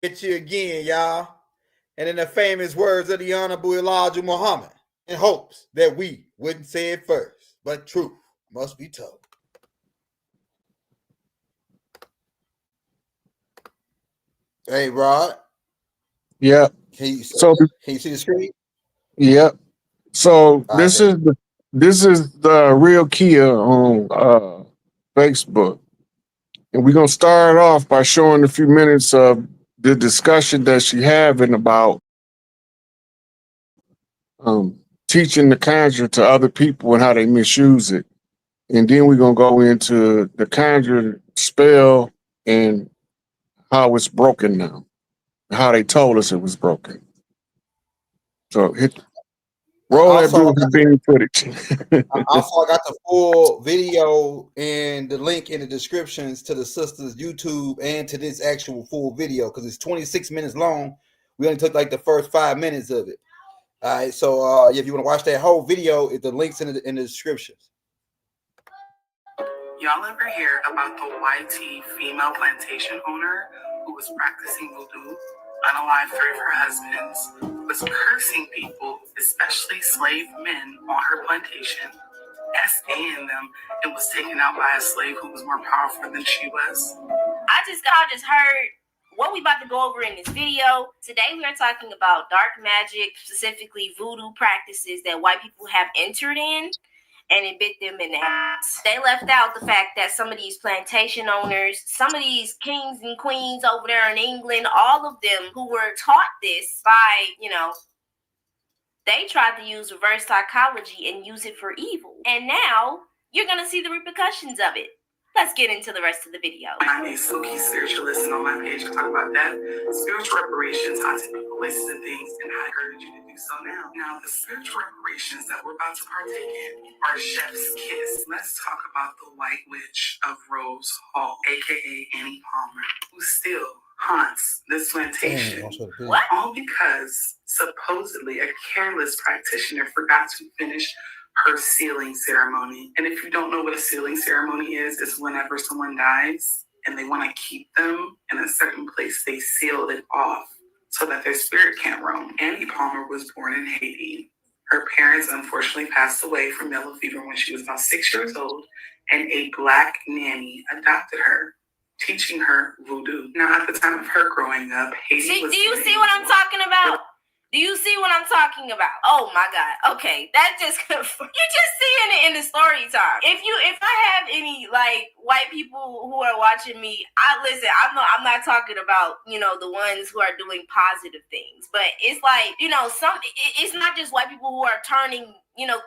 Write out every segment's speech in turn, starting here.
Get you again, y'all. And in the famous words of the Honorable Elijah Muhammad, in hopes that we wouldn't say it first, but truth must be told. Hey, Rod. Yeah. Can you see the screen? Yeah. So All right, this is the real Kia on Facebook. And we're gonna start off by showing a few minutes of the discussion that she having about teaching the conjure to other people and how they misuse it. And then we're gonna go into the conjure spell and how it's broken now, how they told us it was broken. So roll that beautiful bean footage. I got the full video and the link in the descriptions to the sisters' YouTube and to this actual full video because it's 26 minutes long. We only took like the first 5 minutes of it. All right, so if you want to watch that whole video, the link's in the descriptions. Y'all ever hear about the YT female plantation owner who was practicing voodoo? Unalived three of her husbands, was cursing people, especially slave men, on her plantation, SAing them, and was taken out by a slave who was more powerful than she was. I just heard what we about to go over in this video. Today we are talking about dark magic, specifically voodoo practices that white people have entered in, and it bit them in the ass. They left out the fact that some of these plantation owners, some of these kings and queens over there in England, all of them who were taught this by, they tried to use reverse psychology and use it for evil. And now you're going to see the repercussions of it. Let's get into the rest of the video. I'm a spooky spiritualist, and on my page I talk about that, spiritual reparations, haunted people, places, and things, and I encourage you to do so now. Now, the spiritual reparations that we're about to partake in are Chef's Kiss. Let's talk about the White Witch of Rose Hall, aka Annie Palmer, who still haunts this plantation. What? All because supposedly a careless practitioner forgot to finish her sealing ceremony. And if you don't know what a sealing ceremony is, it's whenever someone dies and they want to keep them in a certain place, they seal it off so that their spirit can't roam. Annie Palmer was born in Haiti. Her parents unfortunately passed away from yellow fever when she was about 6 years old, and a black nanny adopted her, teaching her voodoo. Now, at the time of her growing up, Haiti was... Do you see what I'm talking about? Do you see what I'm talking about? Oh my God. Okay. That just, you're just seeing it in the story time. If I have any white people who are watching me, I'm not talking about, the ones who are doing positive things, but it's like, it's not just white people who are turning,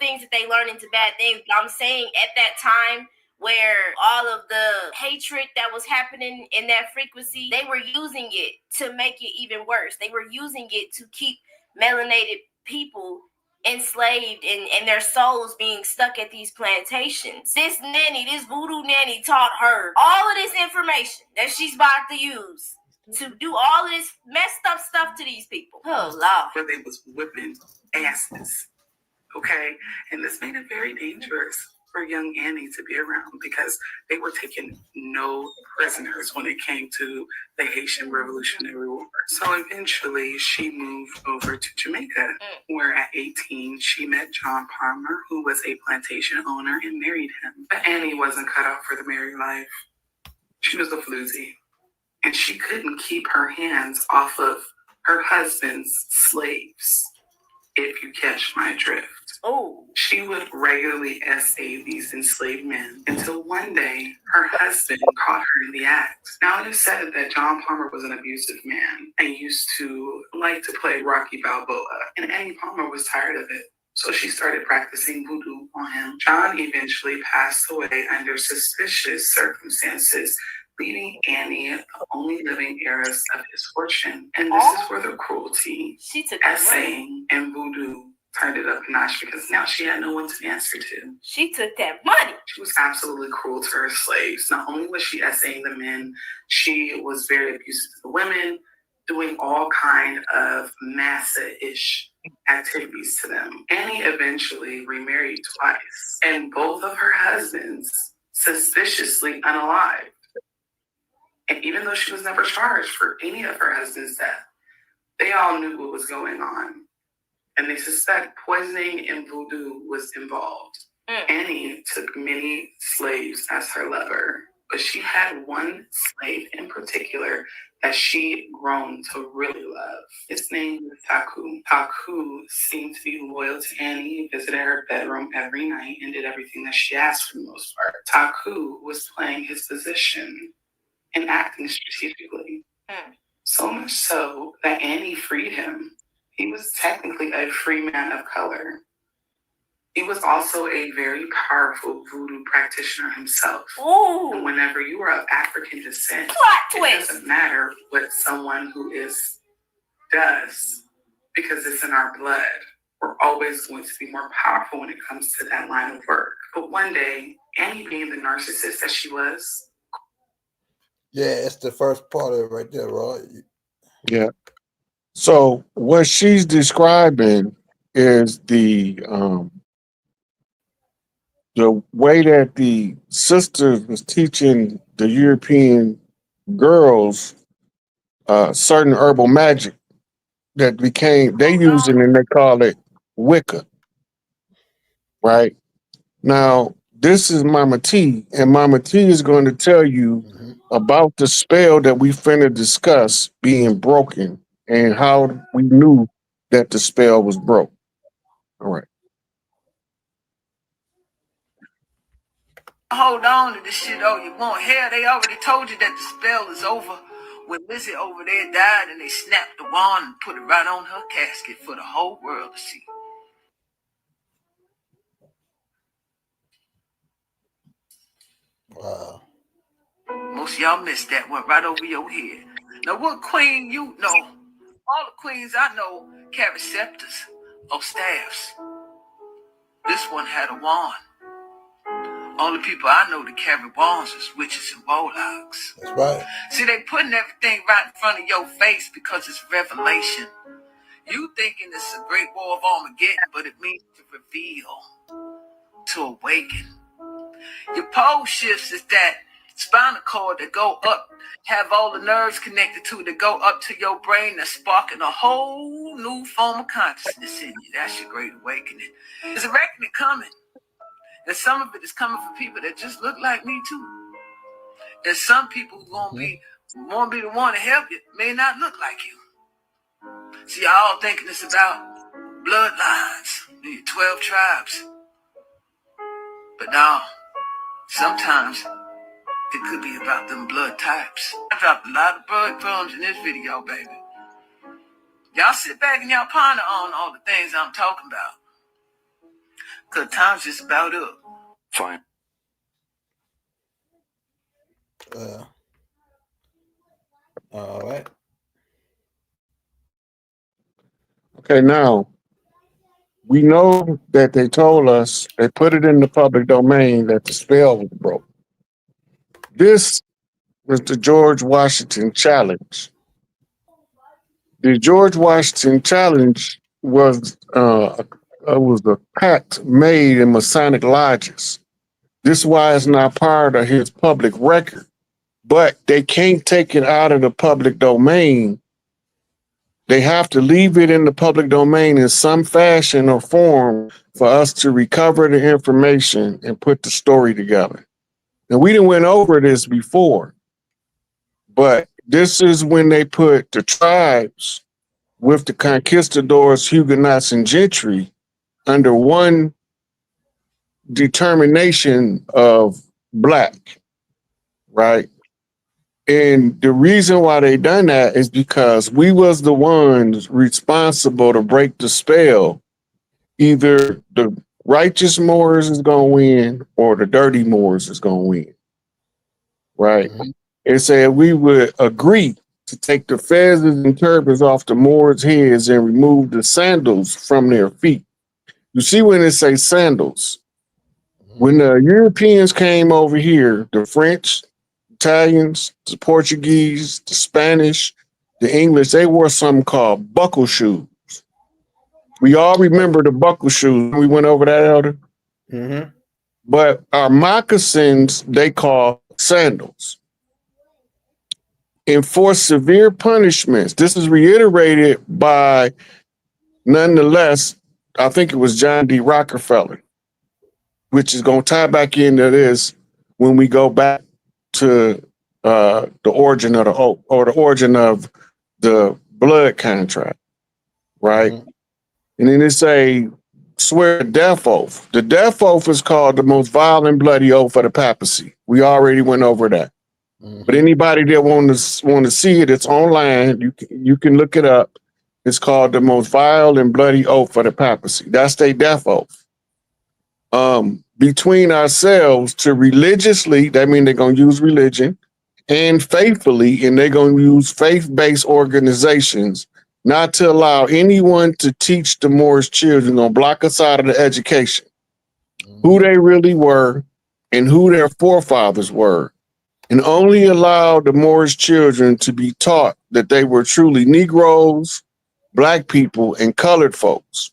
things that they learn into bad things. But I'm saying at that time, where all of the hatred that was happening in that frequency, they were using it to make it even worse. They were using it to keep melanated people enslaved and their souls being stuck at these plantations. This voodoo nanny taught her all of this information that she's about to use to do all of this messed up stuff to these people. Oh, Lord. Where they was whipping asses, okay? And this made it very dangerous for young Annie to be around because they were taking no prisoners when it came to the Haitian Revolutionary War. So eventually she moved over to Jamaica, where at 18 she met John Palmer, who was a plantation owner, and married him. But Annie wasn't cut out for the married life. She was a floozy, and she couldn't keep her hands off of her husband's slaves, if you catch my drift. Oh. She would regularly essay these enslaved men until one day her husband caught her in the act. Now, it is said that John Palmer was an abusive man and used to like to play Rocky Balboa, and Annie Palmer was tired of it. So she started practicing voodoo on him. John eventually passed away under suspicious circumstances, leaving Annie the only living heiress of his fortune. And this is where the cruelty, essaying, and voodoo turned it up a notch because now she had no one to answer to. She took that money. She was absolutely cruel to her slaves. Not only was she essaying the men, she was very abusive to the women, doing all kind of massa-ish activities to them. Annie eventually remarried twice, and both of her husbands suspiciously unalived. And even though she was never charged for any of her husband's death, they all knew what was going on. And they suspect poisoning and voodoo was involved. Annie took many slaves as her lover, but she had one slave in particular that she'd grown to really love. His name was Taku. Taku seemed to be loyal to Annie, visited her bedroom every night, and did everything that she asked for the most part. Taku was playing his position and acting strategically. So much so that Annie freed him. He was technically a free man of color. He was also a very powerful voodoo practitioner himself. Ooh. And whenever you are of African descent, Plot it doesn't matter what someone who does, because it's in our blood. We're always going to be more powerful when it comes to that line of work. But one day, Annie, being the narcissist that she was. Yeah, it's the first part of it right there, right? Yeah. So what she's describing is the way that the sisters was teaching the European girls certain herbal magic that they use it and they call it Wicca. Right? Now, this is Mama T, and Mama T is going to tell you about the spell that we finna discuss being broken and how we knew that the spell was broke. All right. Hold on to this shit all you want. Hell, they already told you that the spell is over when Lizzie over there died and they snapped the wand and put it right on her casket for the whole world to see. Wow. Most of y'all missed that one right over your head. Now, what queen you know? All the queens I know carry scepters or staffs. This one had a wand. Only people I know that carry wands is witches and warlocks. That's right. See, they putting everything right in front of your face because it's revelation. You thinking it's a great war of Armageddon, but it means to reveal, to awaken. Your pole shifts is that spinal cord that go up, have all the nerves connected to it that go up to your brain that's sparking a whole new form of consciousness in you. That's your great awakening. There's a reckoning coming. And some of it is coming from people that just look like me too. There's some people who won't be the one to help you, may not look like you. See, y'all thinking it's about bloodlines, the 12 tribes. But no, sometimes it could be about them blood types. I dropped a lot of breadcrumbs in this video, baby. Y'all sit back and y'all ponder on all the things I'm talking about. Cause time's just about up. Fine. All right. Okay, now we know that they told us, they put it in the public domain that the spell was broke. This was the George Washington Challenge. The George Washington Challenge was a pact made in Masonic lodges. This is why it's not part of his public record, but they can't take it out of the public domain. They have to leave it in the public domain in some fashion or form for us to recover the information and put the story together. Now, we didn't went over this before, but this is when they put the tribes with the conquistadors, Huguenots, and gentry under one determination of black, right? And the reason why they done that is because we was the ones responsible to break the spell. Either the righteous Moors is gonna win or the dirty Moors is gonna win, right? And said we would agree to take the feathers and turbans off the Moors' heads and remove the sandals from their feet. You see when it say sandals, when the Europeans came over here, the French, Italians, the Portuguese, the Spanish, the English, they wore something called buckle shoes. We all remember the buckle shoes. We went over that, Elder. But our moccasins, they call sandals. enforce severe punishments. This is reiterated by, nonetheless, I think it was John D. Rockefeller, which is going to tie back into this when we go back to the origin of the oath, or the origin of the blood contract, right? Mhm. And then it say, swear a death oath. The death oath is called the most vile and bloody oath of the papacy. We already went over that. But anybody that want to see it, it's online. You can look it up. It's called the most vile and bloody oath of the papacy. That's their death oath. Between ourselves to religiously, that means they're going to use religion, and faithfully, and they're going to use faith-based organizations, not to allow anyone to teach the Moorish children, going to block us out of the education, who they really were and who their forefathers were, and only allow the Moorish children to be taught that they were truly Negroes, Black people, and colored folks.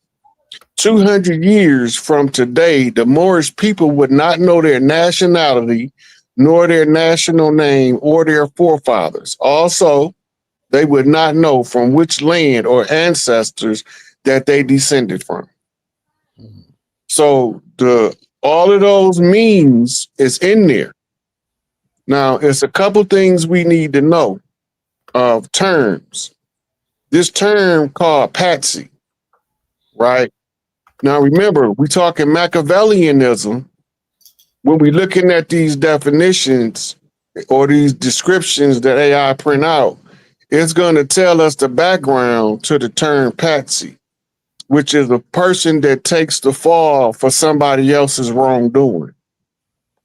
200 years from today, the Moorish people would not know their nationality, nor their national name, or their forefathers. Also, they would not know from which land or ancestors that they descended from. So all of those means is in there. Now, it's a couple things we need to know of terms. This term called patsy, right? Now, remember, we're talking Machiavellianism. When we're looking at these definitions or these descriptions that AI print out, it's going to tell us the background to the term patsy, which is a person that takes the fall for somebody else's wrongdoing.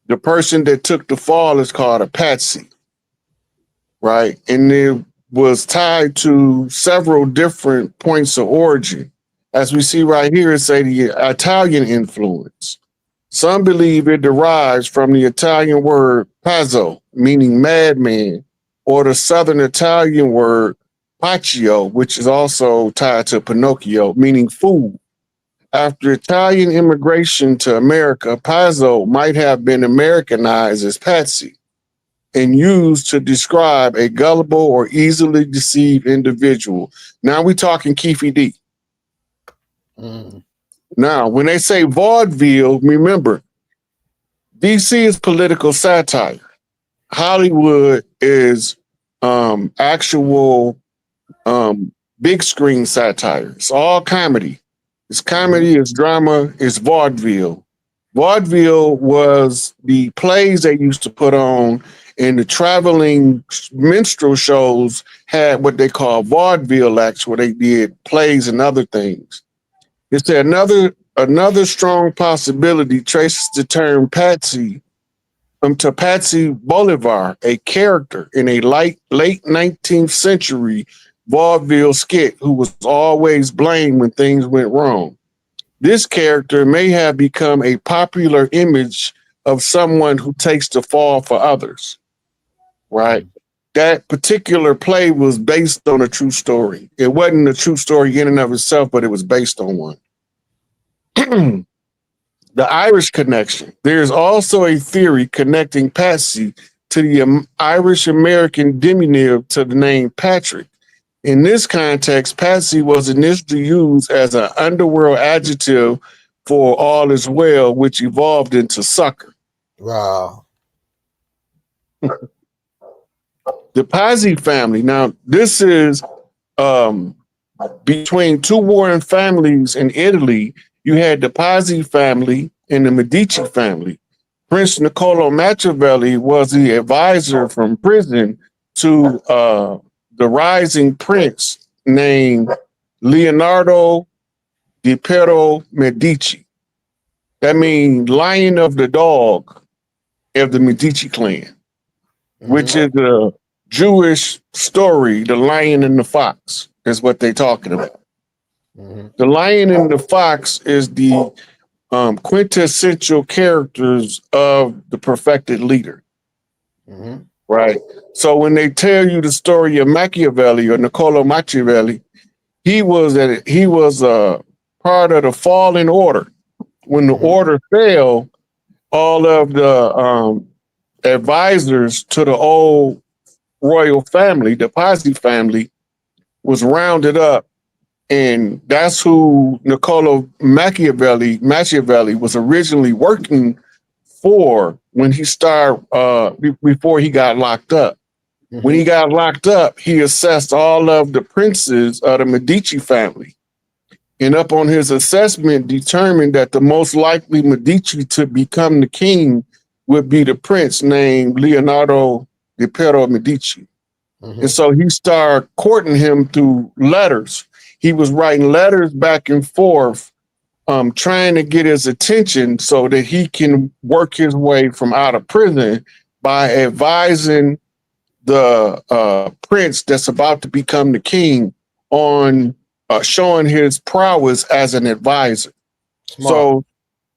The person that took the fall is called a patsy, right? And it was tied to several different points of origin. As we see right here, it say the Italian influence. Some believe it derives from the Italian word pazzo, meaning madman, or the Southern Italian word paccio, which is also tied to Pinocchio, meaning fool. After Italian immigration to America, pazzo might have been Americanized as patsy and used to describe a gullible or easily deceived individual. Now we're talking Keefe D. Now, when they say vaudeville, remember, DC is political satire. Hollywood is actual big screen satire. It's all comedy. It's comedy, it's drama, it's vaudeville. Vaudeville was the plays they used to put on, and the traveling minstrel shows had what they call vaudeville acts, where they did plays and other things. It's another strong possibility traces the term patsy to Patsy Bolivar, a character in a late 19th century vaudeville skit who was always blamed when things went wrong. This character may have become a popular image of someone who takes the fall for others, right? That particular play was based on a true story. It wasn't a true story in and of itself, but it was based on one. The Irish connection. There's also a theory connecting Patsy to the Irish-American diminutive to the name Patrick. In this context, Patsy was initially used as an underworld adjective for all is well, which evolved into sucker. Wow. The Pazzi family. Now, this is between two warring families in Italy. You had the Pazzi family and the Medici family. Prince Niccolo Machiavelli was the advisor from prison to the rising prince named Leonardo di Piero Medici. That means lion of the dog of the Medici clan, which is a Jewish story. The lion and the fox is what they're talking about. The lion and the fox is the quintessential characters of the perfected leader. Right. So when they tell you the story of Machiavelli or Niccolo Machiavelli, he was a part of the fallen order. When the order fell, all of the advisors to the old royal family, the Pazzi family, was rounded up. And that's who Niccolo Machiavelli was originally working for when he started, before he got locked up. Mhm. When he got locked up, he assessed all of the princes of the Medici family. And up on his assessment, determined that the most likely Medici to become the king would be the prince named Leonardo di Piero Medici. Mhm. And so he started courting him through letters. He was writing letters back and forth, trying to get his attention so that he can work his way from out of prison by advising the prince that's about to become the king on showing his prowess as an advisor. Smart. So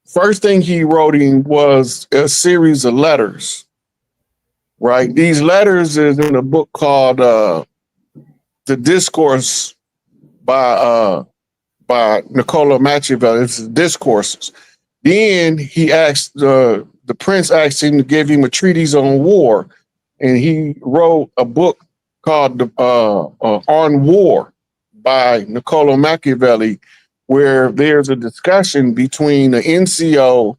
first thing he wrote in was a series of letters, right? These letters is in a book called The Discourse by Niccolo Machiavelli. It's Discourses. Then he asked, the prince asked him to give him a treatise on war. And he wrote a book called On War by Niccolo Machiavelli, where there's a discussion between the NCO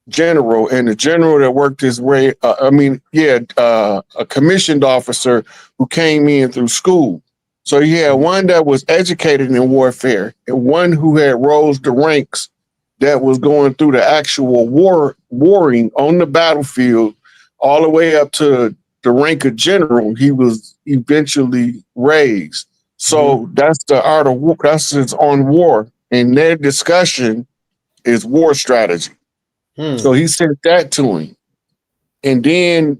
general and the general that worked his way, a commissioned officer who came in through school. So you had one that was educated in warfare and one who had rose the ranks that was going through the actual warring on the battlefield all the way up to the rank of general. He was eventually raised. So that's the art of war. That's his On War. And their discussion is war strategy. So he sent that to him. And then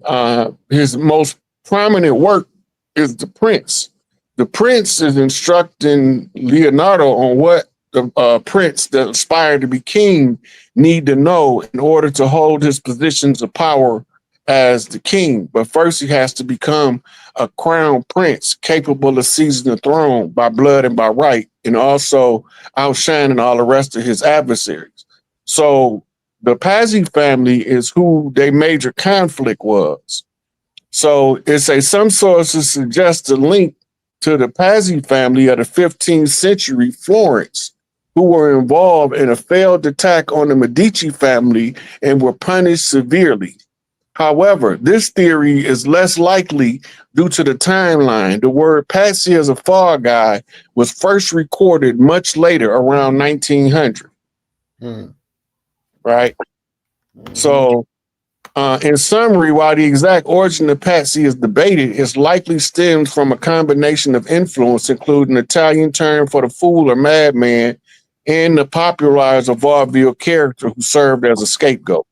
his most prominent work is The Prince. The Prince is instructing Leonardo on what the prince that aspired to be king need to know in order to hold his positions of power as the king. But first he has to become a crown prince capable of seizing the throne by blood and by right, and also outshining all the rest of his adversaries. So the Pazzi family is who their major conflict was. So some sources suggest a link to the Pazzi family of the 15th century Florence, who were involved in a failed attack on the Medici family and were punished severely. However, this theory is less likely due to the timeline. The word Pazzi as a fall guy was first recorded much later, around 1900. Right? So, in summary, while the exact origin of Pazzi is debated, it likely stems from a combination of influence, including the Italian term for the fool or madman, and the popularizer of vaudeville character who served as a scapegoat.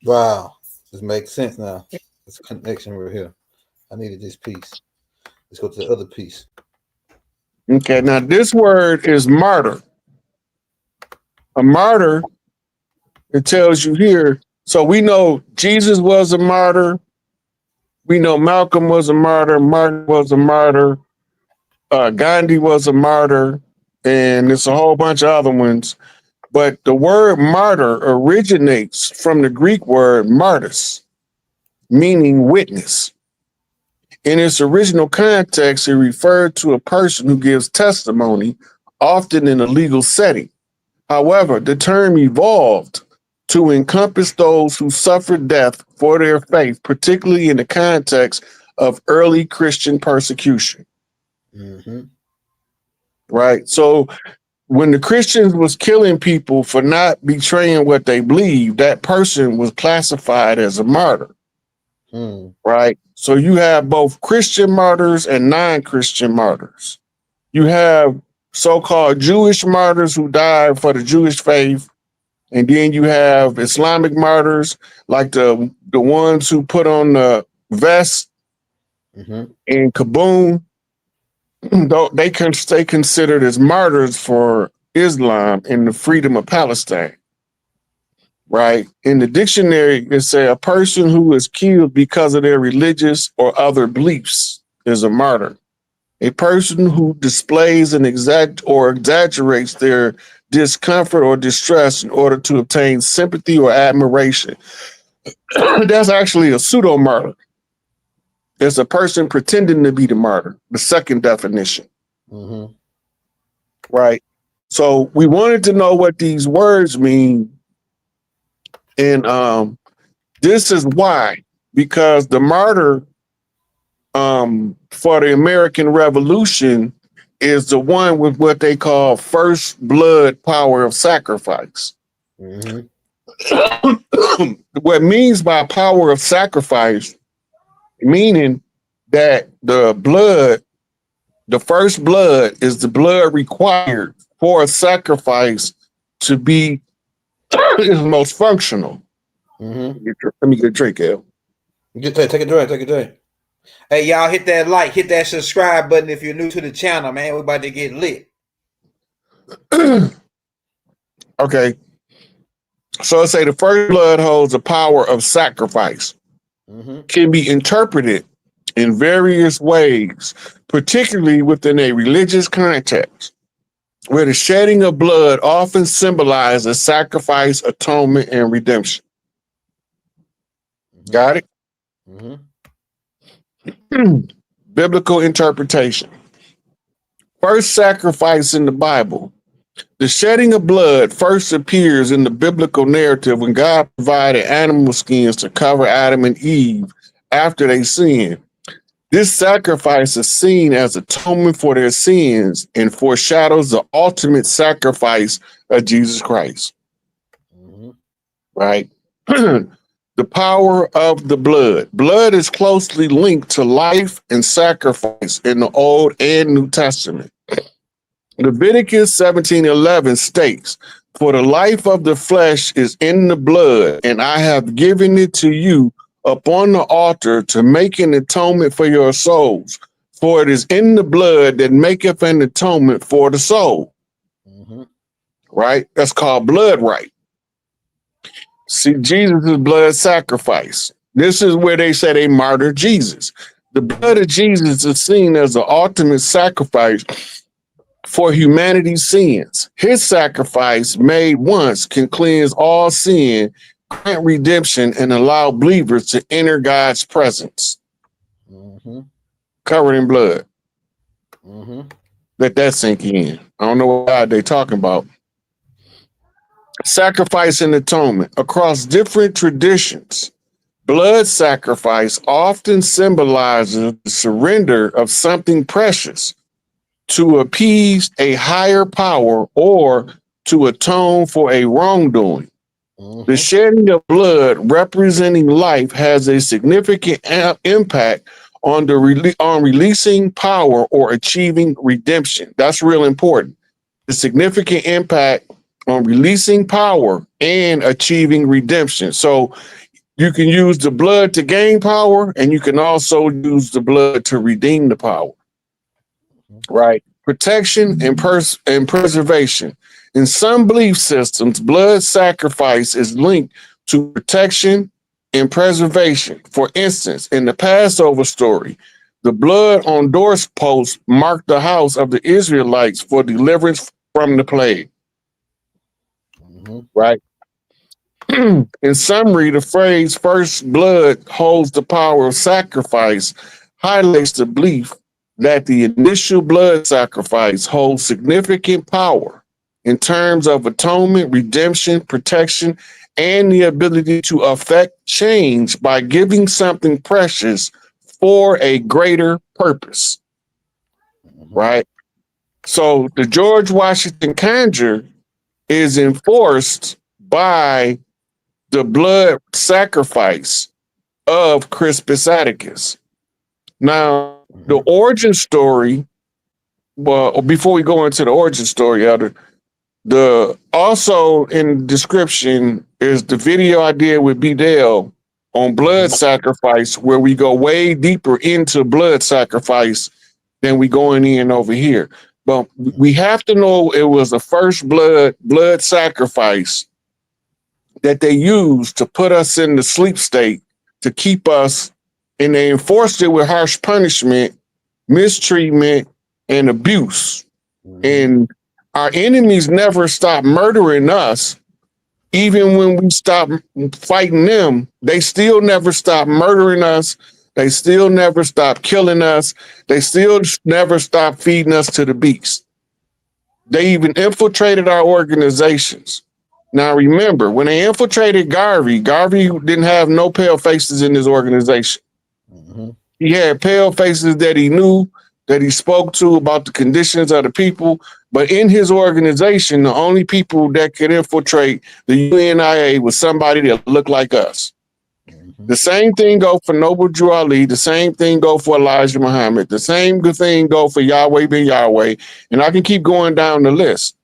Wow. This makes sense now. This connection right here. I needed this piece. Let's go to the other piece. Okay, now this word is martyr. A martyr, it tells you here. So we know Jesus was a martyr. We know Malcolm was a martyr. Martin was a martyr. Gandhi was a martyr. And there's a whole bunch of other ones. But the word martyr originates from the Greek word martys, meaning witness. In its original context, it referred to a person who gives testimony, often in a legal setting. However, the term evolved to encompass those who suffered death for their faith, particularly in the context of early Christian persecution. Right? So when the Christians was killing people for not betraying what they believed, that person was classified as a martyr. Right? So you have both Christian martyrs and non-Christian martyrs. You have so-called Jewish martyrs who died for the Jewish faith. And then you have Islamic martyrs, like the ones who put on the vest in Kabul. They can stay considered as martyrs for Islam and the freedom of Palestine. Right? In the dictionary, it says a person who is killed because of their religious or other beliefs is a martyr. A person who displays and exaggerates their discomfort or distress in order to obtain sympathy or admiration. That's actually a pseudo martyr. is a person pretending to be the martyr, the second definition. Mm-hmm. Right. So we wanted to know what these words mean. And this is why, because the martyr for the American Revolution is the one with what they call first blood power of sacrifice. Mm-hmm. What means by power of sacrifice, meaning that the first blood is the blood required for a sacrifice to be is most functional. Mm-hmm. Let me get a drink, Al. Take a drink, take a drink. Hey, y'all, hit that like, hit that subscribe button if you're new to the channel, man. We're about to get lit. Okay. So let's say the first blood holds the power of sacrifice. Mm-hmm. Can be interpreted in various ways, particularly within a religious context, where the shedding of blood often symbolizes sacrifice, atonement, and redemption. Got it? Mm-hmm. Biblical interpretation. First sacrifice in the Bible. The shedding of blood first appears in the biblical narrative when God provided animal skins to cover Adam and Eve after they sinned. This sacrifice is seen as atonement for their sins and foreshadows the ultimate sacrifice of Jesus Christ. Mm-hmm. Right? The power of the blood. Blood is closely linked to life and sacrifice in the Old and New Testament. Leviticus 17:11 states, "For the life of the flesh is in the blood, and I have given it to you upon the altar to make an atonement for your souls. For it is in the blood that maketh an atonement for the soul." Mm-hmm. Right? That's called blood right. See, Jesus' blood sacrifice. This is where they say they martyred Jesus. The blood of Jesus is seen as the ultimate sacrifice for humanity's sins. His sacrifice made once can cleanse all sin, grant redemption, and allow believers to enter God's presence. Mm-hmm. Covered in blood. Mm-hmm. Let that sink in. I don't know what God they're talking about. Sacrifice and atonement. Across different traditions, blood sacrifice often symbolizes the surrender of something precious to appease a higher power or to atone for a wrongdoing. Mm-hmm. The shedding of blood representing life has a significant impact on releasing power or achieving redemption. That's real important. The significant impact on releasing power and achieving redemption. So you can use the blood to gain power, and you can also use the blood to redeem the power. Right? Protection and preservation. In some belief systems, blood sacrifice is linked to protection and preservation. For instance, in the Passover story, the blood on doorposts marked the house of the Israelites for deliverance from the plague. Mm-hmm. Right? In summary, the phrase first blood holds the power of sacrifice highlights the belief that the initial blood sacrifice holds significant power in terms of atonement, redemption, protection, and the ability to affect change by giving something precious for a greater purpose. Mm-hmm. Right? So the George Washington conjure is enforced by the blood sacrifice of Crispus Attucks. Now, the origin story, well, before we go into the origin story, Elder, also in the description is the video I did with B-Dale on blood sacrifice, where we go way deeper into blood sacrifice than we going in over here. But we have to know it was the first blood sacrifice that they used to put us in the sleep state to keep us, and they enforced it with harsh punishment, mistreatment, and abuse. Mm-hmm. And our enemies never stopped murdering us. Even when we stopped fighting them, they still never stopped murdering us They still never stopped killing us. They still never stopped feeding us to the beast. They even infiltrated our organizations. Now, remember, when they infiltrated Garvey didn't have no pale faces in his organization. Mm-hmm. He had pale faces that he knew, that he spoke to about the conditions of the people. But in his organization, the only people that could infiltrate the UNIA was somebody that looked like us. Mm-hmm. The same thing go for Noble Drew Ali. The same thing go for Elijah Muhammad. The same good thing go for Yahweh ben Yahweh. And I can keep going down the list.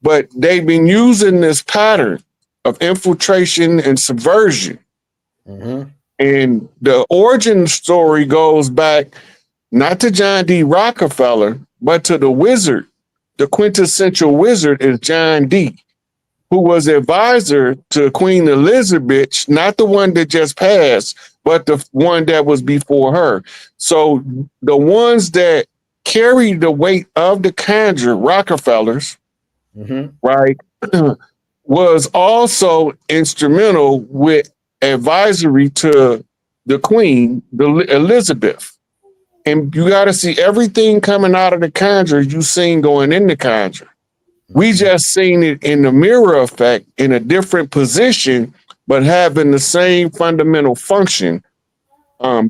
But they've been using this pattern of infiltration and subversion. Mm-hmm. And the origin story goes back not to John D. Rockefeller, but to the wizard. The quintessential wizard is John D., who was advisor to Queen Elizabeth, not the one that just passed, but the one that was before her. So the ones that carried the weight of the conjure, Rockefellers, Mm-hmm. right, was also instrumental with advisory to the Queen, Elizabeth. And you got to see everything coming out of the conjure you seen going in the conjure. We just seen it in the mirror effect in a different position, but having the same fundamental function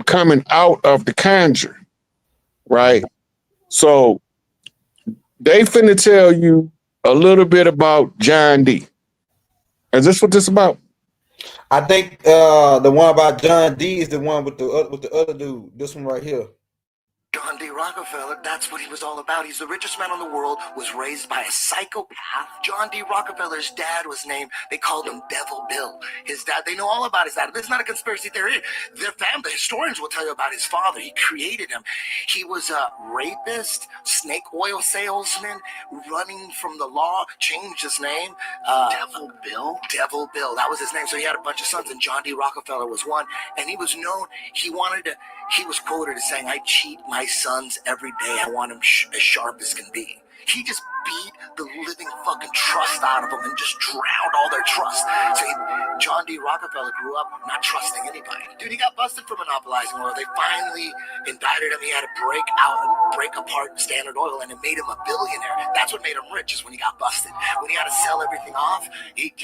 coming out of the conjure, right? So they finna tell you a little bit about John D. Is this what this about? I think the one about John D is the one with the other dude. This one right here. John D. Rockefeller, that's what he was all about. He's the richest man in the world, was raised by a psychopath. John D. Rockefeller's dad was named, they called him Devil Bill. His dad, they know all about his dad. This is not a conspiracy theory. Their family, historians will tell you about his father. He created him. He was a rapist, snake oil salesman, running from the law, changed his name. Devil Bill? Devil Bill, that was his name. So he had a bunch of sons, and John D. Rockefeller was one. And he was known, he was quoted as saying, I cheat my sons every day. I want them as sharp as can be. He just beat the living fucking trust out of them and just drowned all their trust. So John D. Rockefeller grew up not trusting anybody. Dude, he got busted for monopolizing oil. They finally indicted him. He had to break apart Standard Oil, and it made him a billionaire. That's what made him rich, is when he got busted. When he had to sell everything off, he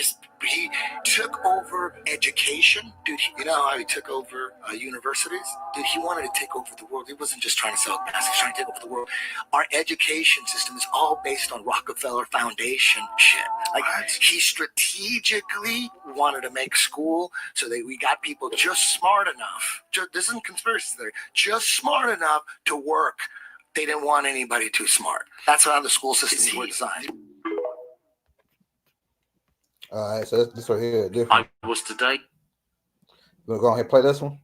took over education. Dude, you know how he took over universities? Dude, he wanted to take over the world. He wasn't just trying to sell gas. He was trying to take over the world. Our education system is all based on Rockefeller Foundation shit. Like, he strategically wanted to make school so that we got people just smart enough. This isn't conspiracy theory. Just smart enough to work. They didn't want anybody too smart. That's how the school systems were designed. All right, so this right here different. I was today. You wanna go ahead and play this one?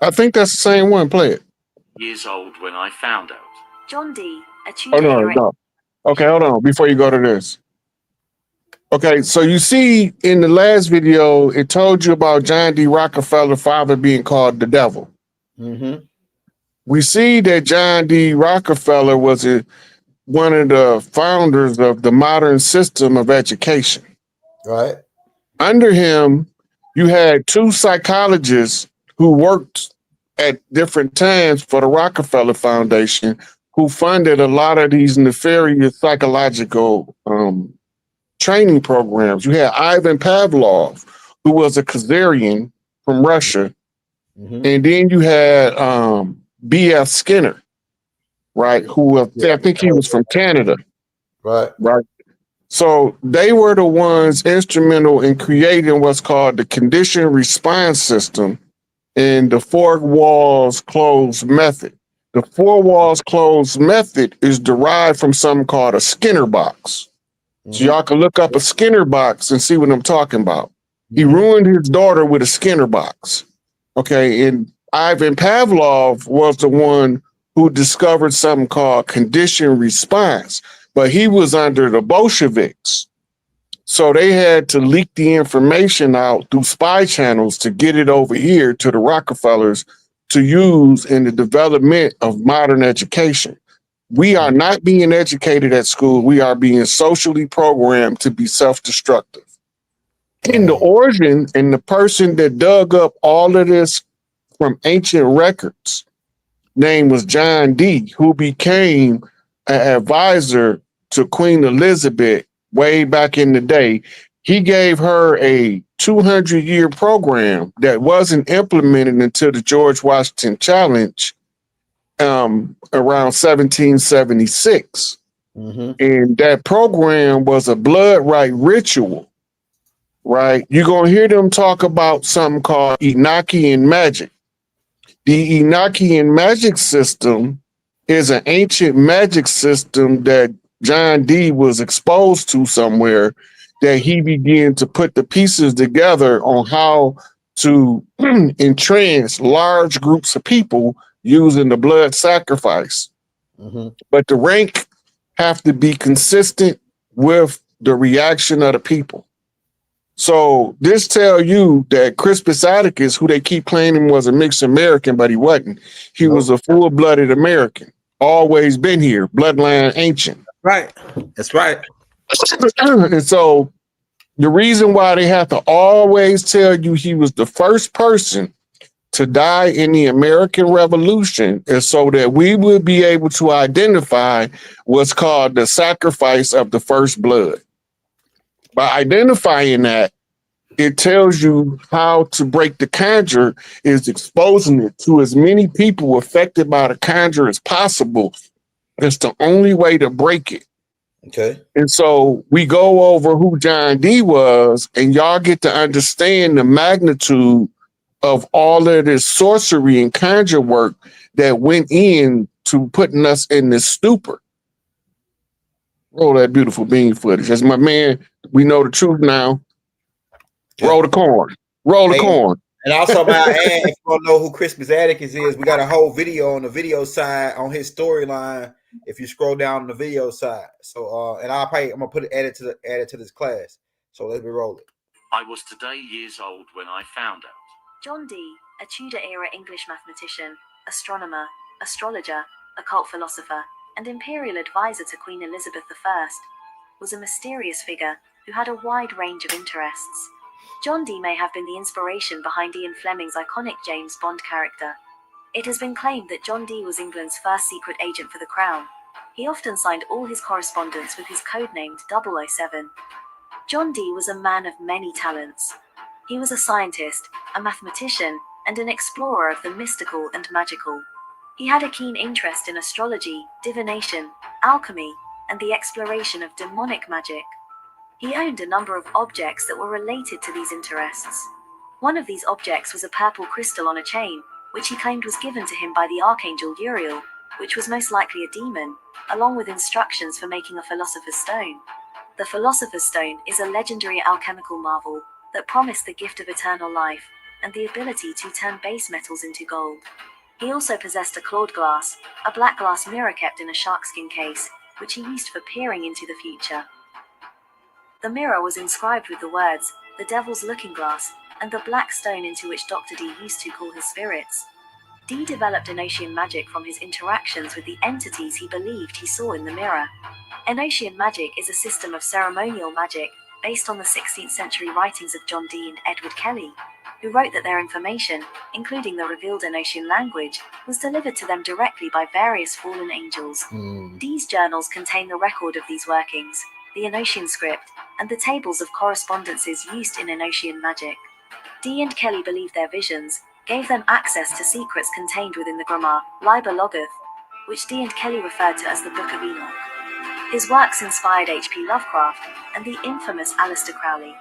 I think that's the same one. Play it. Years old when I found out. John D. A Oh, no. Okay, hold on. Before you go to this. Okay, so you see in the last video, it told you about John D. Rockefeller's father being called the devil. Mm-hmm. We see that John D. Rockefeller was one of the founders of the modern system of education. Right. Under him, you had two psychologists who worked at different times for the Rockefeller Foundation, who funded a lot of these nefarious psychological training programs. You had Ivan Pavlov, who was a Khazarian from Russia. Mm-hmm. And then you had B.F. Skinner, right? Who I think he was from Canada. Right. Right. So they were the ones instrumental in creating what's called the conditioned response system and the four walls closed method. The four walls closed method is derived from something called a Skinner box. Mm-hmm. So y'all can look up a Skinner box and see what I'm talking about. He ruined his daughter with a Skinner box. Okay, and Ivan Pavlov was the one who discovered something called conditioned response, but he was under the Bolsheviks. So they had to leak the information out through spy channels to get it over here to the Rockefellers to use in the development of modern education. We are not being educated at school. We are being socially programmed to be self-destructive. In the origin, and the person that dug up all of this from ancient records, name was John Dee, who became an advisor to Queen Elizabeth way back in the day. He gave her a 200-year program that wasn't implemented until the George Washington Challenge around 1776. And that program was a blood right ritual, right? You're going to hear them talk about something called Enochian magic. The Enochian magic system is an ancient magic system that John Dee was exposed to somewhere, that he began to put the pieces together on how to entrance large groups of people using the blood sacrifice. But the rank have to be consistent with the reaction of the people. So this tell you that Crispus Attucks, who they keep claiming was a mixed American, but he wasn't. He was a full-blooded American. Always been here, bloodline ancient. Right. That's right. And so the reason why they have to always tell you he was the first person to die in the American Revolution is so that we will be able to identify what's called the sacrifice of the first blood. By identifying that, it tells you how to break the conjure, is exposing it to as many people affected by the conjure as possible. It's the only way to break it. Okay. And so we go over who John Dee was, and y'all get to understand the magnitude of all of this sorcery and conjure work that went in to putting us in this stupor. Roll that beautiful bean footage. As my man, we know the truth now. Okay. Roll the corn. Roll the corn. And also, my ad, if you don't know who Crispus Attucks is, we got a whole video on the video side on his storyline. If you scroll down on the video side, so and I'm gonna put it added to this class. So let me roll it. I was today years old when I found out. John Dee, a Tudor-era English mathematician, astronomer, astrologer, occult philosopher, and imperial advisor to Queen Elizabeth I, was a mysterious figure who had a wide range of interests. John Dee may have been the inspiration behind Ian Fleming's iconic James Bond character. It has been claimed that John Dee was England's first secret agent for the Crown. He often signed all his correspondence with his codenamed 007. John Dee was a man of many talents. He was a scientist, a mathematician, and an explorer of the mystical and magical. He had a keen interest in astrology, divination, alchemy, and the exploration of demonic magic. He owned a number of objects that were related to these interests. One of these objects was a purple crystal on a chain, which he claimed was given to him by the archangel Uriel, which was most likely a demon, along with instructions for making a philosopher's stone. The philosopher's stone is a legendary alchemical marvel that promised the gift of eternal life and the ability to turn base metals into gold. He also possessed a clawed glass, a black glass mirror kept in a sharkskin case, which he used for peering into the future. The mirror was inscribed with the words, "The Devil's Looking Glass," and the black stone into which Dr. Dee used to call his spirits. Dee developed Enochian magic from his interactions with the entities he believed he saw in the mirror. Enochian magic is a system of ceremonial magic based on the 16th century writings of John Dee and Edward Kelly, who wrote that their information, including the revealed Enochian language, was delivered to them directly by various fallen angels. Dee's journals contain the record of these workings, the Enochian script, and the tables of correspondences used in Enochian magic. Dee and Kelly believed their visions gave them access to secrets contained within the Grammar, Liber Logoth, which Dee and Kelly referred to as the Book of Enoch. His works inspired H.P. Lovecraft and the infamous Aleister Crowley.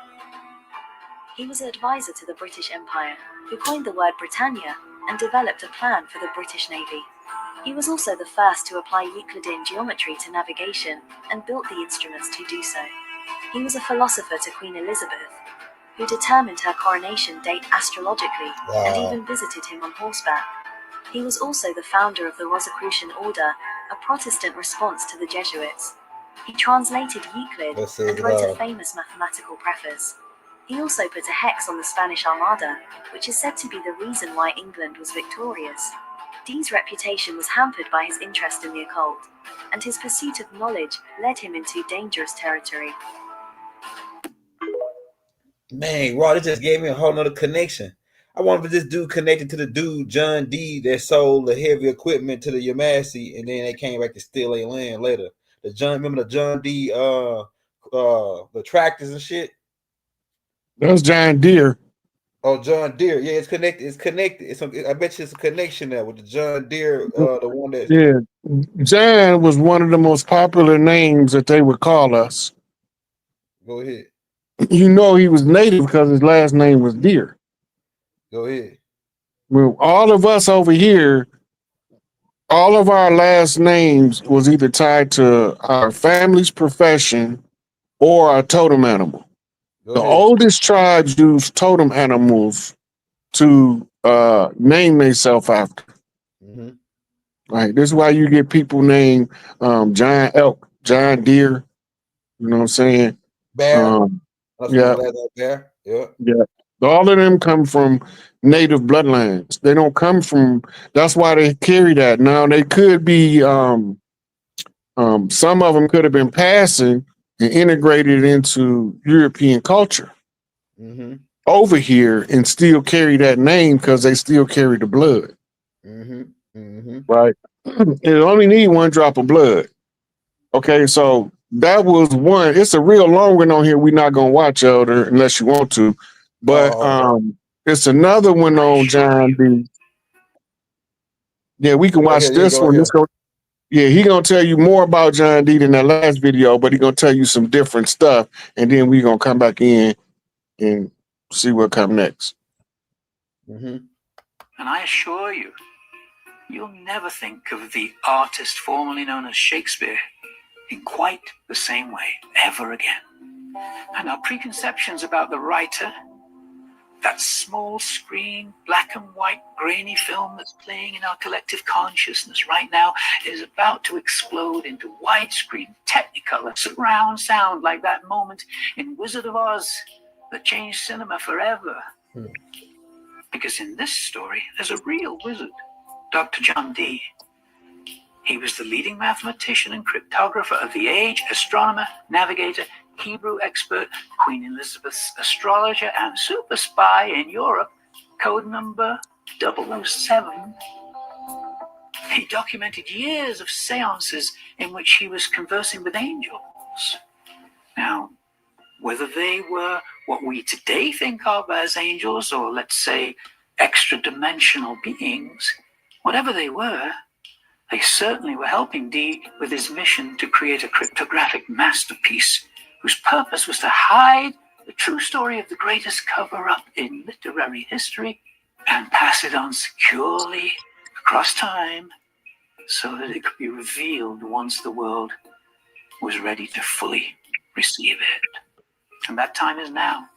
He was an advisor to the British Empire, who coined the word Britannia and developed a plan for the British Navy. He was also the first to apply Euclidean geometry to navigation and built the instruments to do so. He was a philosopher to Queen Elizabeth, who determined her coronation date astrologically and even visited him on horseback. He was also the founder of the Rosicrucian Order, a Protestant response to the Jesuits. He translated Euclid and wrote a famous mathematical preface. He also put a hex on the Spanish Armada, which is said to be the reason why England was victorious. Dee's reputation was hampered by his interest in the occult, and his pursuit of knowledge led him into dangerous territory. Man, Raw, it just gave me a whole nother connection. I wonder if this dude connected to the dude John D that sold the heavy equipment to the Yamasi, and then they came back to steal their land later. Remember the John D the tractors and shit. That's John Deere. Oh, John Deere. Yeah, it's connected. It's connected. I bet you it's a connection there with the John Deere, the one that. Yeah, John was one of the most popular names that they would call us. Go ahead. You know, he was native because his last name was Deere. Go ahead. Well, all of us over here, all of our last names was either tied to our family's profession or our totem animal. Go The ahead. oldest tribes use totem animals to name themselves after. Mm-hmm. Right. This is why you get people named John Elk, John Deere. You know what I'm saying? Bear. Yeah. Bear. Yeah. Yeah. All of them come from native bloodlines. They don't come from. That's why they carry that. Now they could be. Some of them could have been passing and integrated into European culture over here and still carry that name because they still carry the blood. Right. It only need one drop of blood. Okay, so that was one. It's a real long one on here. We're not gonna watch, Elder, unless you want to. But it's another one on John D. Yeah, we can watch this one. He gonna tell you more about John D than that last video, but he gonna tell you some different stuff, and then we gonna come back in and see what comes next. And I assure you, you'll never think of the artist formerly known as Shakespeare in quite the same way ever again. And our preconceptions about the writer, that small screen, black and white, grainy film that's playing in our collective consciousness right now, is about to explode into widescreen, technicolor, surround sound, like that moment in Wizard of Oz that changed cinema forever. Because in this story, there's a real wizard, Dr. John Dee. He was the leading mathematician and cryptographer of the age, astronomer, navigator, Hebrew expert, Queen Elizabeth's astrologer, and super spy in Europe, code number 007. He documented years of seances in which he was conversing with angels. Now, whether they were what we today think of as angels, or let's say extra-dimensional beings, whatever they were, they certainly were helping Dee with his mission to create a cryptographic masterpiece whose purpose was to hide the true story of the greatest cover-up in literary history and pass it on securely across time so that it could be revealed once the world was ready to fully receive it. And that time is now.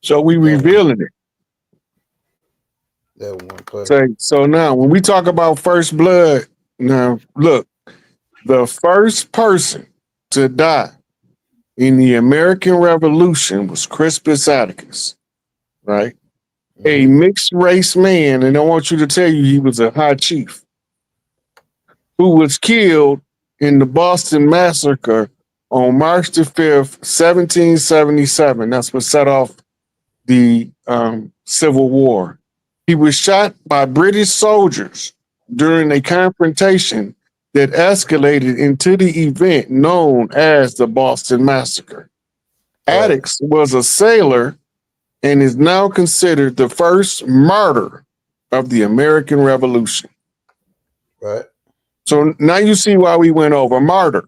So we revealing it. So now when we talk about first blood, now look, the first person to die in the American Revolution was Crispus Attucks, right? A mixed race man, and I want you to tell you he was a high chief who was killed in the Boston Massacre on March the 5th, 1777. That's what set off the Civil War. He was shot by British soldiers during a confrontation that escalated into the event known as the Boston Massacre. Attucks was a sailor and is now considered the first martyr of the American Revolution. Right. So now you see why we went over martyr.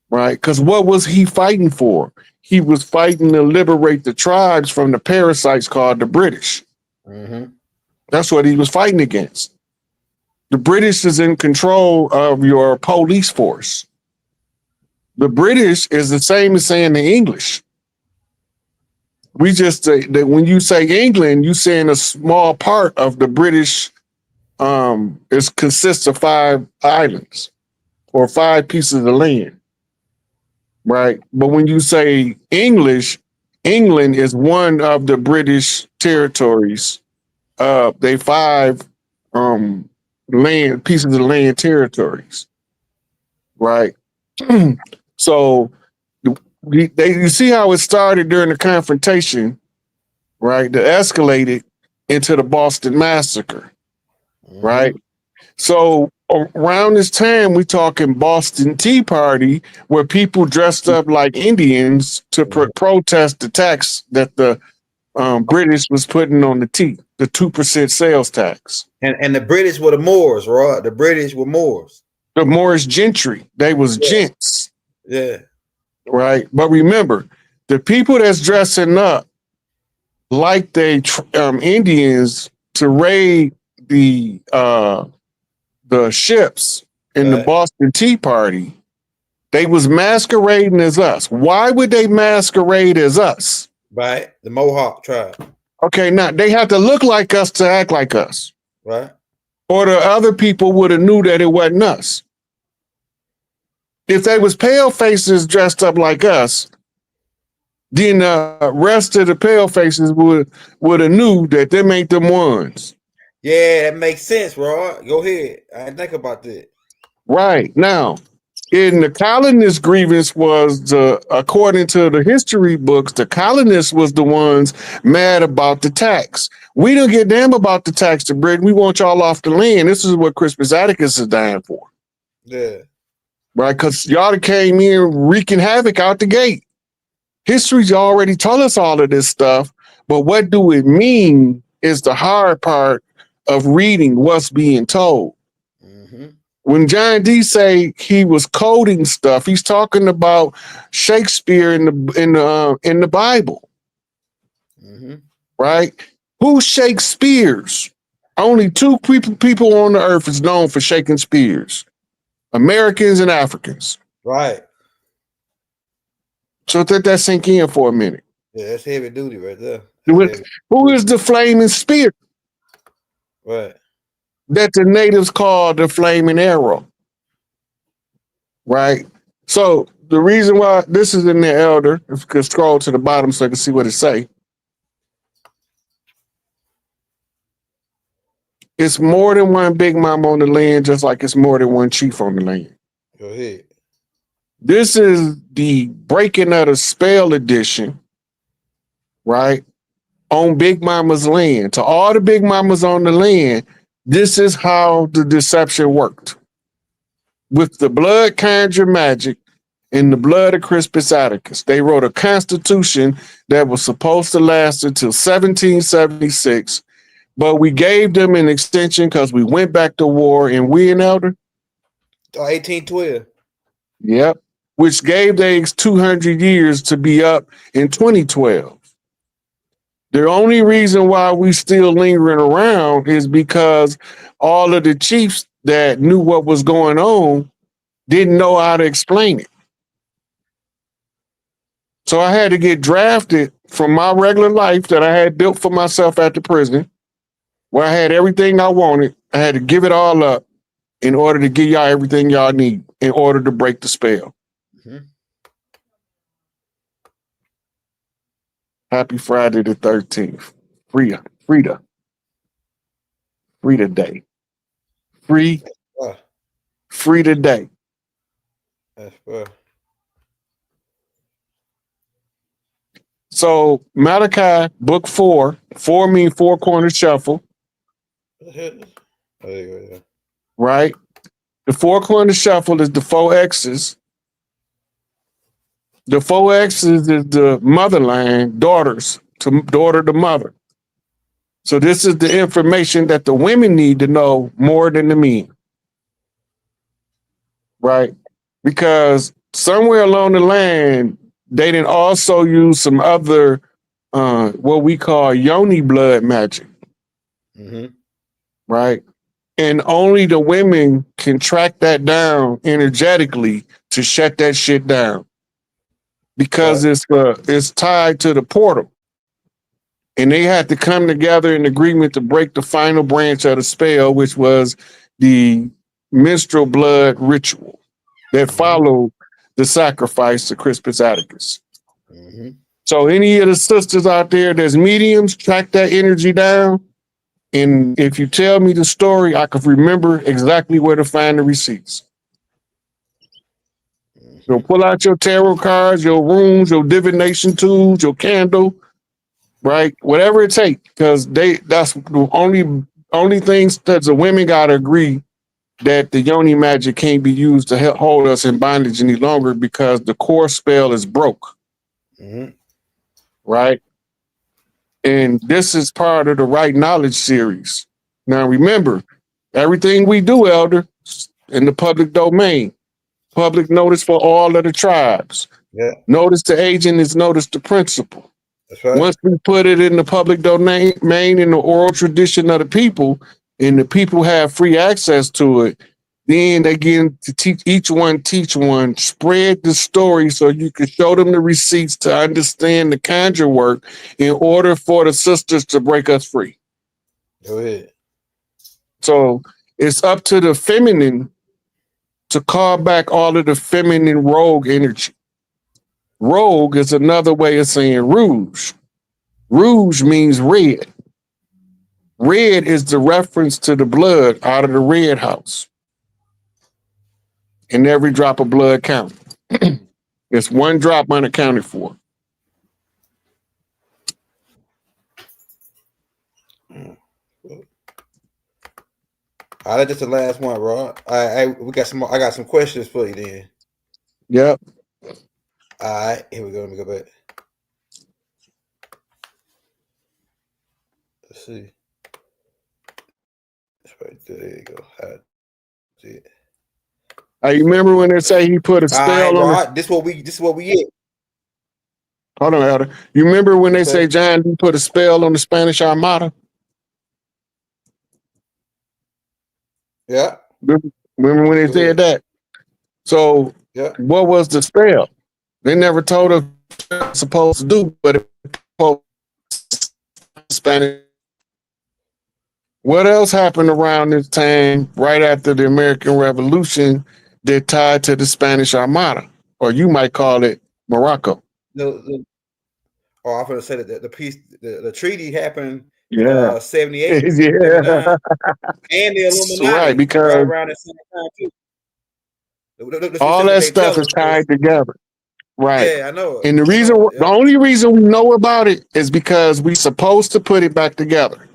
Right? Because what was he fighting for? He was fighting to liberate the tribes from the parasites called the British. That's what he was fighting against. The British is in control of your police force. The British is the same as saying the English. We just say that when you say England, you saying a small part of the British consists of 5 islands or 5 pieces of land. Right. But when you say English, England is one of the British territories. They 5 pieces of land territories. Right. So you see how it started during the confrontation, right? That escalated into the Boston Massacre, right? So around this time, we talking Boston Tea Party, where people dressed up like Indians to protest the tax that the British was putting on the tea, the 2% sales tax. And the British were the Moors, right? The British were Moors. The Moorish gentry, they was gents. Yeah. Right. But remember, the people that's dressing up like they Indians to raid the ships in the Boston Tea Party, they was masquerading as us. Why would they masquerade as us? Right. The Mohawk tribe. Okay, now they have to look like us to act like us. Right. Or the other people would have knew that it wasn't us. If they was pale faces dressed up like us, then the rest of the pale faces would have knew that them ain't them ones. Yeah, that makes sense, Rod. Go ahead. I didn't think about that. Right. Now, in the colonist grievance was, according to the history books, the colonists was the ones mad about the tax. We don't give a damn about the tax to Britain. We want y'all off the land. This is what Crispus Attucks is dying for. Yeah. Right? Because y'all came in wreaking havoc out the gate. History's already told us all of this stuff, but what do it mean is the hard part of reading what's being told. When John D say he was coding stuff, he's talking about Shakespeare in the Bible, right? Who shakes spears? Only two people on the earth is known for shaking spears: Americans and Africans. Right. So let that sink in for a minute. Yeah, that's heavy duty right there. Who is the flaming spear? Right. That the natives call the flaming arrow. Right? So the reason why this is in the Elder, if you could scroll to the bottom so I can see what it say. It's more than one Big Mama on the land, just like it's more than one chief on the land. Go ahead. This is the breaking of the spell edition, right? On Big Mama's land. To all the Big Mamas on the land, this is how the deception worked. With the blood conjure magic and the blood of Crispus Attucks, they wrote a constitution that was supposed to last until 1776, but we gave them an extension because we went back to war, and we in Elder? 1812. Yep. Which gave they 200 years to be up in 2012. The only reason why we still lingering around is because all of the chiefs that knew what was going on didn't know how to explain it. So I had to get drafted from my regular life that I had built for myself at the prison, where I had everything I wanted. I had to give it all up in order to give y'all everything y'all need in order to break the spell. Happy Friday the 13th. Frida Day. Frida Day. That's fair. So Malachi, book 4. 4 mean four corner shuffle. Right? The four corner shuffle is the 4 X's. The 4 X's is the motherland, daughters, to daughter to mother. So this is the information that the women need to know more than the men. Right? Because somewhere along the line, they didn't also use some other, what we call yoni blood magic. Right? And only the women can track that down energetically to shut that shit down. Because it's tied to the portal. And they had to come together in agreement to break the final branch of the spell, which was the menstrual blood ritual that followed the sacrifice to Crispus Attucks. So any of the sisters out there that's mediums, track that energy down. And if you tell me the story, I can remember exactly where to find the receipts. So pull out your tarot cards, your runes, your divination tools, your candle, right? Whatever it takes, because that's the only things that the women gotta agree that the yoni magic can't be used to help hold us in bondage any longer because the core spell is broke. Right? And this is part of the Right Knowledge series. Now remember, everything we do, Elder, in the public domain. Public notice for all of the tribes. Yeah. Notice to agent is notice to principal. That's right. Once we put it in the public domain in the oral tradition of the people, and the people have free access to it, then they get to teach one, spread the story so you can show them the receipts to understand the conjure work in order for the sisters to break us free. Go ahead. So it's up to the feminine to call back all of the feminine rogue energy. Rogue is another way of saying rouge. Rouge means red. Red is the reference to the blood out of the red house. And every drop of blood counts. It's one drop unaccounted for. All right, that's the last one, Rod. I got some questions for you then. Yep. All right, here we go. Let me go back. Let's see. That's right there. There you go. That's it. I remember when they say he put a spell on. Rod, this what we get. Hold on, Elder. You remember when they say John D put a spell on the Spanish Armada? Yeah. Remember when they said that? So what was the spell? They never told us what it's supposed to do, but it Spanish. What else happened around this time, right after the American Revolution, that tied to the Spanish Armada? Or you might call it Morocco. I'm going to say that the peace, the treaty happened 78, yeah. 79, and the Illuminati right, because right around the same time too. All that stuff is tied together. Right. Yeah, I know. And the only reason we know about it is because we're supposed to put it back together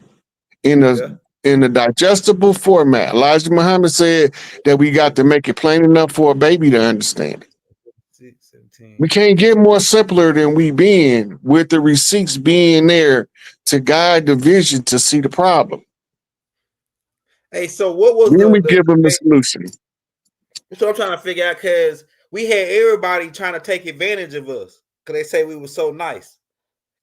in a digestible format. Elijah Muhammad said that we got to make it plain enough for a baby to understand it. We can't get more simpler than we being, with the receipts being there to guide the vision to see the problem. Hey, so what was then we give them the solution? That's what I'm trying to figure out, because we had everybody trying to take advantage of us because they say we were so nice.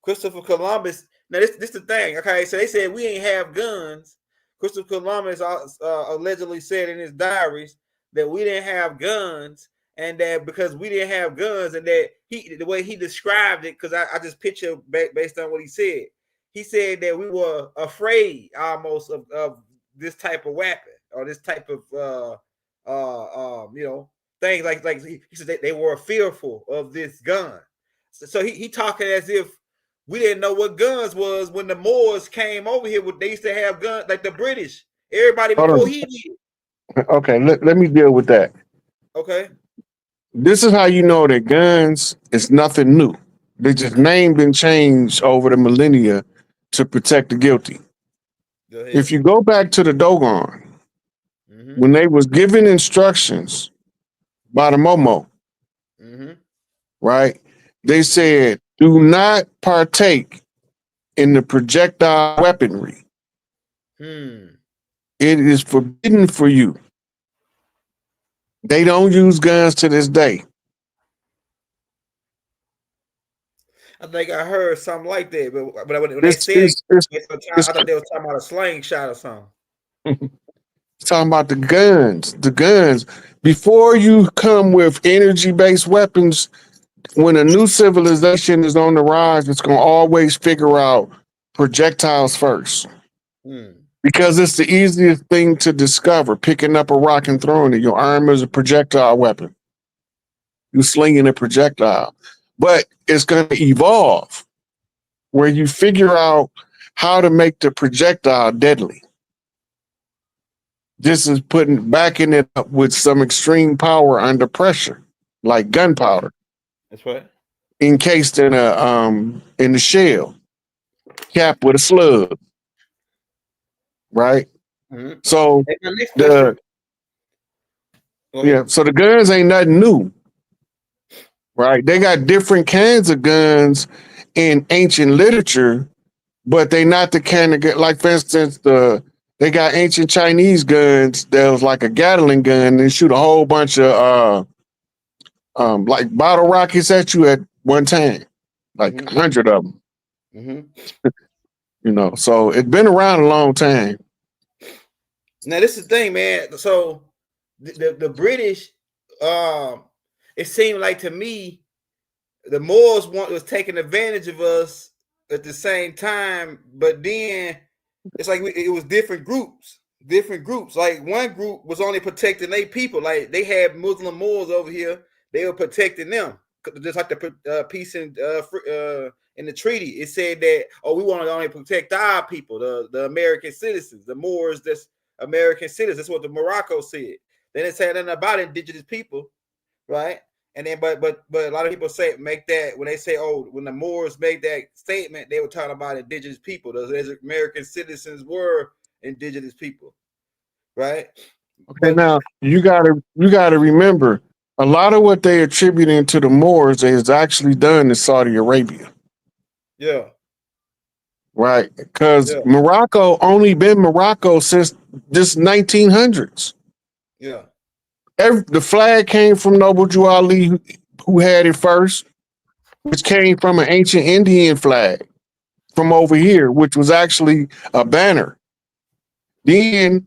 Christopher Columbus. Now this is the thing. Okay, so they said we ain't have guns. Christopher Columbus allegedly said in his diaries that we didn't have guns, and that because we didn't have guns, and that the way he described it, because I just picture based on what he said. He said that we were afraid almost of this type of weapon or this type of things like he said they were fearful of this gun. So he talking as if we didn't know what guns was when the Moors came over here. They used to have guns like the British. Everybody before he did. Okay, let me deal with that. Okay. This is how you know that guns is nothing new. They just named and changed over the millennia to protect the guilty. If you go back to the Dogon, when they was given instructions by the Momo, right? They said, do not partake in the projectile weaponry. It is forbidden for you. They don't use guns to this day. I think I heard something like that, but when they said I thought they were talking about a slingshot or something. Talking about the guns. The guns. Before you come with energy-based weapons, when a new civilization is on the rise, it's going to always figure out projectiles first. Because it's the easiest thing to discover. Picking up a rock and throwing it. Your arm is a projectile weapon. You're slinging a projectile. But it's going to evolve where you figure out how to make the projectile deadly. This is backing it up with some extreme power under pressure. like gunpowder, That's right. encased in the shell, capped with a slug. Right. Mm-hmm. So Hey, my next question. so the guns ain't nothing new. Right. They got different kinds of guns in ancient literature, but they not the kind of like, for instance, they got ancient Chinese guns that was like a Gatling gun and shoot a whole bunch of like bottle rockets at you at one time, like 100 of them. Mm-hmm. You know, so it's been around a long time. Now this is the thing, man. So the British, it seemed like to me, the Moors was taking advantage of us at the same time, but then it's like it was different groups. Like one group was only protecting their people. Like they had Muslim Moors over here, they were protecting them. Just like the peace in the treaty, it said that we want to only protect our people, the American citizens, the Moors, that's American citizens. That's what the Morocco said. Then it said nothing about indigenous people, right? And then, but a lot of people make that when they say, when the Moors made that statement, they were talking about indigenous people. Those American citizens were indigenous people, right? Okay, now you gotta remember, a lot of what they attributing to the Moors is actually done in Saudi Arabia. Yeah. Right, because Morocco only been Morocco since this 1900s. Yeah. The flag came from Noble Drew Ali, who had it first, which came from an ancient Indian flag from over here, which was actually a banner. Then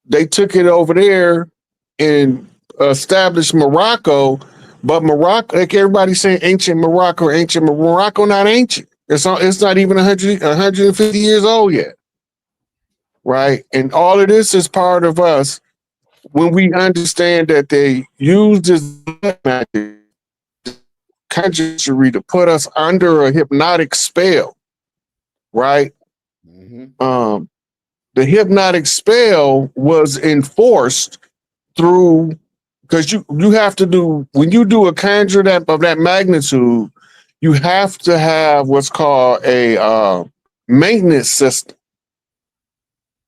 they took it over there and established Morocco, but Morocco, like everybody's saying, ancient Morocco, not ancient. It's not even 150 years old yet. Right, and all of this is part of us. When we understand that they used this magic conjury to put us under a hypnotic spell, right? Mm-hmm. The hypnotic spell was enforced through, because you have to do, when you do a conjure of that magnitude, you have to have what's called a maintenance system.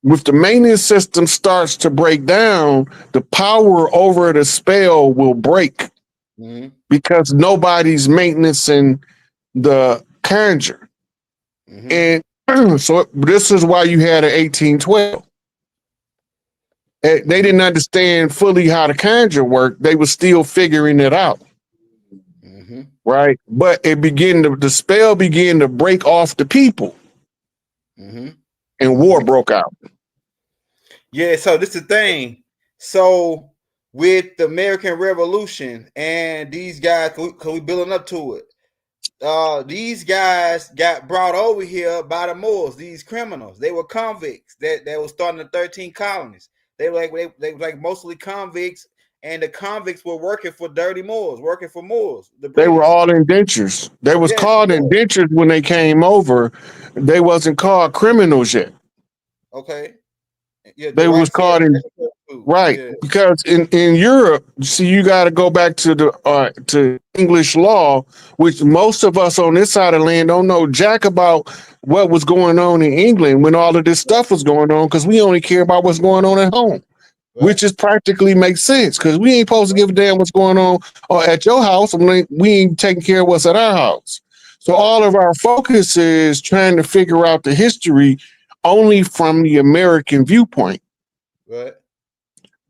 If the maintenance system starts to break down, the power over the spell will break because nobody's maintaining the conjure. And so this is why you had an 1812. They didn't understand fully how the conjure worked. They were still figuring it out. Right? But the spell began to break off the people. And war broke out. Yeah, so this is the thing. So with the American Revolution and these guys, cause we building up to it. These guys got brought over here by the Moors. These criminals, they were convicts that was starting the 13 colonies. They were like mostly convicts, and the convicts were working for dirty Moors, working for Moors. They were all indentures. They was called indentures when they came over. They wasn't called criminals yet. Okay. Yeah, they was called in, right, because in Europe, see, you got to go back to the to English law, which most of us on this side of the land don't know jack about what was going on in England when all of this stuff was going on, because we only care about what's going on at home, which is practically makes sense, because we ain't supposed to give a damn what's going on at your house, and we ain't taking care of what's at our house. So all of our focus is trying to figure out the history only from the American viewpoint. Right.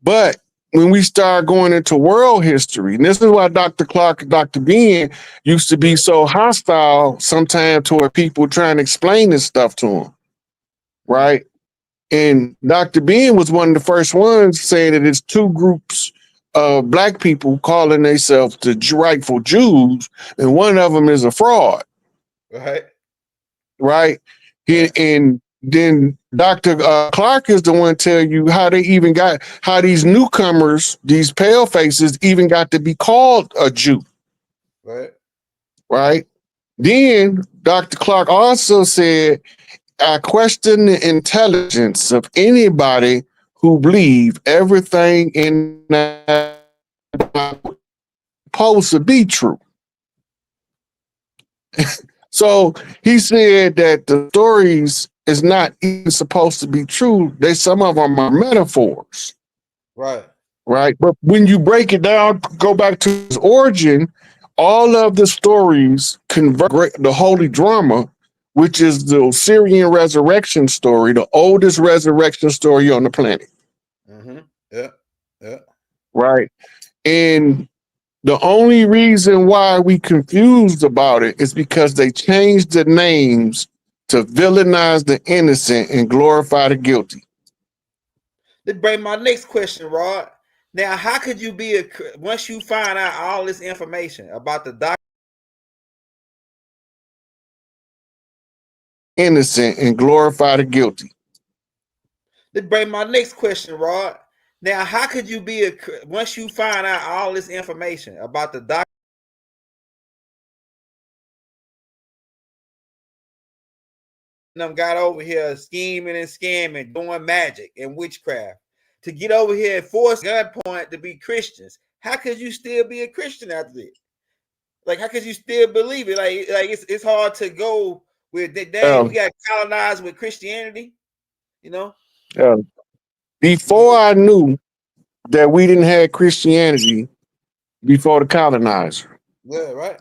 But when we start going into world history, and this is why Dr. Clark and Dr. Bean used to be so hostile sometimes toward people trying to explain this stuff to them, right? And Dr. Bean was one of the first ones saying that it's two groups of black people calling themselves the rightful Jews, and one of them is a fraud. Right. Right. And then Dr. Clark is the one tell you how they even got, how these newcomers, these pale faces, even got to be called a Jew. Right. Right. Then Dr. Clark also said, I question the intelligence of anybody who believe everything in that supposed to be true. So he said that the stories is not even supposed to be true. Some of them are metaphors. Right. Right. But when you break it down, go back to its origin, all of the stories convert the holy drama, which is the Syrian resurrection story, the oldest resurrection story on the planet. Mm-hmm. Yeah. Yeah. Right. And the only reason why we confused about it is because they changed the names to villainize the innocent and glorify the guilty. Let's bring my next question, Rod. Now, how could you be once you find out all this information about the doctor? Innocent and glorify the guilty. Let's bring my next question, Rod. Now, how could you be once you find out all this information about the doctor? Them got over here scheming and scamming, doing magic and witchcraft to get over here and force gunpoint to be Christians. How could you still be a Christian after this? Like, how could you still believe it? Like it's hard to go with that. Dang, we got colonized with Christianity, you know. Before I knew that we didn't have Christianity before the colonizer. Yeah, right.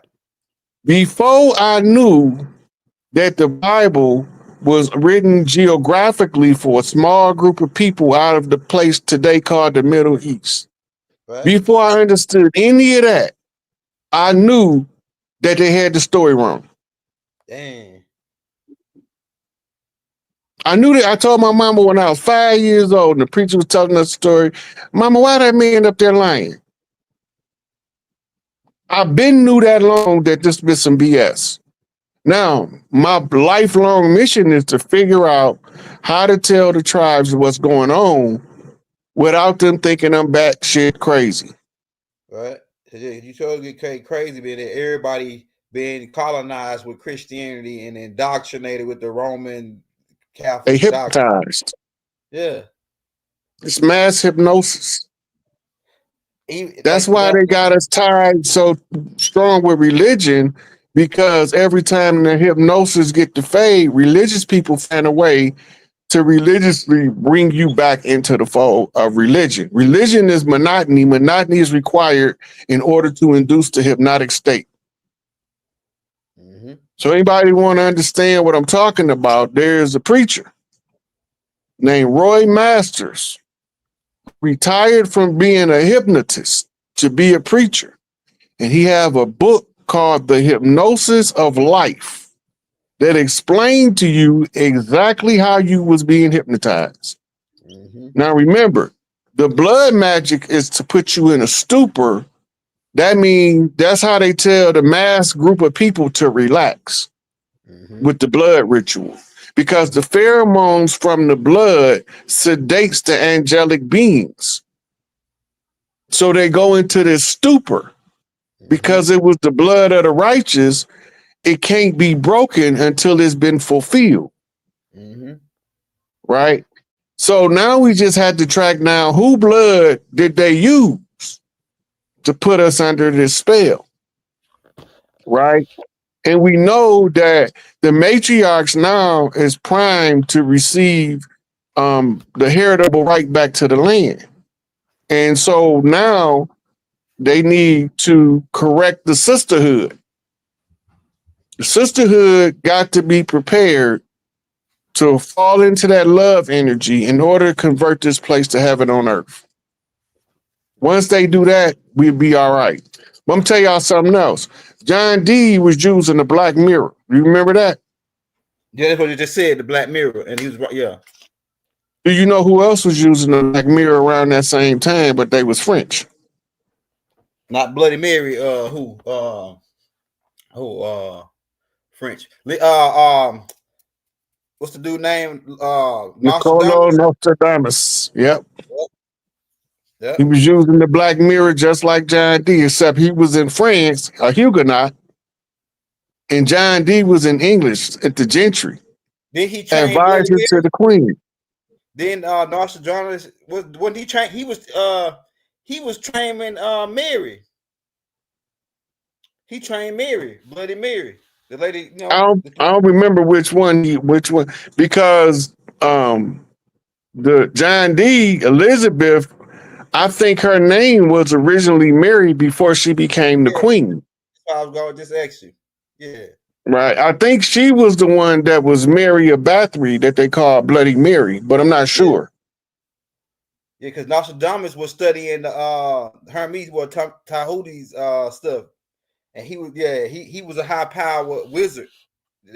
Before I knew that the Bible was written geographically for a small group of people out of the place today called the Middle East. Right. Before I understood any of that, I knew that they had the story wrong. Dang. I knew that. I told my mama when I was 5 years old and the preacher was telling us a story, Mama, why that man up there lying? I've been knew that long that this been some BS. Now, my lifelong mission is to figure out how to tell the tribes what's going on without them thinking I'm batshit crazy. Right. You totally get crazy being that everybody being colonized with Christianity and indoctrinated with the Roman Catholic. They hypnotized. Yeah. It's mass hypnosis. That's why they got us tied so strong with religion, because every time the hypnosis get to fade, religious people find a way to religiously bring you back into the fold of religion. Religion is monotony. Monotony is required in order to induce the hypnotic state. Mm-hmm. So anybody want to understand what I'm talking about, there's a preacher named Roy Masters, retired from being a hypnotist to be a preacher. And he have a book called The Hypnosis of Life that explained to you exactly how you was being hypnotized. Mm-hmm. Now remember, the blood magic is to put you in a stupor. That means that's how they tell the mass group of people to relax with the blood ritual, because the pheromones from the blood sedates the angelic beings. So they go into this stupor because it was the blood of the righteous. It can't be broken until it's been fulfilled. Mm-hmm. Right? So now we just had to track down who blood did they use to put us under this spell. Right? And we know that the matriarchs now is primed to receive the heritable right back to the land. And so now they need to correct the sisterhood. The sisterhood got to be prepared to fall into that love energy in order to convert this place to heaven on earth. Once they do that, we'll be all right. But I'm gonna tell y'all something else. John Dee was using the Black Mirror. You remember that? Yeah, that's what you just said, the Black Mirror. And he was right, yeah. Do you know who else was using the Black Mirror around that same time, but they was French? Not Bloody Mary, French. What's the dude name? Niccolo Nostradamus. Yep. He was using the Black Mirror just like John Dee, except he was in France, a Huguenot, and John Dee was in English at the gentry. Then he trained advisor to the Queen. Then Nostradamus when he trained, he was training Mary. He trained Mary, Bloody Mary, the lady. You I know, don't remember which one because the John D. Elizabeth, I think her name was originally Mary before she became the yeah, queen. I was going to just ask you. Yeah, Right. I think she was the one that was Mary of Bathory that they called Bloody Mary, but I'm not yeah, sure. yeah. Because Nostradamus was studying the Hermes or Tahuti's stuff, and he was a high power wizard.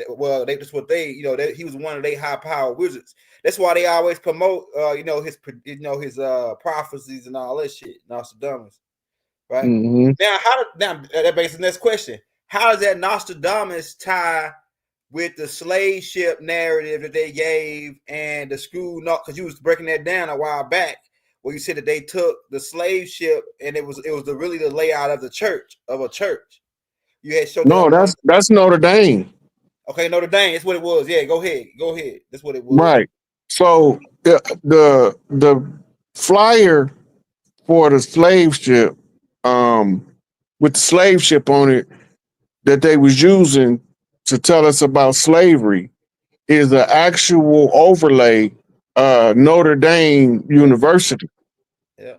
Well, that's what they, he was one of their high power wizards. That's why they always promote, his prophecies and all that shit. Nostradamus, right? Mm-hmm. Now that begs the next question: how does that Nostradamus tie with the slave ship narrative that they gave and the screw? Not because you was breaking that down a while back, where you said that they took the slave ship and it was really the layout of a church. You had showed that No, on one. that's Notre Dame. Okay, Notre Dame. That's what it was. Yeah, go ahead. That's what it was. Right. So the flyer for the slave ship, with the slave ship on it that they was using to tell us about slavery is an actual overlay, Notre Dame University. Yeah.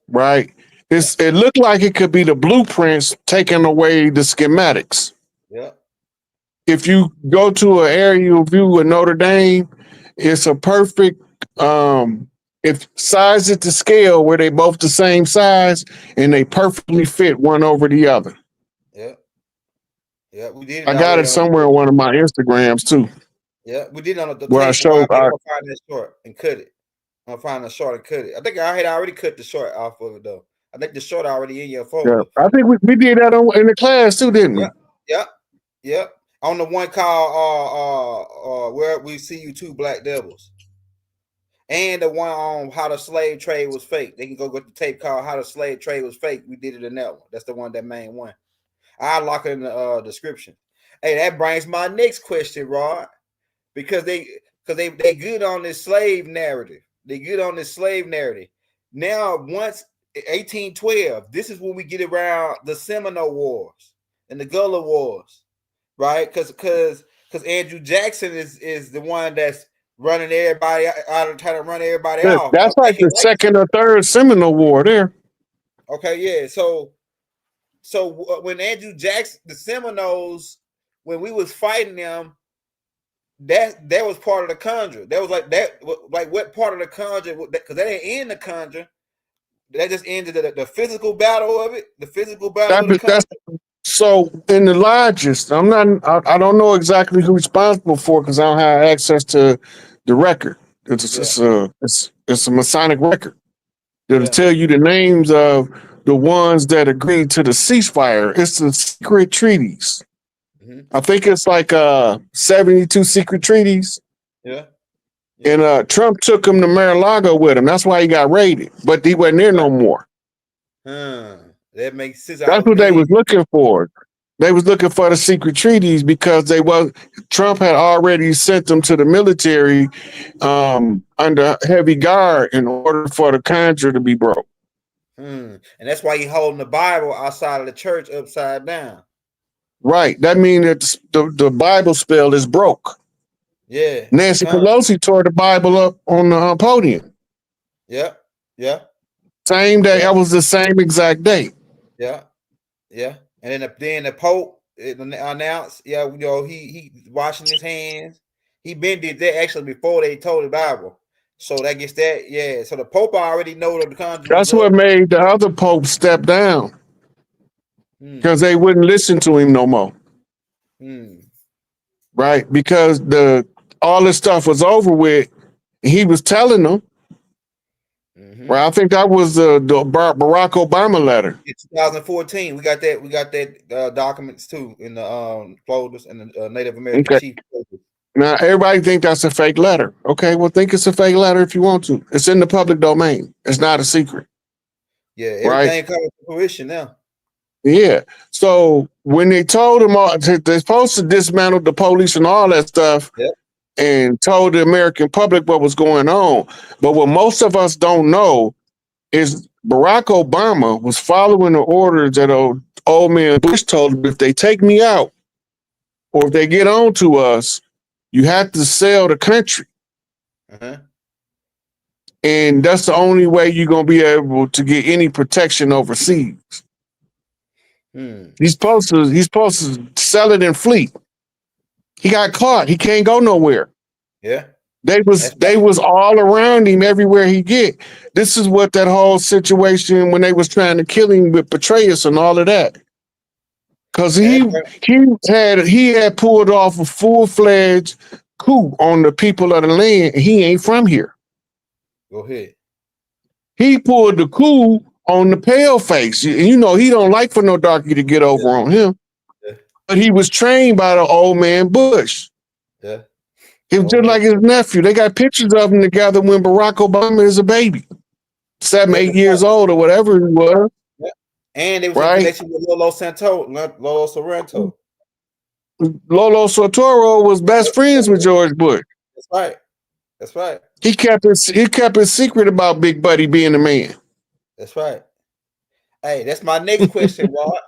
Right. It looked like it could be the blueprints taking away the schematics. Yeah. If you go to an aerial view of Notre Dame, it's a perfect if size it to scale where they both the same size and they perfectly fit one over the other. Yeah. Yeah. We did it I got already it somewhere on one of my Instagrams too. Yeah, we did it on the Where I tape. showed I'm gonna find that short and cut it. I'm gonna find the short and cut it. I think I had already cut the short off of it though. I think the short already in your yeah, folder. I think we did that in the class too, didn't we? Yeah. On the one called Where We See You Two Black Devils. And the one on how the slave trade was fake. They can go get the tape called How the Slave Trade Was Fake. We did it in that one. That's the one, that main one. I'll lock it in the description. Hey, that brings my next question, Rod. Because they good on this slave narrative. They good on this slave narrative. Now, once 1812, this is when we get around the Seminole Wars and the Gullah Wars, right? Because Andrew Jackson is the one that's running everybody out, trying to run everybody off. That's like the second or third Seminole War there. Okay, yeah. So when Andrew Jackson, the Seminoles, when we was fighting them, that was part of the conjure. That was like that. Like what part of the conjure? Because that didn't end the conjure. That just ended the physical battle of it. The physical battle of the conjure. So in the lodges, I don't know exactly who's responsible for because I don't have access to the record. It's a Masonic record that'll tell you the names of the ones that agreed to the ceasefire. It's the secret treaties. I think it's like 72 secret treaties. Yeah. And Trump took him to Mar-a-Lago with him. That's why he got raided. But he wasn't there no more. That makes sense. That's what they was looking for. They was looking for the secret treaties because Trump had already sent them to the military under heavy guard in order for the conjure to be broke. And that's why he holding the Bible outside of the church upside down. Right. That means that the Bible spell is broke. Yeah. Nancy Pelosi tore the Bible up on the podium. Yeah. Same day. That was the same exact date. Yeah. And then the Pope announced, he washing his hands. He been did that actually before they told the Bible. So that gets that, yeah. So the Pope already know that the conjure. That's what made the other Pope step down. Because they wouldn't listen to him no more. Right? Because all this stuff was over with. He was telling them. Right? I think that was the Barack Obama letter. In 2014, we got that documents too in the folders and the Native American chief folders. Now everybody think that's a fake letter. Okay, well think it's a fake letter if you want to. It's in the public domain. It's not a secret. Yeah, everything comes to fruition now. Yeah. So when they told them they're supposed to dismantle the police and all that stuff, and told the American public what was going on. But what most of us don't know is Barack Obama was following the orders that old man Bush told him, if they take me out or if they get on to us, you have to sell the country. Uh-huh. And that's the only way you're going to be able to get any protection overseas. He's supposed to sell it and flee. He got caught. He can't go nowhere. Yeah. They was all around him everywhere he get. This is what that whole situation when they was trying to kill him with Petraeus and all of that. Cause he had pulled off a full-fledged coup on the people of the land. He ain't from here. Go ahead. He pulled the coup on the pale face. You know, he don't like for no darky to get over on him. Yeah. But he was trained by the old man Bush. Yeah. He was just like his nephew. They got pictures of them together when Barack Obama is a baby. 7, 8 years old or whatever he was. Yeah. And it was in connection with Lolo Sorrento. Lolo Sartoro was best friends with George Bush. That's right. That's right. He kept it secret about Big Buddy being a man. That's right. Hey, that's my next question, Rod.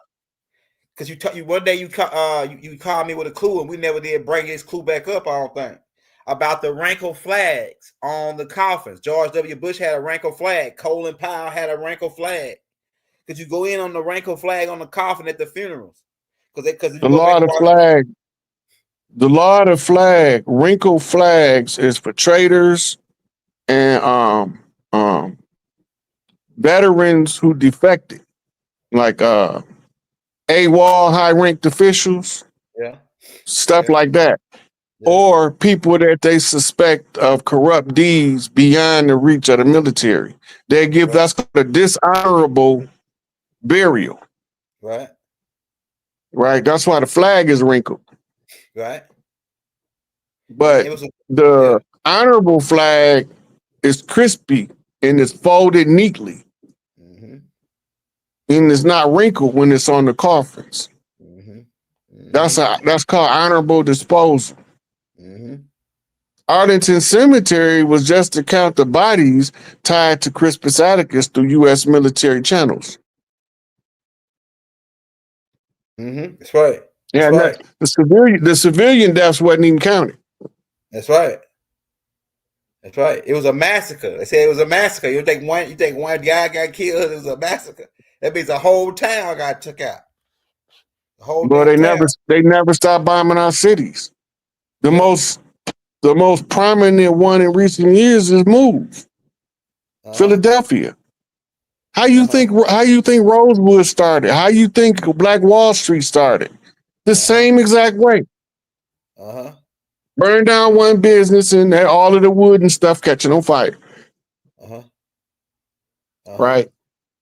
Because one day you called me with a clue, and we never did bring this clue back up. I don't think about the wrinkled flags on the coffins. George W. Bush had a wrinkled flag. Colin Powell had a wrinkled flag. Could you go in on the wrinkled flag on the coffin at the funerals? Because the law of the flag. The law of the flag, wrinkled flags is for traitors and veterans who defected, like AWOL, high-ranked officials, stuff like that, or people that they suspect of corrupt deeds beyond the reach of the military. They give that's called a dishonorable burial. Right. Right. That's why the flag is wrinkled. Right. But the honorable flag is crispy and it's folded neatly. Mm-hmm. And it's not wrinkled when it's on the coffins. Mm-hmm. Mm-hmm. That's called honorable disposal. Mm-hmm. Arlington Cemetery was just to count the bodies tied to Crispus Attucks through U.S. military channels. Mm-hmm. That's right. Yeah, right. The civilian deaths wasn't even counted. That's right. That's right. It was a massacre. They said it was a massacre. You think one guy got killed, it was a massacre. That means the whole town got took out. The whole But they never stopped bombing our cities. The most prominent one in recent years is Move. Philadelphia. How you think Rosewood started? How you think Black Wall Street started? The same exact way. Burn down one business and all of the wood and stuff catching on fire. Right.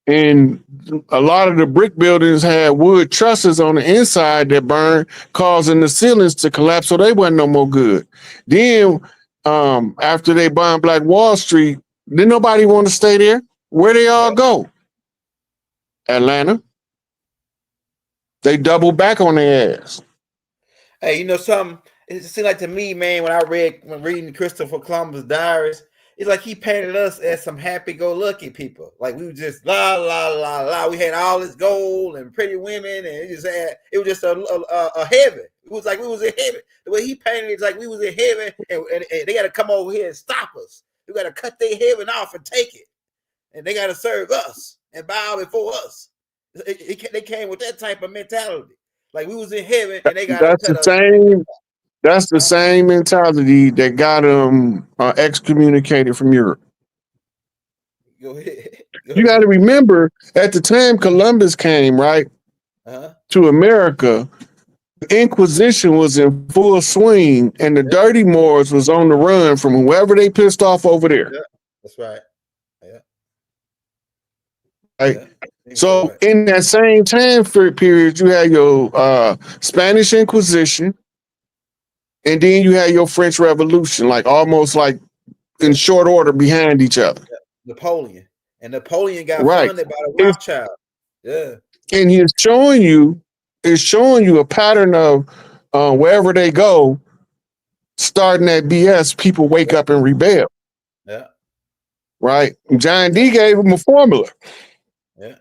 And a lot of the brick buildings had wood trusses on the inside that burned, causing the ceilings to collapse, so they wasn't no more good. Then after they bombed Black Wall Street, didn't nobody want to stay there? Where they all go? Atlanta. They doubled back on their ass. Hey, you know something? It seemed like to me, man, when reading Christopher Columbus' diaries, it's like he painted us as some happy-go-lucky people. Like we were just la la la la. We had all this gold and pretty women, and it was just a heaven. It was like we was in heaven. The way he painted it's like we was in heaven, and they got to come over here and stop us. We got to cut their heaven off and take it, and they got to serve us and bow before us. They came with that type of mentality. Like we was in heaven, and they got to cut us. That's the same mentality that got them excommunicated from Europe. Go ahead. You got to remember, at the time Columbus came, right, to America, the Inquisition was in full swing, and the dirty Moors was on the run from whoever they pissed off over there. Yeah, that's right. Yeah. Right. So in that same time period, you had your Spanish Inquisition. And then you had your French Revolution, like almost like in short order behind each other. Napoleon got funded by the Rothschild. Yeah. And he's showing you a pattern of wherever they go, starting at BS, people wake up and rebel. Yeah. right? John D gave them a formula. Yeah.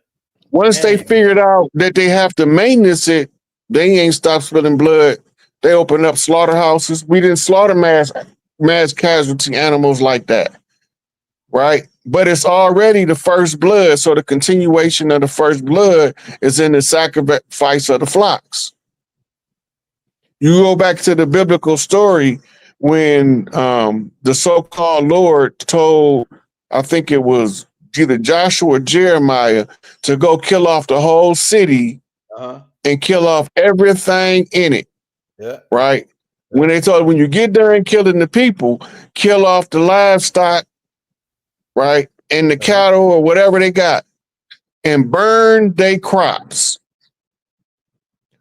Once they figured out that they have to maintenance it, they ain't stopped spilling blood. They opened up slaughterhouses. We didn't slaughter mass casualty animals like that, right? But it's already the first blood, so the continuation of the first blood is in the sacrifice of the flocks. You go back to the biblical story when the so-called Lord told, I think it was either Joshua or Jeremiah, to go kill off the whole city and kill off everything in it. Yeah. Right? Yeah. When they told, when you get there and killing the people, kill off the livestock, right? And the cattle or whatever they got, and burn their crops.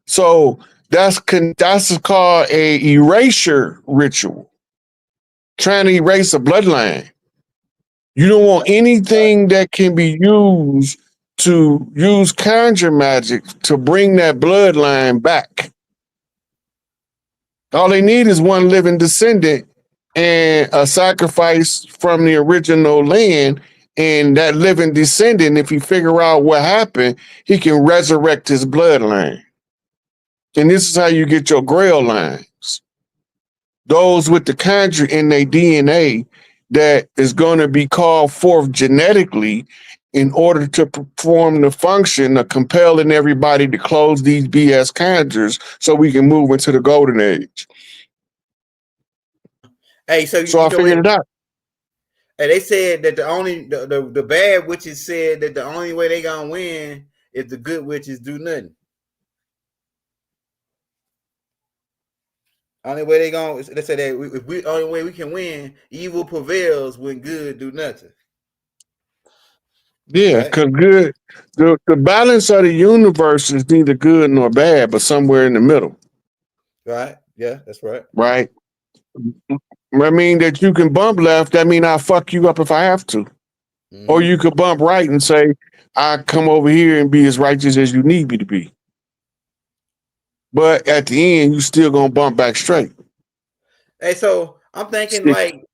So that's called a erasure ritual. Trying to erase a bloodline. You don't want anything that can be used to use conjure magic to bring that bloodline back. All they need is one living descendant and a sacrifice from the original land. And that living descendant, if you figure out what happened, he can resurrect his bloodline. And this is how you get your grail lines. Those with the conjure in their DNA that is going to be called forth genetically in order to perform the function of compelling everybody to close these BS conjures so we can move into the golden age. Hey, so I figured it out. And they said that the bad witches said that the only way they gonna win is the good witches do nothing. Only way they say that only way we can win, evil prevails when good do nothing. Yeah, because good, the balance of the universe is neither good nor bad, but somewhere in the middle. Right. Yeah, that's right. Right. I mean that you can bump left. That mean I'll fuck you up if I have to. Mm-hmm. Or you could bump right and say, I come over here and be as righteous as you need me to be. But at the end, you still gonna bump back straight. Hey, so I'm thinking like,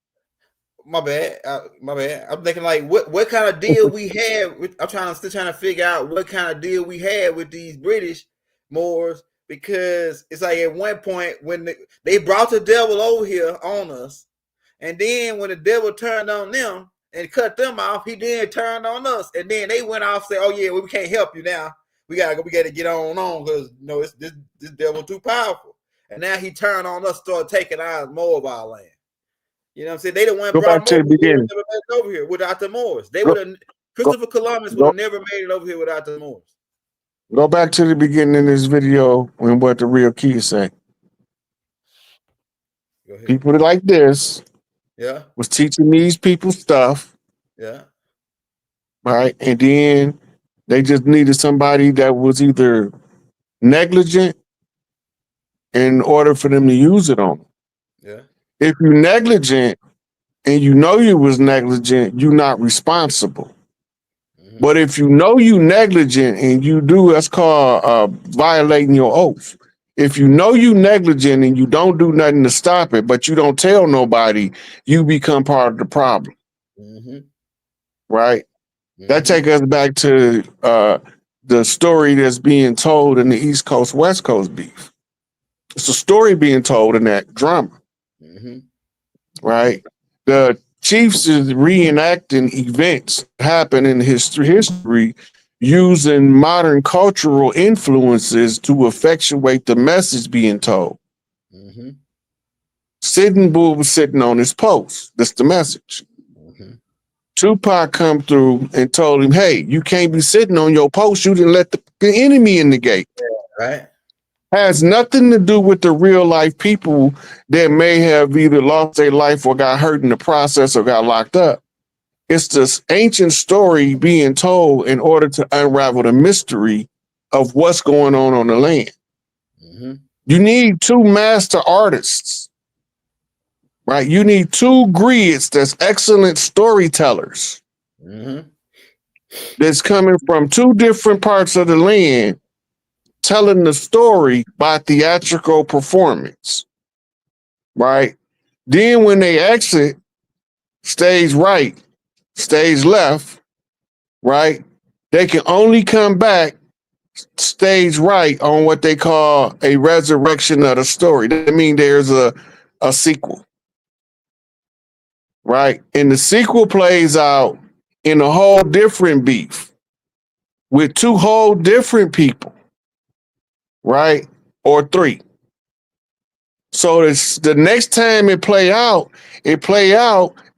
my bad. I'm thinking like, what kind of deal we have? I'm still trying to figure out what kind of deal we had with these British Moors, because it's like at one point when they brought the devil over here on us, and then when the devil turned on them and cut them off, he then turned on us, and then they went off and said, "Oh yeah, well, we can't help you now. We gotta get on because it's this devil too powerful." And now he turned on us, started taking out more of our land. You know what I'm saying? They the one brought Moors over here without the Moors. They would have Christopher Columbus would have never made it over here without the Moors. Go back to the beginning of this video and what the real key say. People like this, was teaching these people stuff. Yeah. Right. And then they just needed somebody that was either negligent in order for them to use it on them. Yeah. If you're negligent and you know you was negligent, you're not responsible. Mm-hmm. But if you know you negligent and you do, that's called violating your oath. If you know you negligent and you don't do nothing to stop it, but you don't tell nobody, you become part of the problem. Mm-hmm. Right? Mm-hmm. That takes us back to the story that's being told in the East Coast, West Coast beef. It's a story being told in that drama. Mm-hmm. Right? The Chiefs is reenacting events happen in history using modern cultural influences to effectuate the message being told. Mm-hmm. Sitting Bull was sitting on his post. That's the message. Mm-hmm. Tupac come through and told him, hey, you can't be sitting on your post. You didn't let the enemy in the gate. Yeah, right. Has nothing to do with the real life people that may have either lost their life or got hurt in the process or got locked up. It's this ancient story being told in order to unravel the mystery of what's going on the land. Mm-hmm. You need two master artists, right? You need two griots that's excellent storytellers. Mm-hmm. That's coming from two different parts of the land, telling the story by theatrical performance, right? Then when they exit stage right, stage left, right? They can only come back stage right on what they call a resurrection of the story. That means there's a sequel, right? And the sequel plays out in a whole different beef with two whole different people, right? Or three. So it's the next time it play out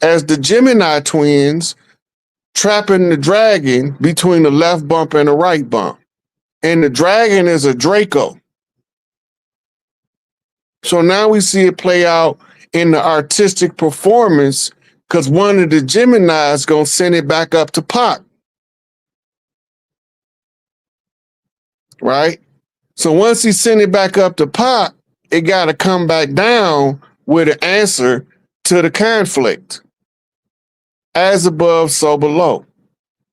as the Gemini twins trapping the dragon between the left bump and the right bump. And the dragon is a Draco. So now we see it play out in the artistic performance because one of the Geminis gonna send it back up to Pac. Right? So once he sent it back up to Pac, it gotta come back down with an answer to the conflict. As above, so below.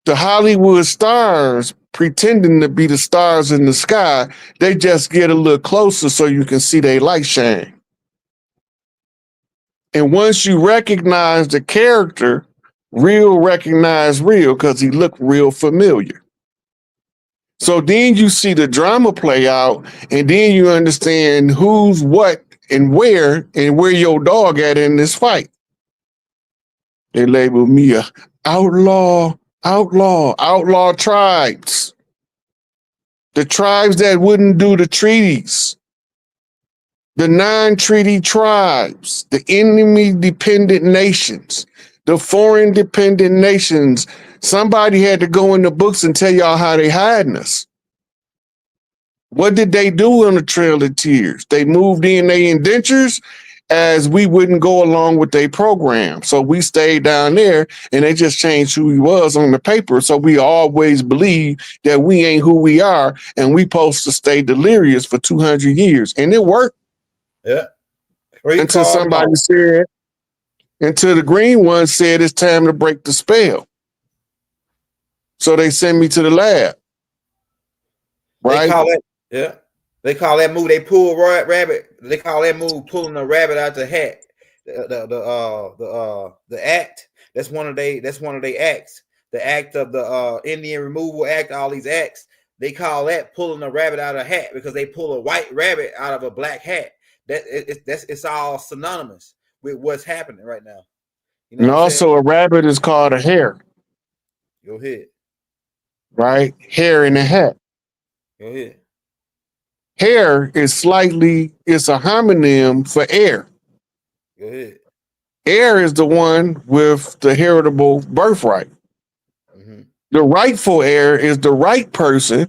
The Hollywood stars pretending to be the stars in the sky, they just get a little closer so you can see their light shine. And once you recognize the character, real recognize real because he looked real familiar. So then you see the drama play out, and then you understand who's what and where your dog at in this fight. They label me a outlaw tribes. The tribes that wouldn't do the treaties. The non-treaty tribes, the enemy-dependent nations, the foreign dependent nations. Somebody had to go in the books and tell y'all how they hiding us. What did they do on the Trail of Tears? They moved in their indentures as we wouldn't go along with their program. So we stayed down there and they just changed who we was on the paper. So we always believe that we ain't who we are and we supposed to stay delirious for 200 years. And it worked. Yeah. Until somebody said, until the green one said it's time to break the spell. So they send me to the lab. Right? They call that move, they pull rabbit. They call that move pulling a rabbit out the hat. The act. That's one of their acts. The act of the Indian Removal Act, all these acts. They call that pulling a rabbit out of a hat because they pull a white rabbit out of a black hat. It's all synonymous with what's happening right now. You know and also a rabbit is called a hare. Go ahead. Right? Hare in a hat. Go ahead. Hare is it's a homonym for heir. Go ahead. Heir is the one with the heritable birthright. Mm-hmm. The rightful heir is the right person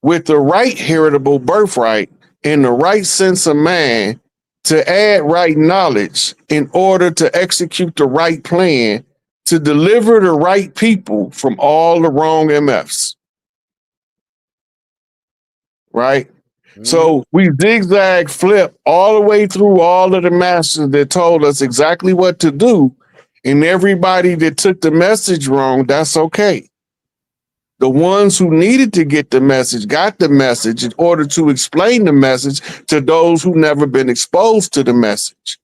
with the right heritable birthright and the right sense of mind to add right knowledge in order to execute the right plan to deliver the right people from all the wrong MFs. Right? So we zigzag flip all the way through all of the masters that told us exactly what to do. And everybody that took the message wrong, that's okay. The ones who needed to get the message got the message in order to explain the message to those who never been exposed to the message.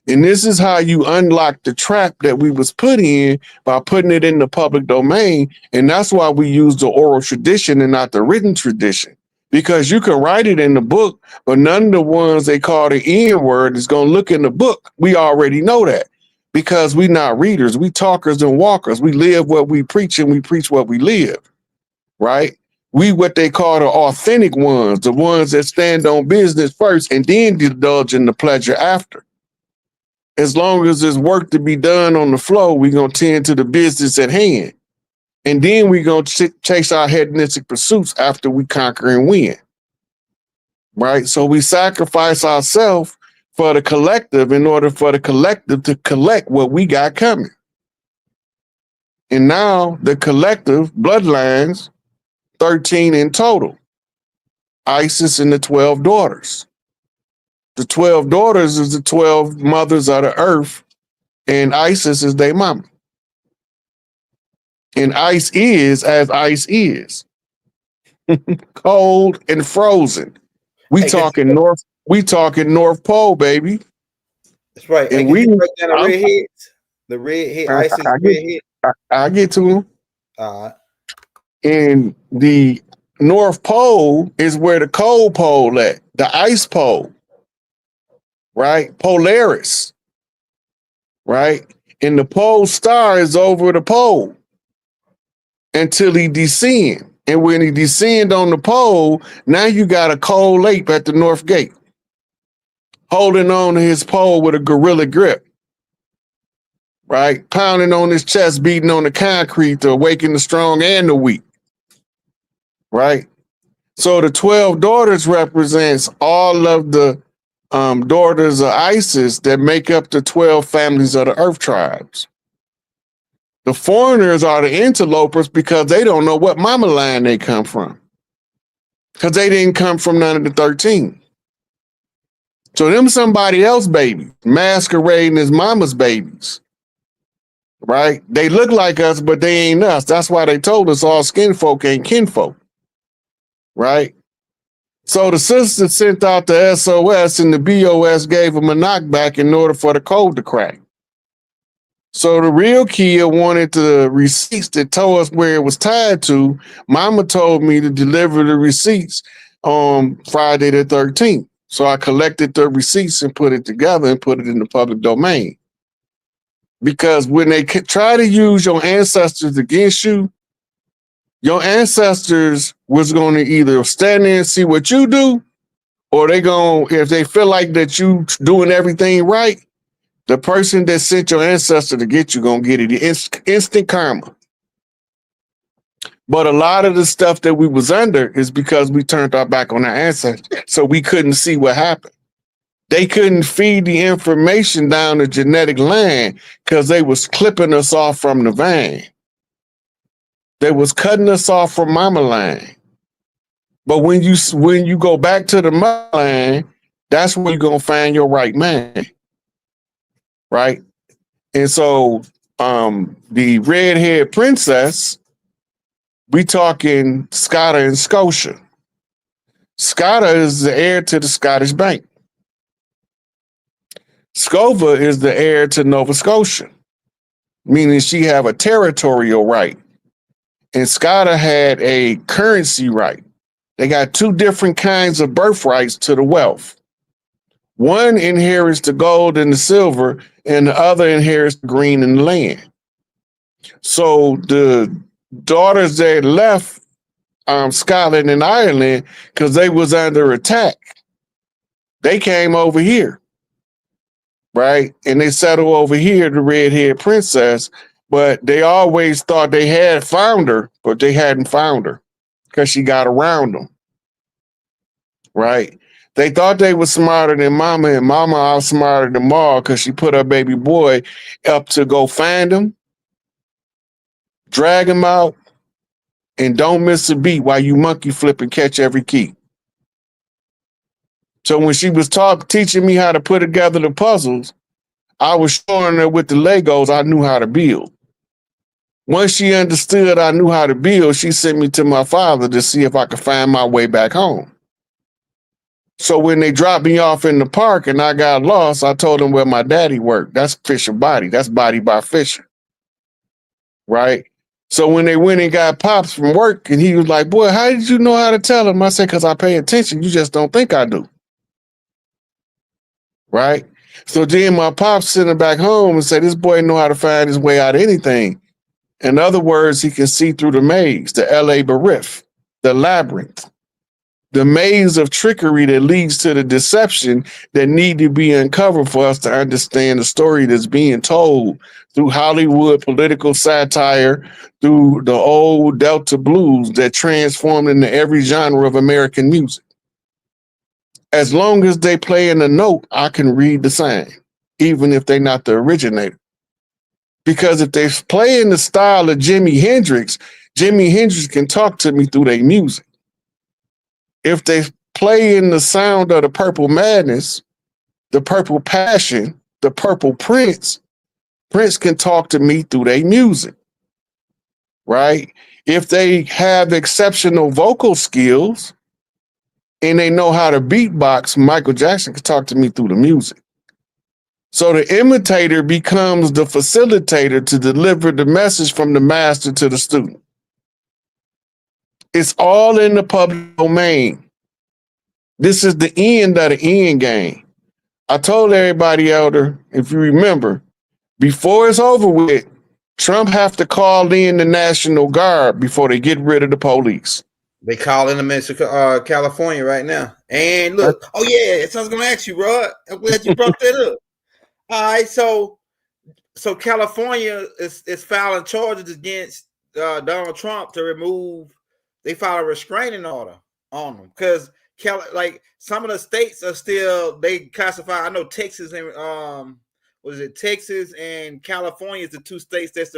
And this is how you unlock the trap that we was put in by putting it in the public domain. And that's why we use the oral tradition and not the written tradition. Because you can write it in the book, but none of the ones they call the N word is going to look in the book. We already know that because we not readers. We talkers and walkers. We live what we preach and we preach what we live, right? We what they call the authentic ones, the ones that stand on business first and then indulge in the pleasure after. As long as there's work to be done on the flow, we're going to tend to the business at hand. And then we're going to chase our hedonistic pursuits after we conquer and win. Right? So we sacrifice ourselves for the collective in order for the collective to collect what we got coming. And now the collective bloodlines, 13 in total. Isis and the 12 daughters. The 12 daughters is the 12 mothers of the earth, and Isis is their mama. And ice is as ice is. Cold and frozen. We talking North Pole, baby. That's right. And we break down the redheads. The redhead, Isis redhead. I get to them. All right. And the North Pole is where the cold pole at, the ice pole, right? Polaris, right? And the pole star is over the pole until he descend. And when he descend on the pole, now you got a cold ape at the North Gate, holding on to his pole with a gorilla grip, right? Pounding on his chest, beating on the concrete to awaken the strong and the weak, right? So the 12 daughters represents all of the daughters of Isis that make up the 12 families of the earth tribes. The foreigners are the interlopers because they don't know what mama line they come from, because they didn't come from none of the 13. So them somebody else babies masquerading as mama's babies, right? They look like us, but they ain't us. That's why they told us all skin folk ain't kinfolk, right? So the sister sent out the SOS and the BOS gave them a knockback in order for the code to crack. So the real kid wanted the receipts that told us where it was tied to. Mama told me to deliver the receipts on Friday the 13th. So I collected the receipts and put it together and put it in the public domain. Because when they try to use your ancestors against you, your ancestors was going to either stand there and see what you do, or they going, if they feel like that you doing everything right, the person that sent your ancestor to get you going to get it. Instant karma. But a lot of the stuff that we was under is because we turned our back on our ancestors, so we couldn't see what happened. They couldn't feed the information down the genetic line because they was clipping us off from the vein. They was cutting us off from mama line. But when you go back to the mother line, that's where you're going to find your right man. Right? And so the red-haired princess, we talking Scotta and Scotia. Scotta is the heir to the Scottish Bank. Scova is the heir to Nova Scotia, meaning she have a territorial right. And Scotta had a currency right. They got two different kinds of birthrights to the wealth. One inherits the gold and the silver, and the other inherits the green and the land. So the daughters that left Scotland and Ireland, because they was under attack, they came over here, right? And they settled over here, the red-haired princess, but they always thought they had found her, but they hadn't found her because she got around them, right? They thought they were smarter than mama, and mama outsmarted them all because she put her baby boy up to go find him, drag him out, and don't miss a beat while you monkey flip and catch every key. So when she was teaching me how to put together the puzzles, I was showing her with the Legos I knew how to build. Once she understood I knew how to build, she sent me to my father to see if I could find my way back home. So when they dropped me off in the park and I got lost, I told them where my daddy worked. That's Fisher Body. That's Body by Fisher. Right? So when they went and got Pops from work and he was like, boy, how did you know how to tell him? I said, because I pay attention. You just don't think I do. Right? So then my Pops sent him back home and said, this boy know how to find his way out of anything. In other words, he can see through the maze, the LA Barif, the labyrinth, the maze of trickery that leads to the deception that need to be uncovered for us to understand the story that's being told through Hollywood political satire, through the old Delta blues that transformed into every genre of American music. As long as they play in the note, I can read the sign, even if they're not the originator. Because if they play in the style of Jimi Hendrix can talk to me through their music. If they play in the sound of the Purple Madness, the Purple Passion, the Purple Prince can talk to me through their music, right? If they have exceptional vocal skills and they know how to beatbox, Michael Jackson can talk to me through the music. So the imitator becomes the facilitator to deliver the message from the master to the student. It's all in the public domain. This is the end of the end game. I told everybody, Elder, if you remember, before it's over with, Trump have to call in the National Guard before they get rid of the police. They calling them in California right now. And look, oh yeah, that's what I was gonna ask you, Rod. I'm glad you brought that up. All right, so California is filing charges against Donald Trump to remove. They filed a restraining order on them because like some of the states are still they classify. I know Texas and Texas and California is the two states that's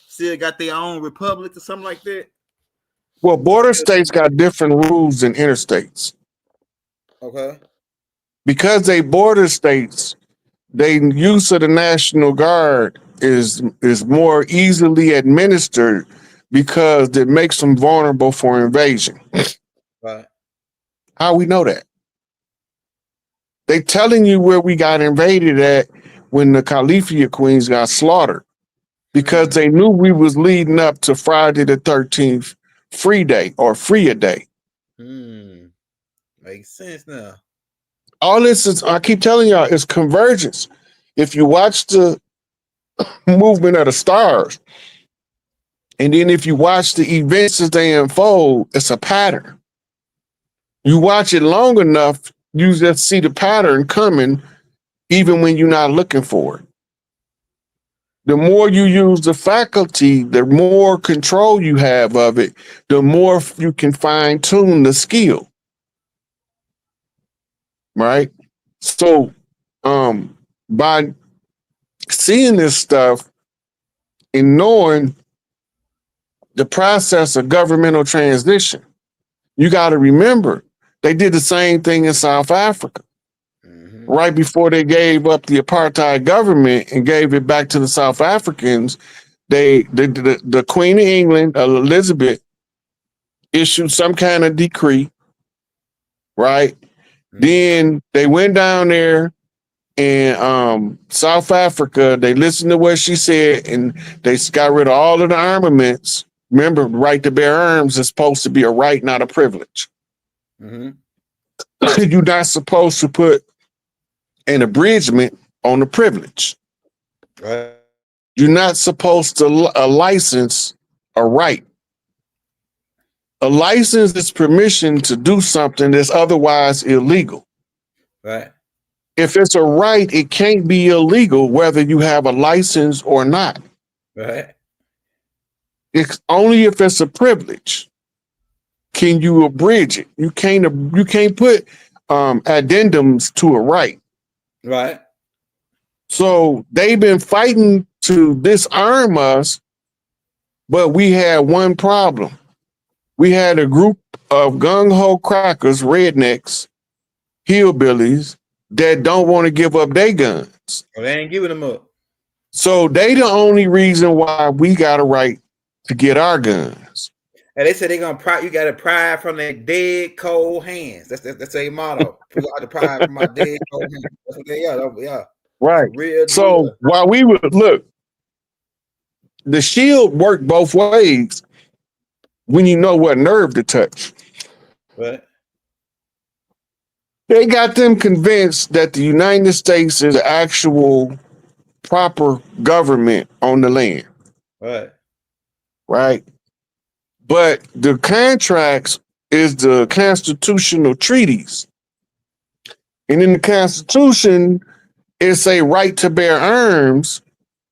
still got their own republic or something like that. Well, border states got different rules than interstates. Okay. Because they border states, their use of the National Guard is more easily administered because it makes them vulnerable for invasion. Right. How we know that? They telling you where we got invaded at when the Califia Queens got slaughtered because they knew we was leading up to Friday the 13th free day or freer day. Makes sense now. All this is, I keep telling y'all, it's convergence. If you watch the movement of the stars, and then if you watch the events as they unfold, it's a pattern. You watch it long enough, you just see the pattern coming, even when you're not looking for it. The more you use the faculty, the more control you have of it, the more you can fine tune the skill. Right? So, by seeing this stuff and knowing the process of governmental transition, you got to remember they did the same thing in South Africa. Right before they gave up the apartheid government and gave it back to the South Africans, the Queen of England, Elizabeth, issued some kind of decree, right? Then they went down there in South Africa. They listened to what she said, and they got rid of all of the armaments. Remember, the right to bear arms is supposed to be a right, not a privilege. You're not supposed to put an abridgment on the privilege. Right. You're not supposed to license a right. A license is permission to do something that's otherwise illegal. Right. If it's a right, it can't be illegal whether you have a license or not. Right. It's only if it's a privilege can you abridge it. You can't put addendums to a right. Right. So they've been fighting to disarm us, but we had one problem. We had a group of gung-ho crackers, rednecks, hillbillies that don't want to give up their guns. Well, they ain't giving them up. So they the only reason why we got a right to get our guns. And they said they're gonna you gotta pry from their dead cold hands. That's their motto. Pull out the pry from my dead cold hands. That's what they are. Yeah. Right. Real so deal. While we would look, the shield worked both ways when you know what nerve to touch. Right. They got them convinced that the United States is actual proper government on the land. Right. Right. But the contracts is the constitutional treaties. And in the Constitution, it's a right to bear arms.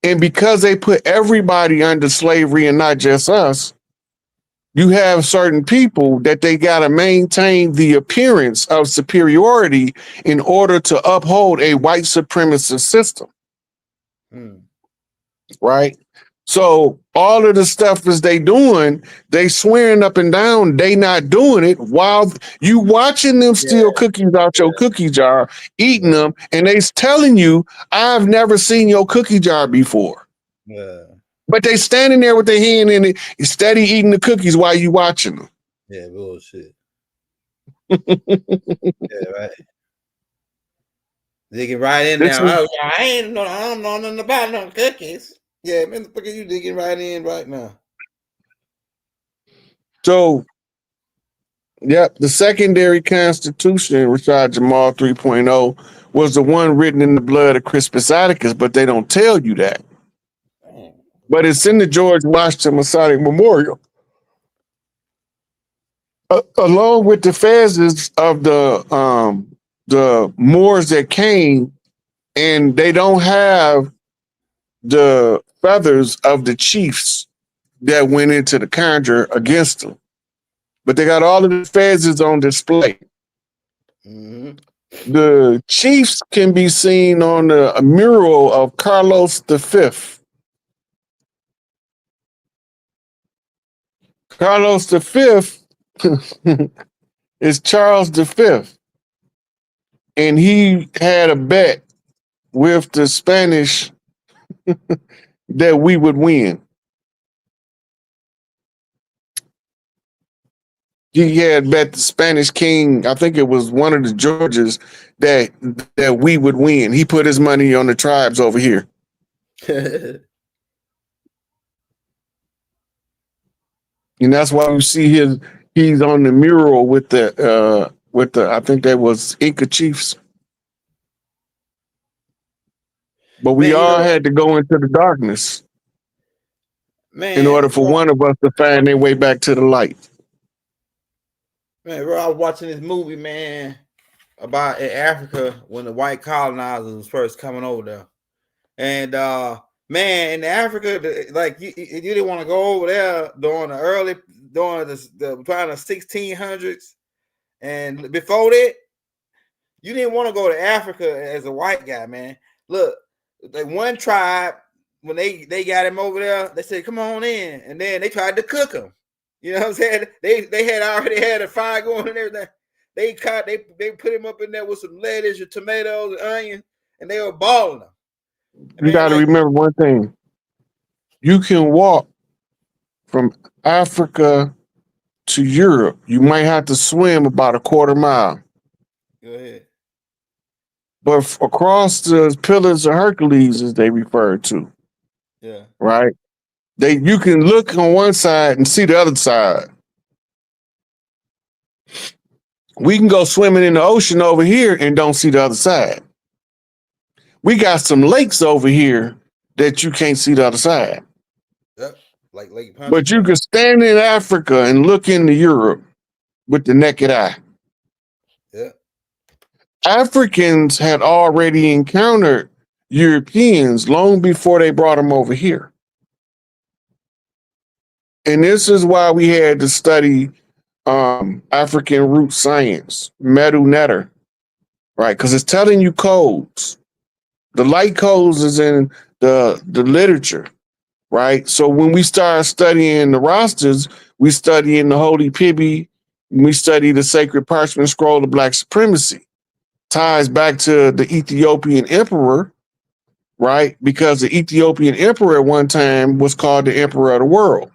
And because they put everybody under slavery and not just us, you have certain people that they got to maintain the appearance of superiority in order to uphold a white supremacist system. Right? So all of the stuff is they doing, they swearing up and down they not doing it while you watching them steal cookies out your cookie jar, eating them, and they's telling you, I've never seen your cookie jar before. Yeah. But they standing there with their hand in it, steady eating the cookies while you watching them. Yeah, bullshit. Yeah, right. Digging right in This now. is Oh, yeah, I don't know nothing about no cookies. Yeah, man, look at you digging right in right now. so. Yep, the secondary constitution, Rashad Jamal 3.0, was the one written in the blood of Crispus Attucks, but they don't tell you that. But it's in the George Washington Masonic Memorial. Along with the fezzes of the Moors that came, and they don't have the feathers of the chiefs that went into the conjure against them. But they got all of the fezzes on display. Mm-hmm. The chiefs can be seen on a mural of Carlos V. Carlos V is Charles V. And he had a bet with the Spanish that we would win. He had bet the Spanish king, I think it was one of the Georges, that we would win. He put his money on the tribes over here. And that's why you see he's on the mural with the I think that was Inca chiefs. But we all had to go into the darkness in order for one of us to find their way back to the light. Man, bro, I was watching this movie, man, about in Africa when the white colonizers was first coming over there. And man, in Africa, like you didn't want to go over there during the 1600s, and before that, you didn't want to go to Africa as a white guy, man. Look, like one tribe, when they got him over there, they said, "Come on in," and then they tried to cook him. You know what I'm saying? They had already had a fire going and everything. They put him up in there with some lettuce, and tomatoes, and onion, and they were balling him. You got to remember one thing. You can walk from Africa to Europe. You might have to swim about a quarter mile. Go ahead. But across the Pillars of Hercules, as they refer to, yeah, right? You can look on one side and see the other side. We can go swimming in the ocean over here and don't see the other side. We got some lakes over here that you can't see the other side. Yep, like Lake Punch. But you can stand in Africa and look into Europe with the naked eye. Yeah. Africans had already encountered Europeans long before they brought them over here. And this is why we had to study African root science, Medu Netter, right? Because it's telling you codes. The light codes is in the literature, right? So when we start studying the rosters, we study in the Holy Pibi, we study the sacred parchment scroll of Black supremacy. Ties back to the Ethiopian emperor, right? Because the Ethiopian emperor at one time was called the emperor of the world,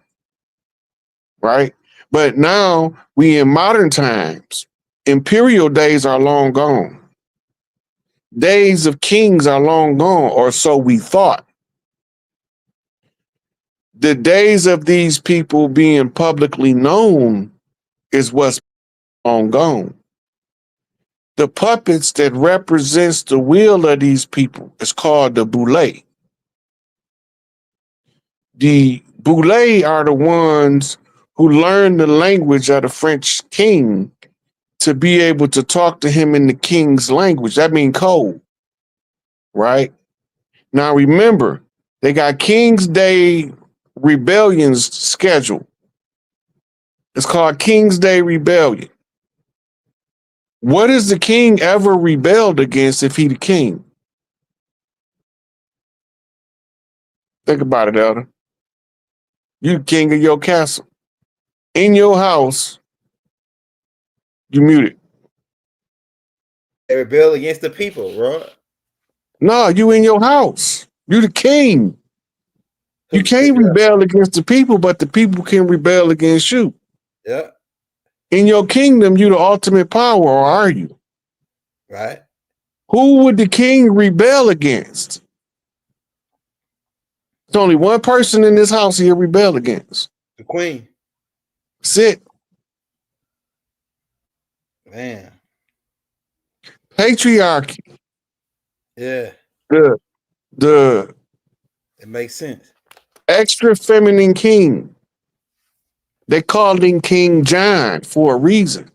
right? But now we in modern times, imperial days are long gone. Days of kings are long gone, or so we thought. The days of these people being publicly known is what's long gone. The puppets that represents the will of these people is called the boule. The boule are the ones who learn the language of the French king to be able to talk to him in the king's language. That means code, right? Now remember, they got King's Day rebellions scheduled. It's called King's Day Rebellion. What has the king ever rebelled against if he the king? Think about it, Elder. You king of your castle. In your house, you muted. They rebel against the people, bro. No, you in your house. You the king. You can't rebel against the people, but the people can rebel against you. Yeah. In your kingdom, you the ultimate power, or are you? Right. Who would the king rebel against? There's only one person in this house he'll rebel against. The queen. Sit. Man. Patriarchy. Yeah. The It makes sense. extra feminine king. They called him King John for a reason.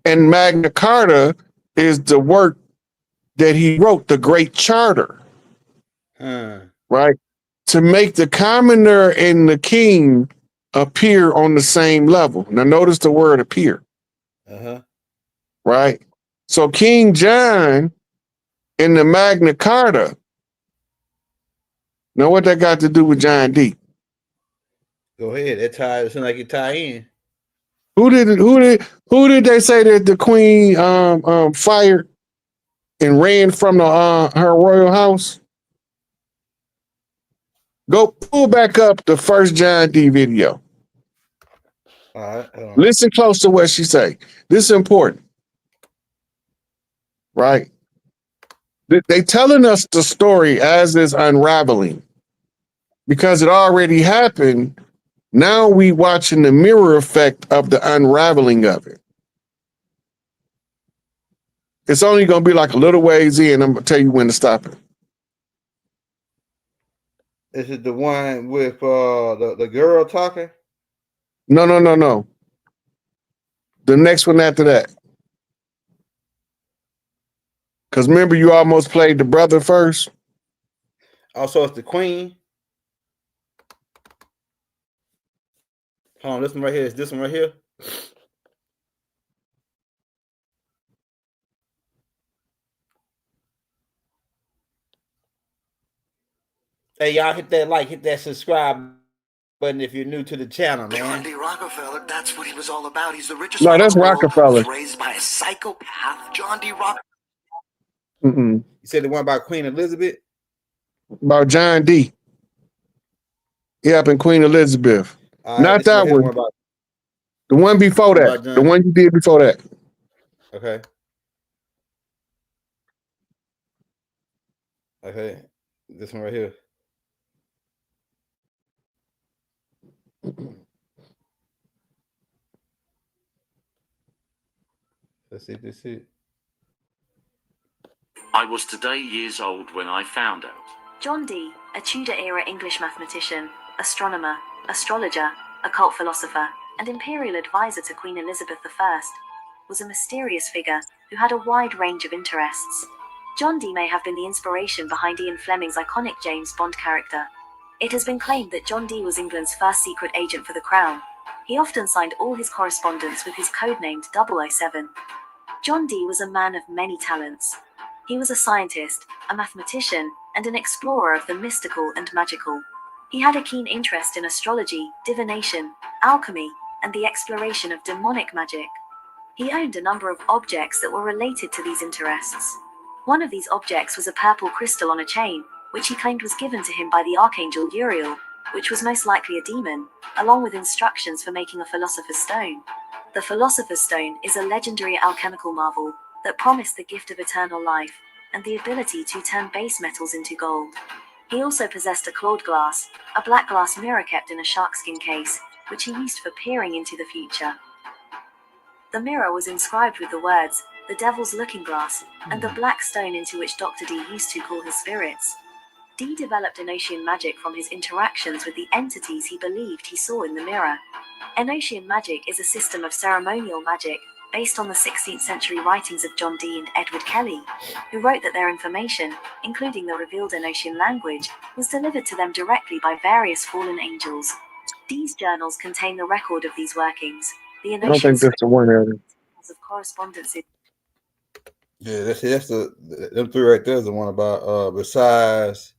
And Magna Carta is the work that he wrote, the Great Charter, right? To make the commoner and the king appear on the same level. Now, notice the word appear. Right? So King John in the Magna Carta, now what that got to do with John D? Go ahead. That tie it sounds like it tie in. Who did they say that the queen fired and ran from the her royal house? Go pull back up the first John D video. All right. Listen close to what she say. This is important. Right? They telling us the story as it's unraveling. Because it already happened. Now we watching the mirror effect of the unraveling of it. It's only going to be like a little ways in. I'm going to tell you when to stop it. This is the one with the girl talking? No. The next one after that. Because remember, you almost played the brother first. Also, it's the queen. Hold on, this one right here. Is this one right here? Hey, y'all hit that like, hit that subscribe button if you're new to the channel, man. John D. Rockefeller, that's what he was all about. He's the richest man that's in the world. Rockefeller. Was raised by a psychopath. John D. Rockefeller. You said the one about Queen Elizabeth? About John D. Yep, and Queen Elizabeth. Not that one. The one before that. The one you did before that. Okay. Okay. This one right here. Let's see if this is it. I was today years old when I found out. John Dee, a Tudor-era English mathematician, astronomer, astrologer, occult philosopher, and imperial advisor to Queen Elizabeth I, was a mysterious figure who had a wide range of interests. John Dee may have been the inspiration behind Ian Fleming's iconic James Bond character. It has been claimed that John Dee was England's first secret agent for the Crown. He often signed all his correspondence with his codenamed 007. John Dee was a man of many talents. He was a scientist, a mathematician, and an explorer of the mystical and magical. He had a keen interest in astrology, divination, alchemy, and the exploration of demonic magic. He owned a number of objects that were related to these interests. One of these objects was a purple crystal on a chain, which he claimed was given to him by the archangel Uriel, which was most likely a demon, along with instructions for making a philosopher's stone. The philosopher's stone is a legendary alchemical marvel that promised the gift of eternal life and the ability to turn base metals into gold. He also possessed a clawed glass, a black glass mirror kept in a sharkskin case, which he used for peering into the future. The mirror was inscribed with the words, "The Devil's Looking Glass," and the black stone into which Dr. Dee used to call his spirits. Dee developed Enochian magic from his interactions with the entities he believed he saw in the mirror. Enochian magic is a system of ceremonial magic based on the 16th century writings of John Dee and Edward Kelly, who wrote that their information, including the revealed Enochian language, was delivered to them directly by various fallen angels. Dee's journals contain the record of these workings. The I don't think that's the one area. Of correspondences. Yeah, that's the them three right there is the one about besides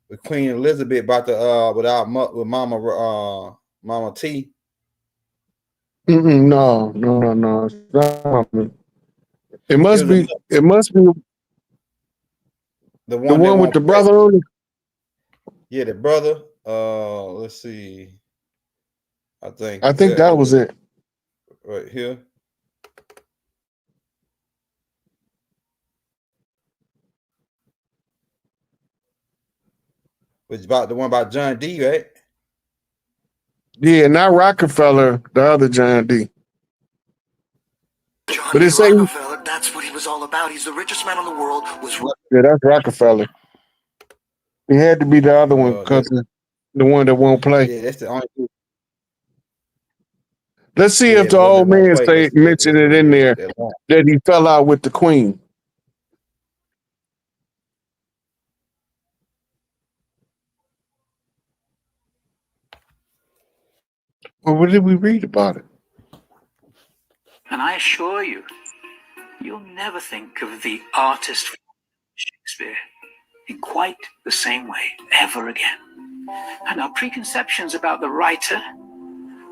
with Queen Elizabeth about the with Mama T. No. It must be the one with the brother on it. Yeah, the brother. Let's see. I think that was it. Right here. It's about the one about John D, right? Yeah, not Rockefeller, the other John D. John But D. it say, Rockefeller, that's what he was all about. He's the richest man in the world. yeah, that's Rockefeller. It had to be the other one because the one that won't play. Yeah, that's the only. Let's see if the old man mentioned it in there that he fell out with the queen. Well, what did we read about it? And I assure you, you'll never think of the artist Shakespeare in quite the same way ever again. And our preconceptions about the writer,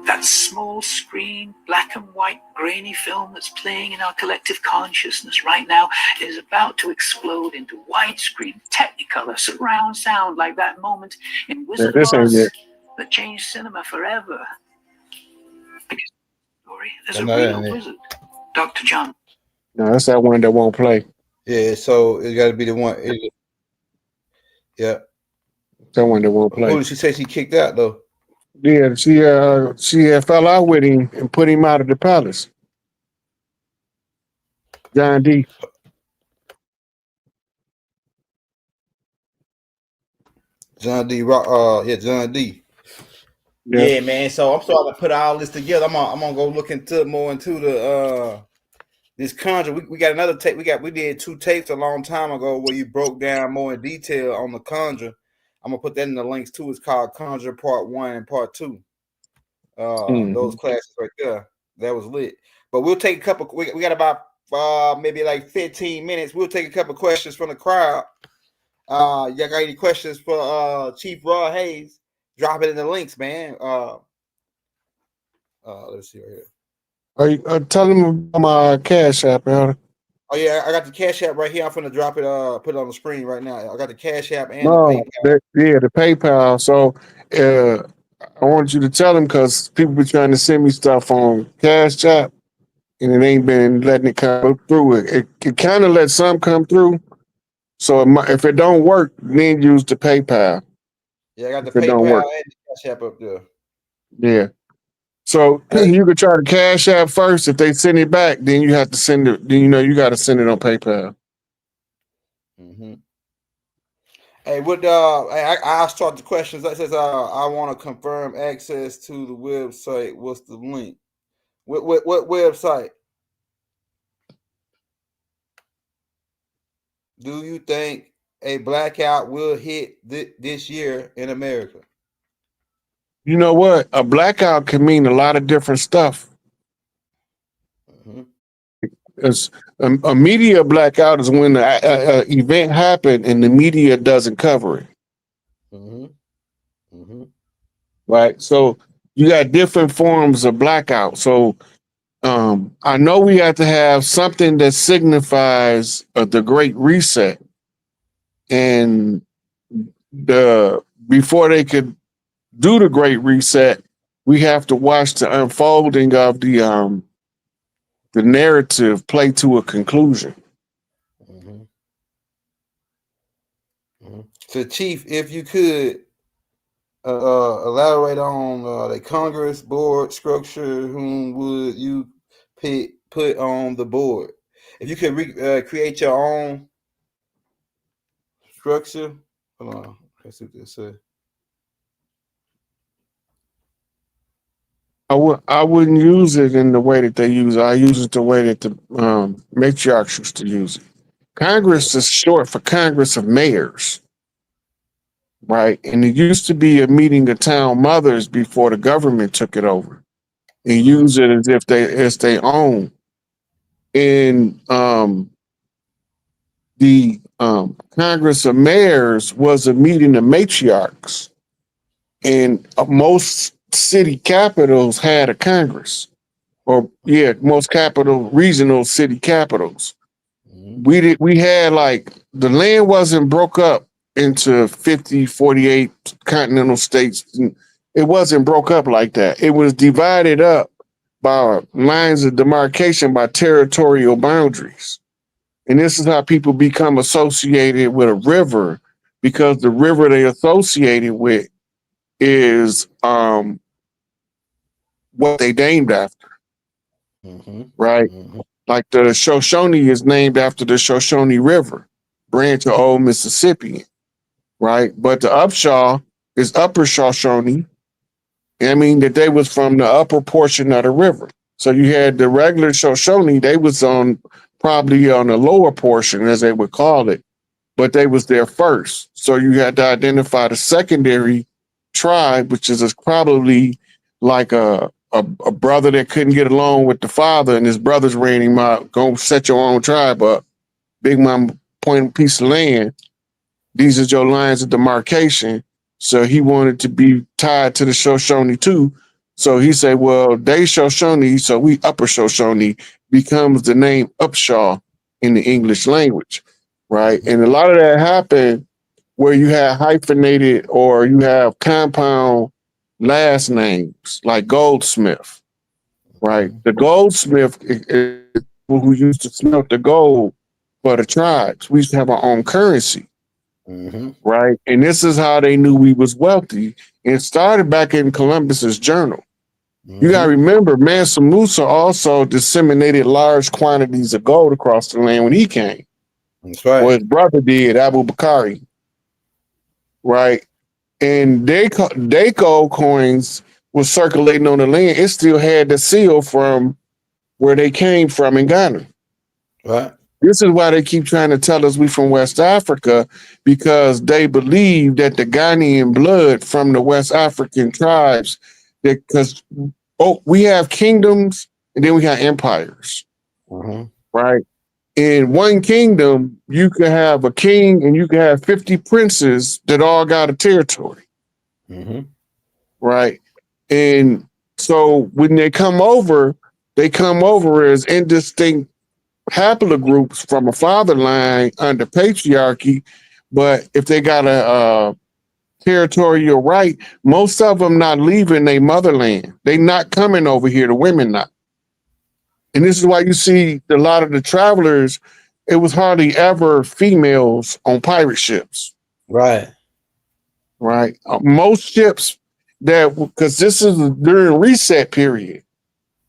that small screen, black and white, grainy film that's playing in our collective consciousness right now, is about to explode into widescreen, technicolor, surround sound, like that moment in Wizard of Oz that changed cinema forever. Because story, there's a real wizard, Dr. John. No, that's that one that won't play. Yeah, so it got to be the one. Yeah, that one that won't play. Who did she say she kicked out though? Yeah, she fell out with him and put him out of the palace. John D. John D. John D. Yeah, man. So I'm starting to put all this together. I'm gonna go look more into the this conjure. We got another tape. We did 2 tapes a long time ago where you broke down more in detail on the conjure. I'm gonna put that in the links too. It's called Conjure Part 1 and Part 2. Those classes right there. That was lit. But we'll take a couple. We got about maybe like 15 minutes. We'll take a couple questions from the crowd. Y'all got any questions for Chief Rod Hayes? Drop it in the links, man. Let's see right here. Tell him about my Cash App, Elder. Oh yeah, I got the Cash App right here. I'm finna drop it. Put it on the screen right now. I got the Cash App and the PayPal. The PayPal. So I want you to tell him because people be trying to send me stuff on Cash App, and it ain't been letting it come through. It kind of lets some come through. So if it don't work, then use the PayPal. Yeah, I got the PayPal and the Cash App up there. Yeah. So you could try the Cash App first. If they send it back, then you have to send it. Then you got to send it on PayPal. Mm-hmm. Hey, I'll start the questions. That says I want to confirm access to the website. What's the link? What website? Do you think a blackout will hit this year in America? You know what? A blackout can mean a lot of different stuff. Mm-hmm. A media blackout is when the event happened and the media doesn't cover it. Mm-hmm. Mm-hmm. Right. So you got different forms of blackout. So I know we have to have something that signifies the Great Reset, and before they could do the Great Reset, we have to watch the unfolding of the narrative play to a conclusion. Mm-hmm. Mm-hmm. So, Chief, if you could elaborate on the Congress board structure, whom would you put on the board? If you could create your own structure, hold on, let's see what they say. I wouldn't use it in the way that they use it. I use it the way that the matriarchs used to use it. Congress is short for Congress of Mayors, right? And it used to be a meeting of town mothers before the government took it over and use it as if it's their own. And the Congress of Mayors was a meeting of matriarchs, and most city capitals had a Congress, most regional city capitals. Mm-hmm. We had like the land wasn't broke up into 48 continental states. It wasn't broke up like that. It was divided up by lines of demarcation by territorial boundaries. And this is how people become associated with a river because the river they associated with is what they named after, right? Like the Shoshone is named after the Shoshone River, branch of Old Mississippi, right? But the Upshaw is Upper Shoshone. I mean that they was from the upper portion of the river. So you had the regular Shoshone, they was on probably on the lower portion, as they would call it, but they was there first. So you had to identify the secondary tribe, which is probably like a brother that couldn't get along with the father, and his brothers ran him out. Go set your own tribe up. Big Mama point a piece of land. These are your lines of demarcation. So he wanted to be tied to the Shoshone too. So he said, well, they Shoshone, so we Upper Shoshone, becomes the name Upshaw in the English language, right? And a lot of that happened where you have hyphenated or you have compound last names like Goldsmith, right? The Goldsmith is who used to smelt the gold for the tribes. We used to have our own currency. Right. And this is how they knew we was wealthy. And it started back in Columbus's journal. You gotta remember, Mansa Musa also disseminated large quantities of gold across the land when he came. That's right. Well, his brother did, Abu Bakari. Right. And they gold coins was circulating on the land. It still had the seal from where they came from in Ghana. Right. This is why they keep trying to tell us we from West Africa, because they believe that the Ghanaian blood from the West African tribes, because we have kingdoms and then we have empires, right? In one kingdom, you could have a king and you could have 50 princes that all got a territory, right? And so when they come over as indistinct haplogroups from a father line under patriarchy, but if they got a territorial right, most of them not leaving their motherland. They not coming over here, the women not. And this is why you see a lot of the travelers, it was hardly ever females on pirate ships. Right. Right. Most ships because this is during reset period,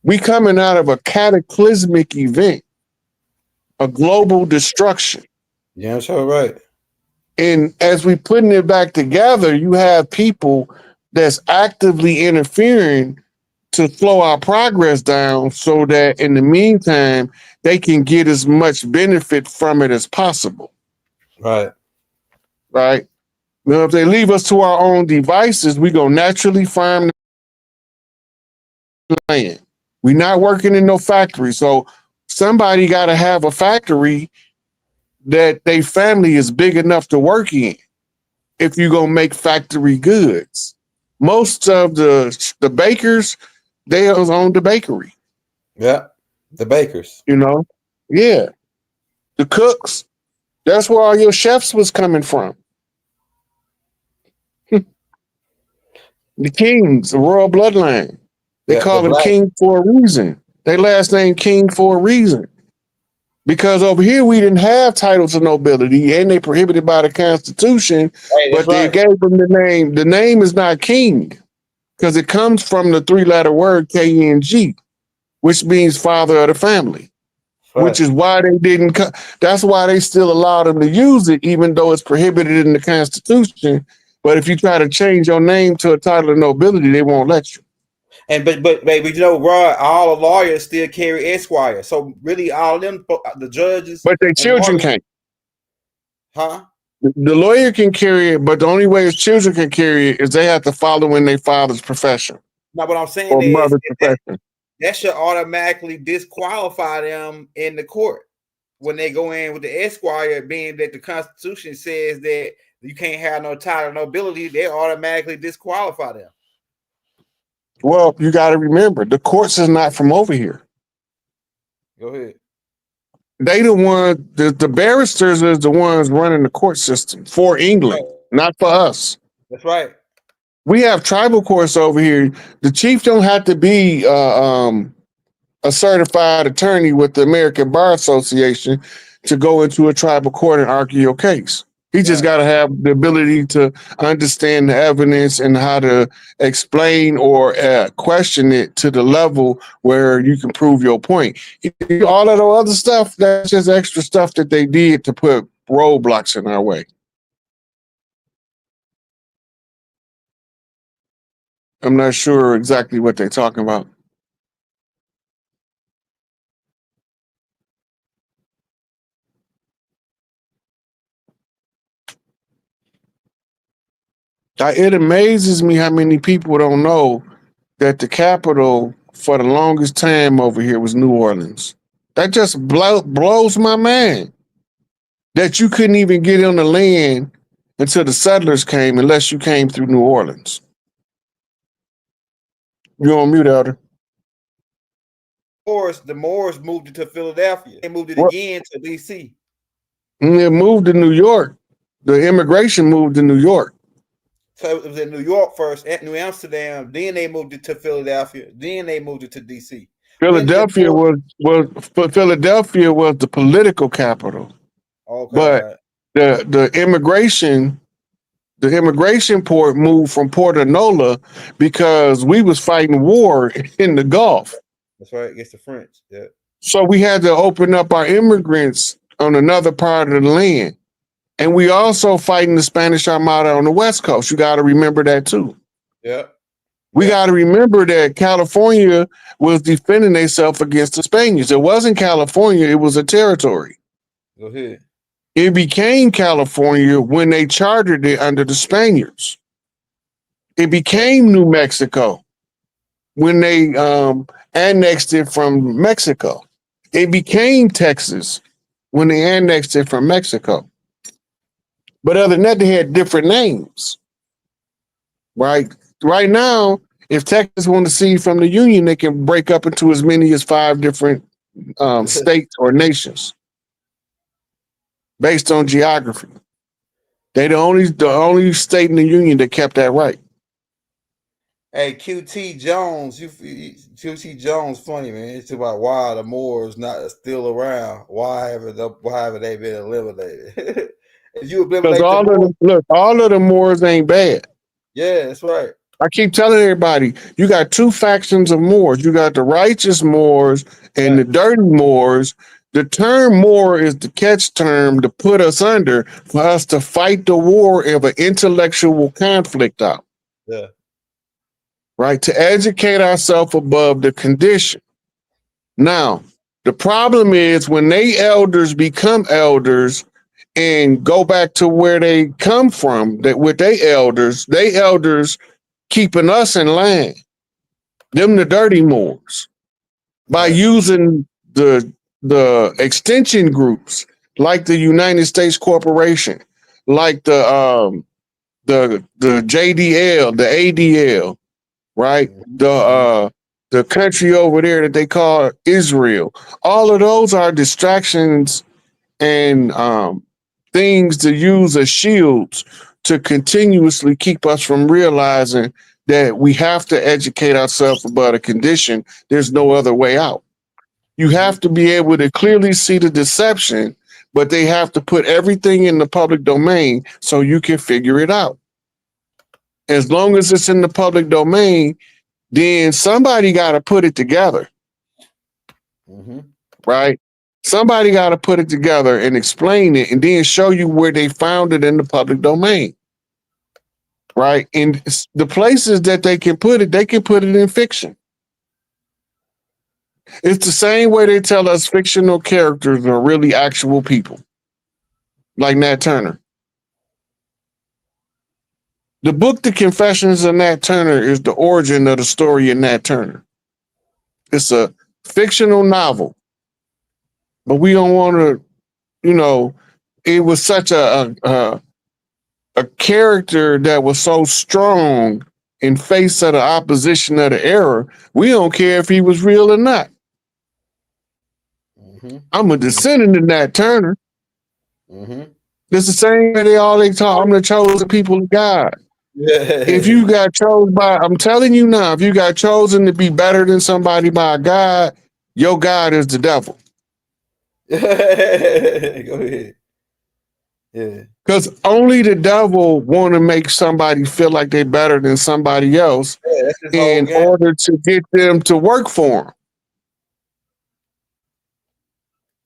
we coming out of a cataclysmic event, a global destruction. Yeah, that's all right. And as we putting it back together, you have people that's actively interfering to slow our progress down so that in the meantime, they can get as much benefit from it as possible. Right. Right. Now, if they leave us to our own devices, we go naturally farm the land. We're not working in no factory. So somebody got to have a factory that their family is big enough to work in if you're going to make factory goods. Most of the bakers, they own the bakery. Yeah, the bakers. You know? Yeah. The cooks, that's where all your chefs was coming from. The kings, the royal bloodline. They call them king for a reason. They last name king for a reason. Because over here we didn't have titles of nobility and they prohibited by the Constitution, but they gave them the name. The name is not king because it comes from the three-letter word K-N-G, which means father of the family, which is why they didn't. That's why they still allowed them to use it, even though it's prohibited in the Constitution. But if you try to change your name to a title of nobility, they won't let you. And but baby, you know, Rod, all the lawyers still carry Esquire. So really, all them the judges, but their children can't. Huh? The lawyer can carry it, but the only way his children can carry it is they have to follow in their father's profession. Now, what I'm saying or is mother's profession. That should automatically disqualify them in the court when they go in with the Esquire, being that the Constitution says that you can't have no title of nobility. They automatically disqualify them. Well, you got to remember, the courts is not from over here. Go ahead. They the one, the barristers is the ones running the court system for England, not for us. That's right. We have tribal courts over here. The chief don't have to be a certified attorney with the American Bar Association to go into a tribal court and argue your case. He just got to have the ability to understand the evidence and how to explain or question it to the level where you can prove your point. All of the other stuff, that's just extra stuff that they did to put roadblocks in our way. I'm not sure exactly what they're talking about. It amazes me how many people don't know that the capital for the longest time over here was New Orleans. That just blows my mind. That you couldn't even get on the land until the settlers came, unless you came through New Orleans. You're on mute, Elder. The Moors moved it to Philadelphia. They moved it again to DC. It moved to New York. The immigration moved to New York. So it was in New York first, at New Amsterdam. Then they moved it to Philadelphia. Then they moved it to DC. Philadelphia was the political capital. Okay. But the immigration port moved from Port Enola because we was fighting war in the Gulf. That's right, against the French. Yeah. So we had to open up our immigrants on another part of the land. And we also fighting the Spanish Armada on the West Coast. You got to remember that too. Yeah. We got to remember that California was defending themselves against the Spaniards. It wasn't California, it was a territory. Go ahead. It became California when they chartered it under the Spaniards. It became New Mexico when they annexed it from Mexico. It became Texas when they annexed it from Mexico. But other than that, they had different names. Right now, if Texas want to secede from the Union, they can break up into as many as 5 different states or nations based on geography. They the only state in the Union that kept that right. Hey, QT Jones, QT Jones, funny man. It's about why the Moors not still around. Why haven't they been eliminated? If you eliminate all of the Moors ain't bad. Yeah, that's right. I keep telling everybody, you got 2 factions of Moors. You got the righteous Moors and the dirty Moors. The term Moor is the catch term to put us under for us to fight the war of an intellectual conflict out. Yeah. Right? To educate ourselves above the condition. Now, the problem is when they elders become elders and go back to where they come from, that with they elders keeping us in line. Them the dirty Moors. By using the extension groups like the United States Corporation, like the JDL, the ADL, right? The country over there that they call Israel. All of those are distractions and things to use as shields to continuously keep us from realizing that we have to educate ourselves about a condition. There's no other way out. You have to be able to clearly see the deception, but they have to put everything in the public domain so you can figure it out. As long as it's in the public domain, then somebody got to put it together. Right? Somebody got to put it together and explain it and then show you where they found it in the public domain. Right? And the places that they can put it in fiction. It's the same way they tell us fictional characters are really actual people. Like Nat Turner. The book, The Confessions of Nat Turner, is the origin of the story of Nat Turner. It's a fictional novel. But we don't want to, it was such a character that was so strong in face of the opposition of the era. We don't care if he was real or not. I'm a descendant of Nat Turner. It's the same way they talk. I'm the chosen people of God. If you got chosen I'm telling you now, if you got chosen to be better than somebody by God, your God is the devil. Go ahead. Yeah. Because only the devil want to make somebody feel like they're better than somebody else Yeah, that's his whole in game. order to get them to work for him.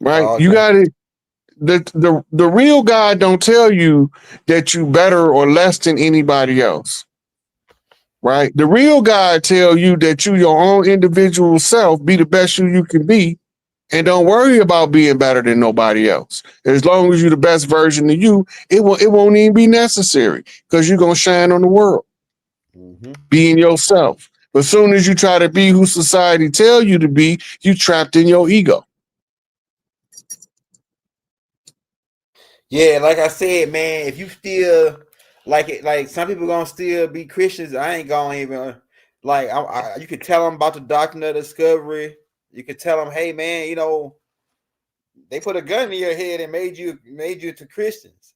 Right? Oh, You got to, the real God don't tell you that you better or less than anybody else. Right? The real God tell you that you your own individual self, be the best you can be, and don't worry about being better than nobody else. As long as you're the best version of you, it won't even be necessary because you're gonna shine on the world, being yourself. But as soon as you try to be who society tell you to be, you trapped in your ego. Yeah, like I said, man, if you still like it, like some people gonna still be Christians, I ain't gonna even like. You could tell them about the doctrine of discovery. You could tell them, hey, man, you know, they put a gun in your head and made you to Christians.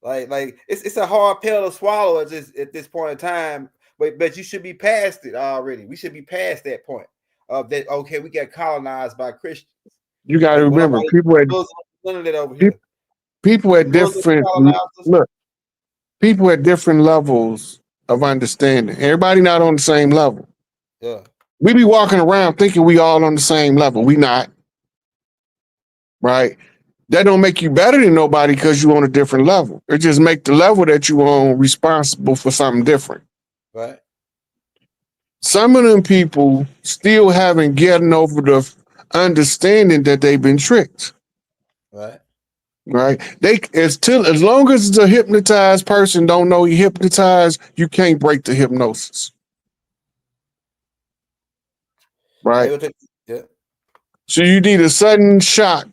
Like it's a hard pill to swallow at this point in time. But you should be past it already. We should be past that point of that. Okay, we got colonized by Christians. You got to Like, remember, people at different look, people at different levels of understanding. Everybody not on the same level. Yeah. We be walking around thinking we all on the same level. We not. Right? That don't make you better than nobody because you on a different level. It just make the level that you on responsible for something different. Right. Some of them people still haven't gotten over the understanding that they've been tricked. Right. Right? As long as the hypnotized person don't know he hypnotized, you can't break the hypnosis. Right? Yeah. So you need a sudden shock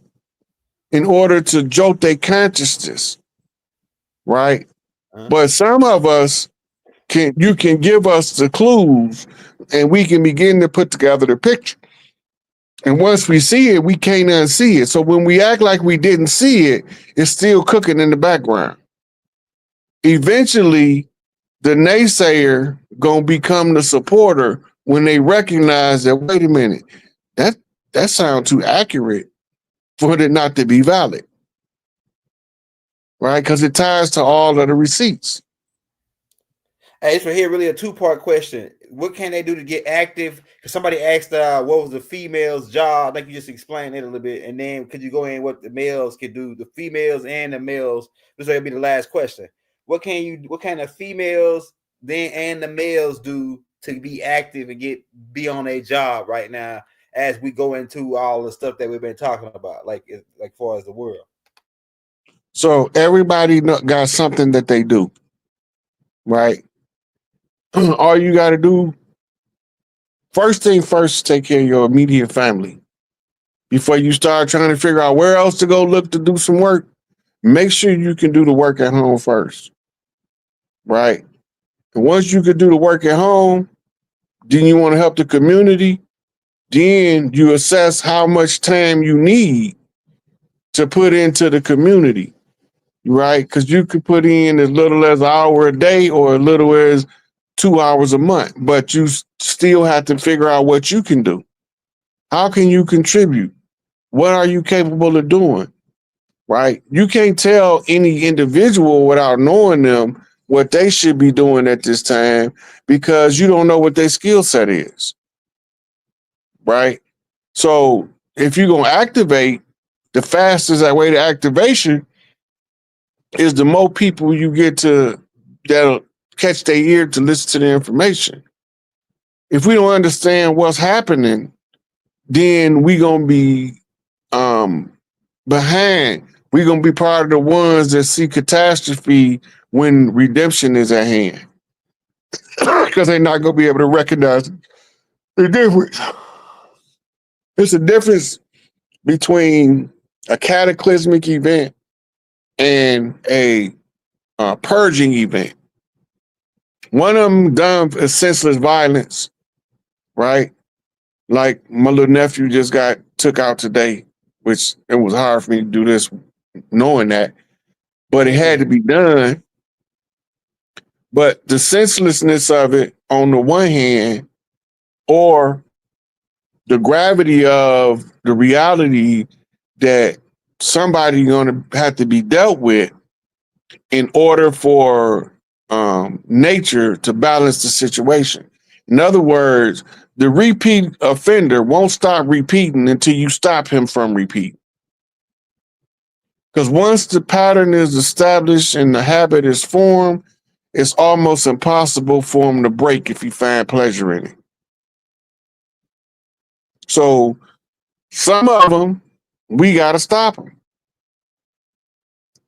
in order to jolt their consciousness. Right? But some of us you can give us the clues and we can begin to put together the picture. And once we see it, we can't unsee it. So when we act like we didn't see it, it's still cooking in the background. Eventually, the naysayer gonna become the supporter when they recognize that, wait a minute, that sounds too accurate for it not to be valid. Right? Because it ties to all of the receipts. Hey, it's right here really a two-part question. What can they do to get active? Because somebody asked what was the female's job? Like you just explained it a little bit. And then could you go in what the males could do, the females and the males? This will be the last question. What can the females then and the males do to be active and be on a job right now as we go into all the stuff that we've been talking about, like far as the world? So everybody got something that they do, right? All you got to do, first thing first, take care of your immediate family. Before you start trying to figure out where else to go look to do some work, make sure you can do the work at home first, right? And once you can do the work at home, then you want to help the community, then you assess how much time you need to put into the community, right? Because you could put in as little as an hour a day or as little as 2 hours a month, but you still have to figure out what you can do. How can you contribute? What are you capable of doing? Right? You can't tell any individual without knowing them what they should be doing at this time because you don't know what their skill set is. Right? So if you're going to activate, the fastest way to activation is the more people you get that'll catch their ear to listen to the information. If we don't understand what's happening, then we're going to be behind. We're going to be part of the ones that see catastrophe when redemption is at hand. Because they're not going to be able to recognize the difference. There's a difference between a cataclysmic event and a purging event. One of them done for senseless violence, right? Like my little nephew just got took out today, which it was hard for me to do this knowing that, but it had to be done. But the senselessness of it on the one hand, or the gravity of the reality that somebody's going to have to be dealt with in order for nature to balance the situation. In other words, the repeat offender won't stop repeating until you stop him from repeating. Because once the pattern is established and the habit is formed, it's almost impossible for him to break if you find pleasure in it. So some of them, we got to stop them.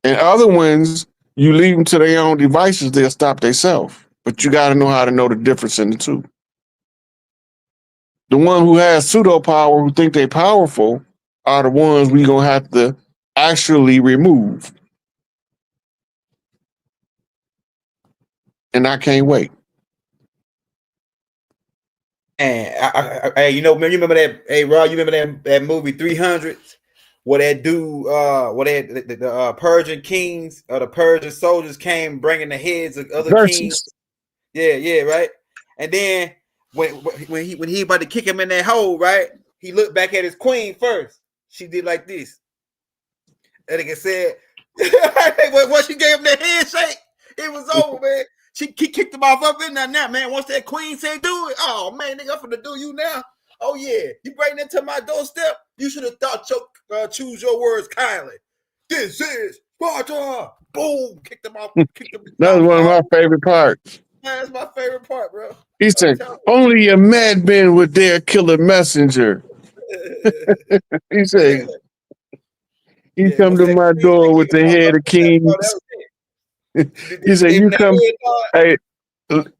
And other ones, you leave them to their own devices, they'll stop themselves. But you got to know how to know the difference in the two. The one who has pseudo power, who think they're powerful, are the ones we going to have to actually remove. And I can't wait. And I you remember that? Hey, Rob, you remember that movie 300? Where that dude, the Persian kings or the Persian soldiers came bringing the heads of other kings. Yeah, right. And then when he about to kick him in that hole, right? He looked back at his queen first. She did like this. And nigga said, once she gave him the handshake, it was over, man. She kicked him off up in there now, man. Once that queen said do it, oh man, nigga, I'm finna do you now. Oh yeah, you bring that to my doorstep. You should have thought choose your words kindly. This is Sparta. Boom, kicked him off. That was one of my favorite parts. Man, that's my favorite part, bro. He said, "Only a madman would dare kill a messenger." He said, "He come to my door with the head of kings." He said, "You come." Hey,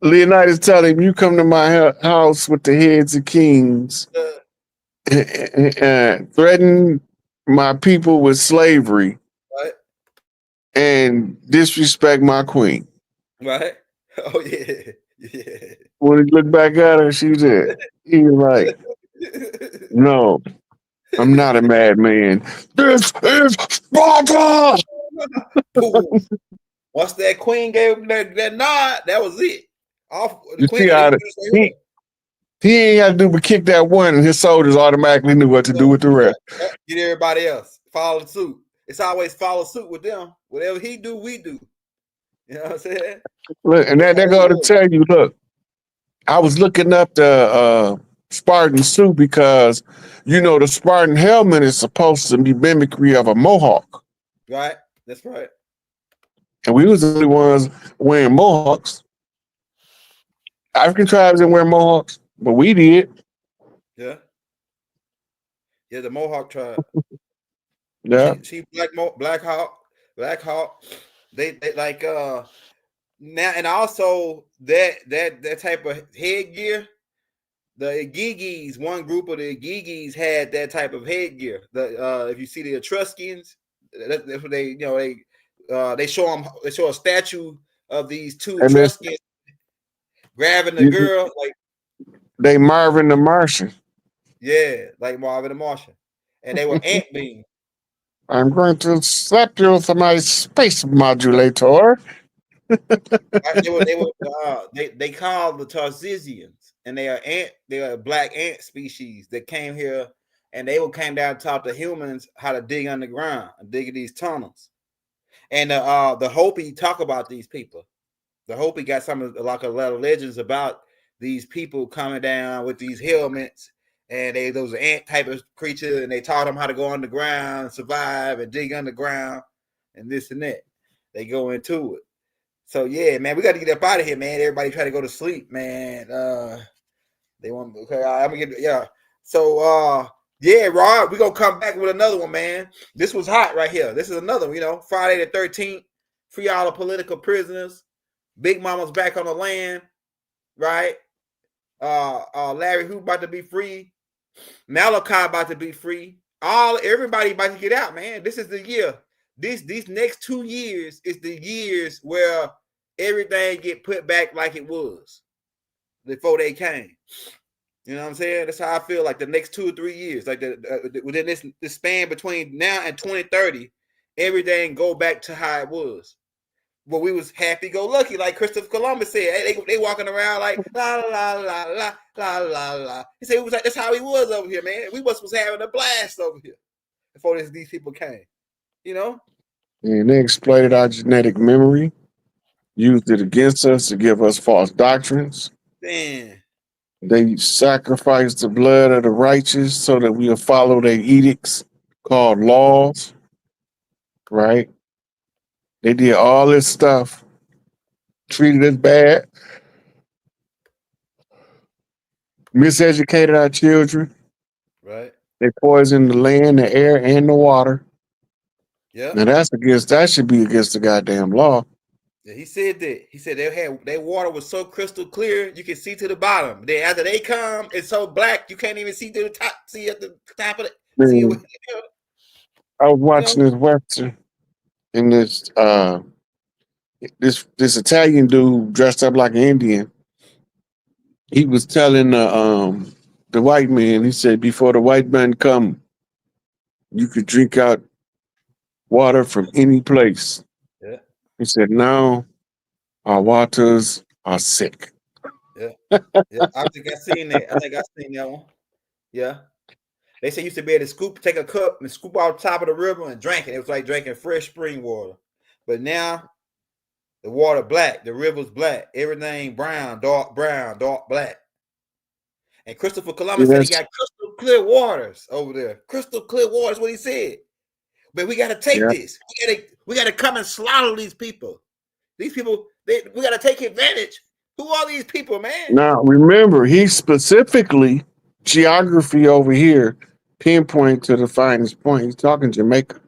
Leonidas tell him, "You come to my house with the heads of kings, threaten my people with slavery, right, and disrespect my queen." Right? Oh yeah. When he looked back at her, she said, "He was like, no, I'm not a madman. This is Sparta." Once that queen gave him that nod, that was it. You see how he ain't got to do but kick that one, and his soldiers automatically knew what to do with the rest. Get everybody else follow suit. It's always follow suit with them. Whatever he do, we do. You know what I'm saying? Look, and that go to tell you, look, I was looking up the Spartan suit because, the Spartan helmet is supposed to be mimicry of a mohawk. Right, that's right. And we was the only ones wearing mohawks. African tribes didn't wear mohawks, but we did. Yeah, the Mohawk tribe. Yeah, she Black Hawk. They like now, and also that type of headgear. The Igigis, one group of the Igigis had that type of headgear. If you see the Etruscans, that's what they show them. They show a statue of these two Etruscans grabbing the girl, like they Marvin the Martian. Yeah, like Marvin the Martian, and they were ant beams. I'm going to slap you with my space modulator. They called the Tarsissians, and they are a black ant species that came here, and they came down to talk to humans how to dig underground and dig these tunnels. And the Hopi talk about these people. The Hopi got some of a lot of legends about these people coming down with these helmets, and those ant type of creatures, and they taught them how to go underground, survive, and dig underground, and this and that. They go into it. So yeah, man, we got to get up out of here, man. Everybody try to go to sleep, man. They want okay. I'm gonna get So yeah, Rob, we gonna come back with another one, man. This was hot right here. This is another one, Friday the 13th. Free all the political prisoners. Big Mama's back on the land, right? Larry Hoop about to be free. Malachi about to be free. Everybody about to get out, man. This is the year. These next 2 years is the years where everything get put back like it was before they came. You know what I'm saying? That's how I feel like the next 2 or 3 years, like within this span between now and 2030, everything go back to how it was. Well, we was happy-go-lucky, like Christopher Columbus said. They walking around like la la la la la la la. He said it was like that's how he was over here, man. We was having a blast over here before these people came. And they exploited our genetic memory, used it against us to give us false doctrines. Man. They sacrificed the blood of the righteous so that we'll follow their edicts called laws, right? They did all this stuff, treated us bad, miseducated our children. Right. They poisoned the land, the air, and the water. Yeah. Now that should be against the goddamn law. Yeah, he said that. He said their water was so crystal clear you can see to the bottom. Then after they come, it's so black you can't even see to the top. See at the top of it. See it. I was watching this Western, and this Italian dude dressed up like an Indian. He was telling the white man. He said, before the white man come, you could drink out water from any place. Yeah. He said, now our waters are sick. Yeah. Yeah. I think I seen that one. Yeah. They said you used to be able to take a cup and scoop out the top of the river and drink it. It was like drinking fresh spring water. But now the water black, the river's black, everything brown, dark black. And Christopher Columbus said he got crystal clear waters over there. Crystal clear waters, what he said. But we got to take this. We got to come and slaughter these people. These people, we got to take advantage. Who are these people, man? Now, remember, he specifically, geography over here, pinpoint to the finest point. He's talking Jamaica.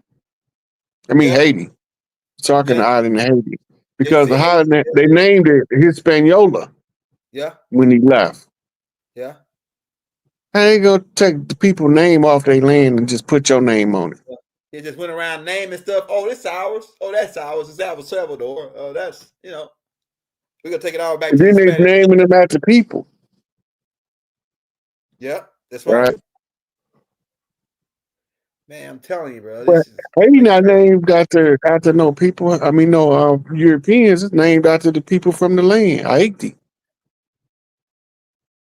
I mean, Haiti. He's talking the island of Haiti. Because the island, they named it Hispaniola. Yeah. When he left. Yeah. How they gonna take the people's name off their land and just put your name on it? They just went around naming stuff. Oh, this ours. Oh, that's ours. It's El Salvador. Oh, that's, we're gonna take it all back and to then the they're Spanish. naming them after people. Yeah, that's right. Man, I'm telling you, bro. But Haiti not named after no people. I mean, no Europeans. It's named after the people from the land. Haiti.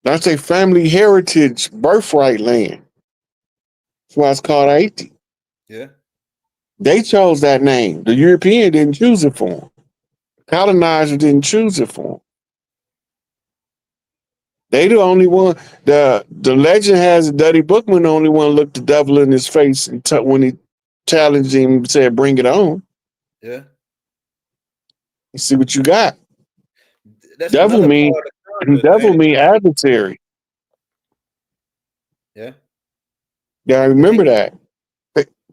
That's a family heritage birthright land. That's why it's called Haiti. Yeah. They chose that name. The European didn't choose it for them. Colonizer didn't choose it for them. They the only one. The legend has it Duddy Bookman the only one looked the devil in his face and when he challenged him and said, "Bring it on." Yeah. You see what you got. That's devil mean adversary. Yeah. Yeah, remember that.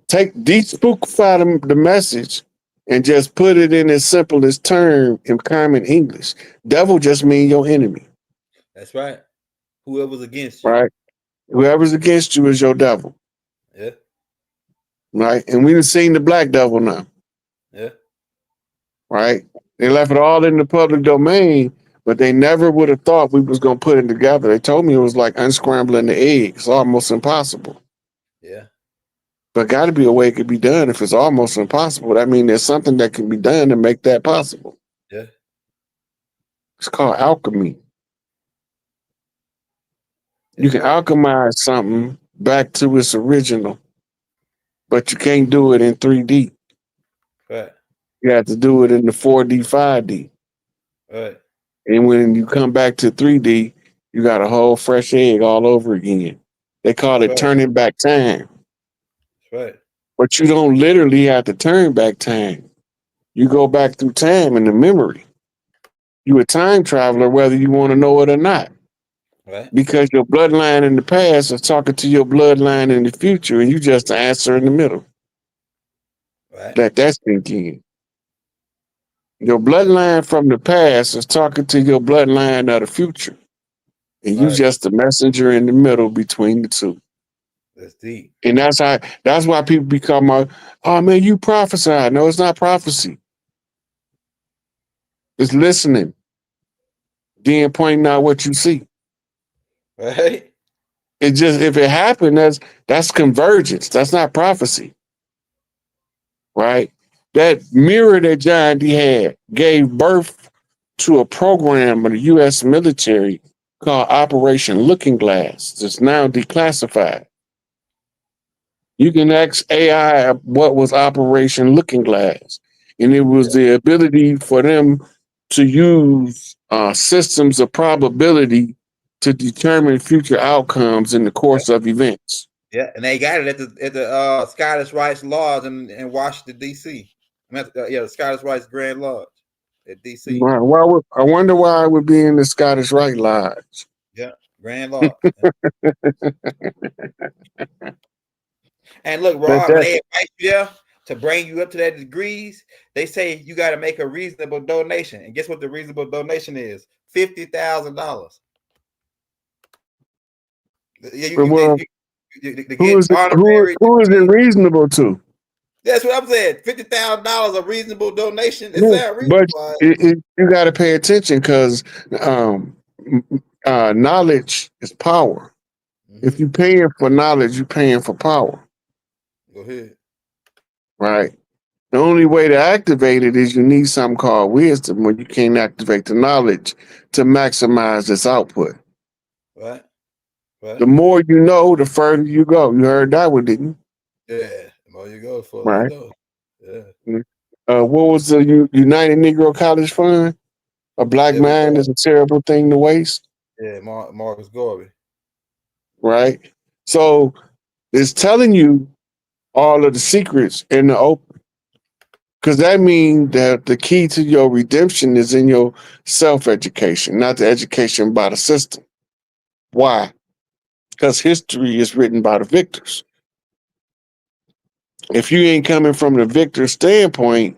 Despookify the message and just put it in its simplest term in common English. Devil just mean your enemy. That's right. Whoever's against you. Right. Whoever's against you is your devil. Yeah. Right. And we done seen the black devil now. Yeah. Right. They left it all in the public domain, but they never would have thought we was gonna put it together. They told me it was like unscrambling the egg. It's almost impossible. Yeah. But got to be a way it could be done. If it's almost impossible, that means there's something that can be done to make that possible. Yeah. It's called alchemy. You can alchemize something back to its original, but you can't do it in 3D. Right. You have to do it in the 4D, 5D. Right. And when you come back to 3D, you got a whole fresh egg all over again. They call it turning back time. Right. But you don't literally have to turn back time. You go back through time in the memory. You a time traveler, whether you want to know it or not. Right. Because your bloodline in the past is talking to your bloodline in the future, and you just the answer in the middle. Right. Let that sink in. Your bloodline from the past is talking to your bloodline of the future. And you just the messenger in the middle between the two. That's deep. And that's why people become oh man, you prophesy. No, it's not prophecy. It's listening. Then pointing out what you see. Right. It just, if it happened, that's convergence. That's not prophecy. Right? That mirror that John D had gave birth to a program of the U.S. military called Operation Looking Glass. That's now declassified. You can ask AI what was Operation Looking Glass, and it was the ability for them to use systems of probability to determine future outcomes in the course of events. Yeah, and they got it at the Scottish Rites Lodge in Washington D.C. The Scottish Rites Grand Lodge at D.C. I wonder why it would be in the Scottish Rite Lodge. Yeah, Grand Lodge. And look, Rob, when they invite you there to bring you up to that degrees, they say you got to make a reasonable donation. And guess what the reasonable donation is? $50,000. Yeah, who is it reasonable to? That's what I'm saying. $50,000 a reasonable donation. It sounds reasonable. But you got to pay attention because knowledge is power. Mm-hmm. If you're paying for knowledge, you're paying for power. Go ahead. Right. The only way to activate it is you need something called wisdom, where you can't activate the knowledge to maximize its output. Right. The more you know, the further you go. You heard that one, didn't you? Yeah. The more you go, the further right. you go. Yeah. What was the United Negro College Fund? A black mind is a terrible thing to waste. Yeah, Marcus Garvey. Right. So it's telling you all of the secrets in the open. Because that means that the key to your redemption is in your self-education, not the education by the system. Why? Because history is written by the victors. If you ain't coming from the victor standpoint,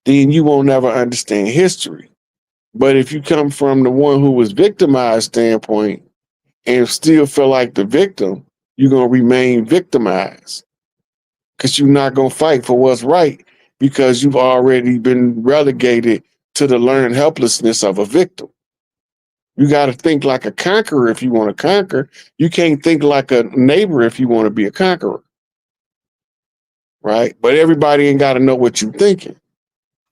then you won't never understand history. But if you come from the one who was victimized standpoint and still feel like the victim, you're going to remain victimized. Because you're not going to fight for what's right because you've already been relegated to the learned helplessness of a victim. You got to think like a conqueror if you want to conquer. You can't think like a neighbor if you want to be a conqueror. Right? But everybody ain't got to know what you're thinking.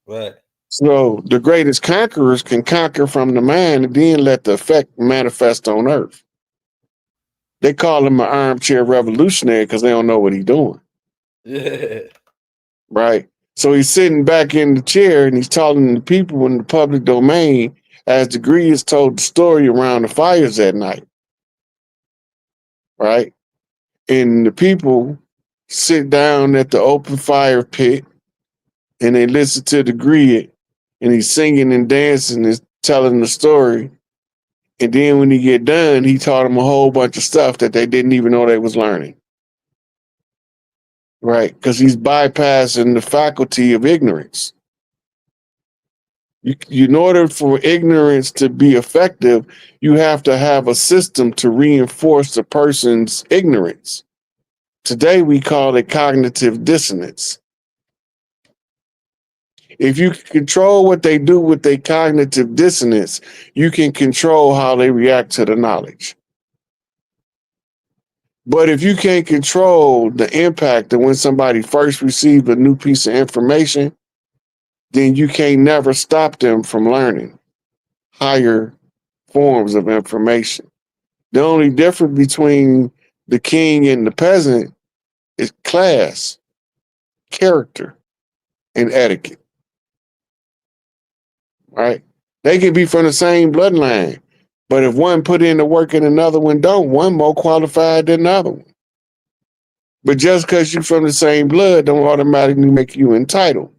Right. So the greatest conquerors can conquer from the mind and then let the effect manifest on earth. They call him an armchair revolutionary because they don't know what he's doing. Yeah. Right. So he's sitting back in the chair and he's telling the people in the public domain as the Greeks told the story around the fires that night. Right. And the people sit down at the open fire pit and they listen to the grid and he's singing and dancing and telling the story. And then when he get done, he taught them a whole bunch of stuff that they didn't even know they was learning. Right, because he's bypassing the faculty of ignorance. In order for ignorance to be effective, you have to have a system to reinforce the person's ignorance. Today, we call it cognitive dissonance. If you can control what they do with their cognitive dissonance, you can control how they react to the knowledge. But if you can't control the impact of when somebody first received a new piece of information, then you can't never stop them from learning higher forms of information. The only difference between the king and the peasant is class, character, and etiquette. Right? They can be from the same bloodline, but if one put in the work and another one don't, one more qualified than the other one. But just because you're from the same blood don't automatically make you entitled.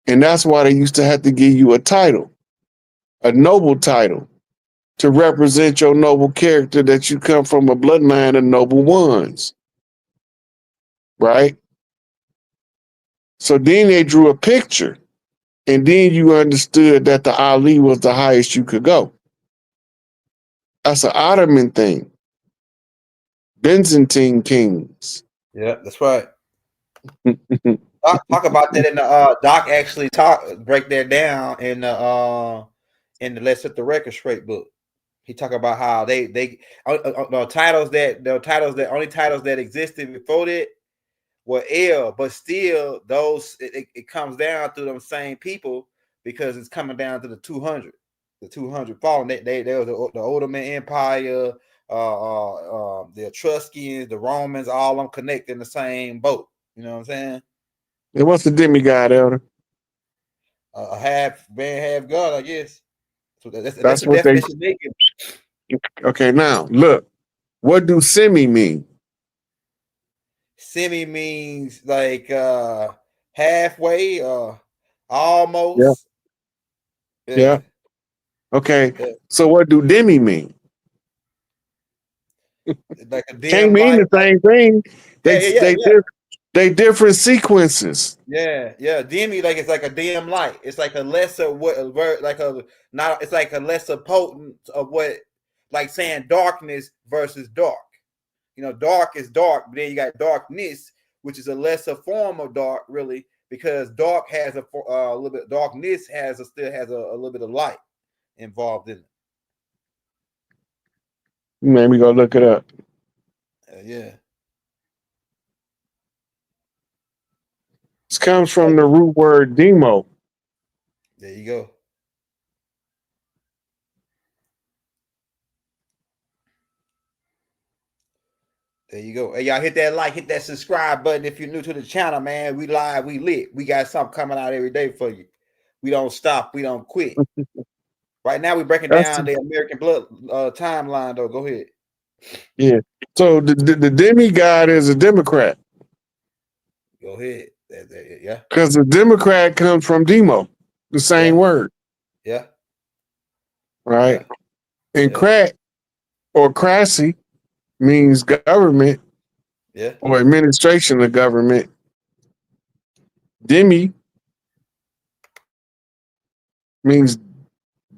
And that's why they used to have to give you a title, a noble title, to represent your noble character that you come from a bloodline of noble ones. Right? So then they drew a picture, and then you understood that the Ali was the highest you could go. That's an Ottoman thing. Byzantine kings. Yeah, that's right. Talk about that in the Doc actually break that down in the Let's Set the Record Straight book. He talk about how they the titles that existed before that were ill, but still those it comes down to them same people because it's coming down to the 200 fallen. They were the Ottoman Empire, the Etruscans, the Romans, all of them connect in the same boat. You know what I'm saying? And what's the demigod, Elder? A half man, half God, I guess. So that's That's the what they. definition they give. Okay, now look. What do semi mean? Semi means like halfway, almost. Yeah. Okay. Yeah. So what do demi mean? Like a Can't dim mean light. the same thing. Yeah. They different sequences. Yeah. Demi, like it's like a dim light. It's like a lesser it's like a lesser potent of what, like saying darkness versus dark. You know, dark is dark, but then you got darkness, which is a lesser form of dark, really, because dark has a little bit. Darkness still has a little bit of light involved in it. Man, we go look it up. Yeah. This comes from the root word demo. There you go. There you go. Hey, y'all hit that like, hit that subscribe button if you're new to the channel, man. We live, we lit. We got something coming out every day for you. We don't stop, we don't quit. Right now, we're breaking down the American blood timeline, though. Go ahead. Yeah. So the demigod is a Democrat. Go ahead. Yeah. Because the Democrat comes from demo, the same word. Yeah. Right. And crack or crassy means government or administration of government. Demi means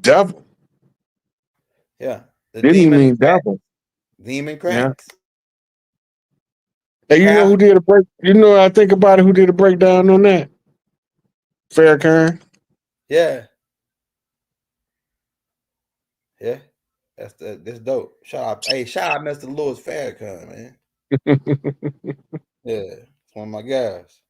devil. Yeah. The Demi means devil. Demon cracks. Yeah. Hey, you know who did a break? You know, I think about it. Who did a breakdown on that? Farrakhan. Yeah. Yeah. That's dope. Shout out Mr. Louis Farrakhan, man. Yeah. It's one of my guys.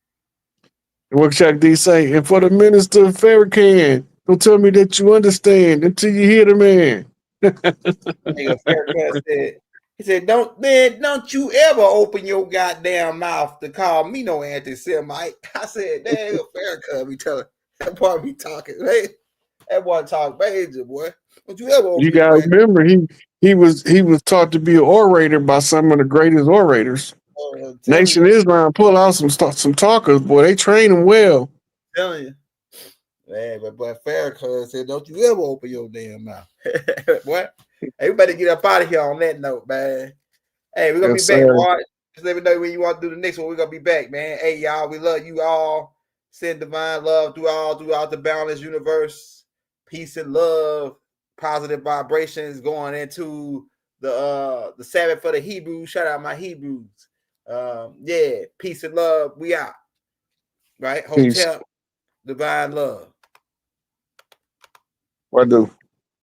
What Chuck D say? And for the minister of Farrakhan, don't tell me that you understand until you hear the man. Farrakhan said, he said, don't you ever open your goddamn mouth to call me no anti-Semite. I said, damn, Farrakhan be telling that boy be talking, right? That boy talk major, boy. Don't you ever open You gotta remember, he was taught to be an orator by some of the greatest orators. Nation Islam pull out some talkers, boy. They train them well. I'm telling you. Man, but Farrakhan said, don't you ever open your damn mouth. What? Hey, we better get up out of here on that note, man. Hey, we're gonna be back, boy. Just let me know when you want to do the next one. We're gonna be back, man. Hey, y'all, we love you all. Send divine love throughout the boundless universe. Peace and love, positive vibrations going into the Sabbath for the Hebrews. Shout out my Hebrews. Yeah, peace and love. We out. Right? Hotel, divine love. What do?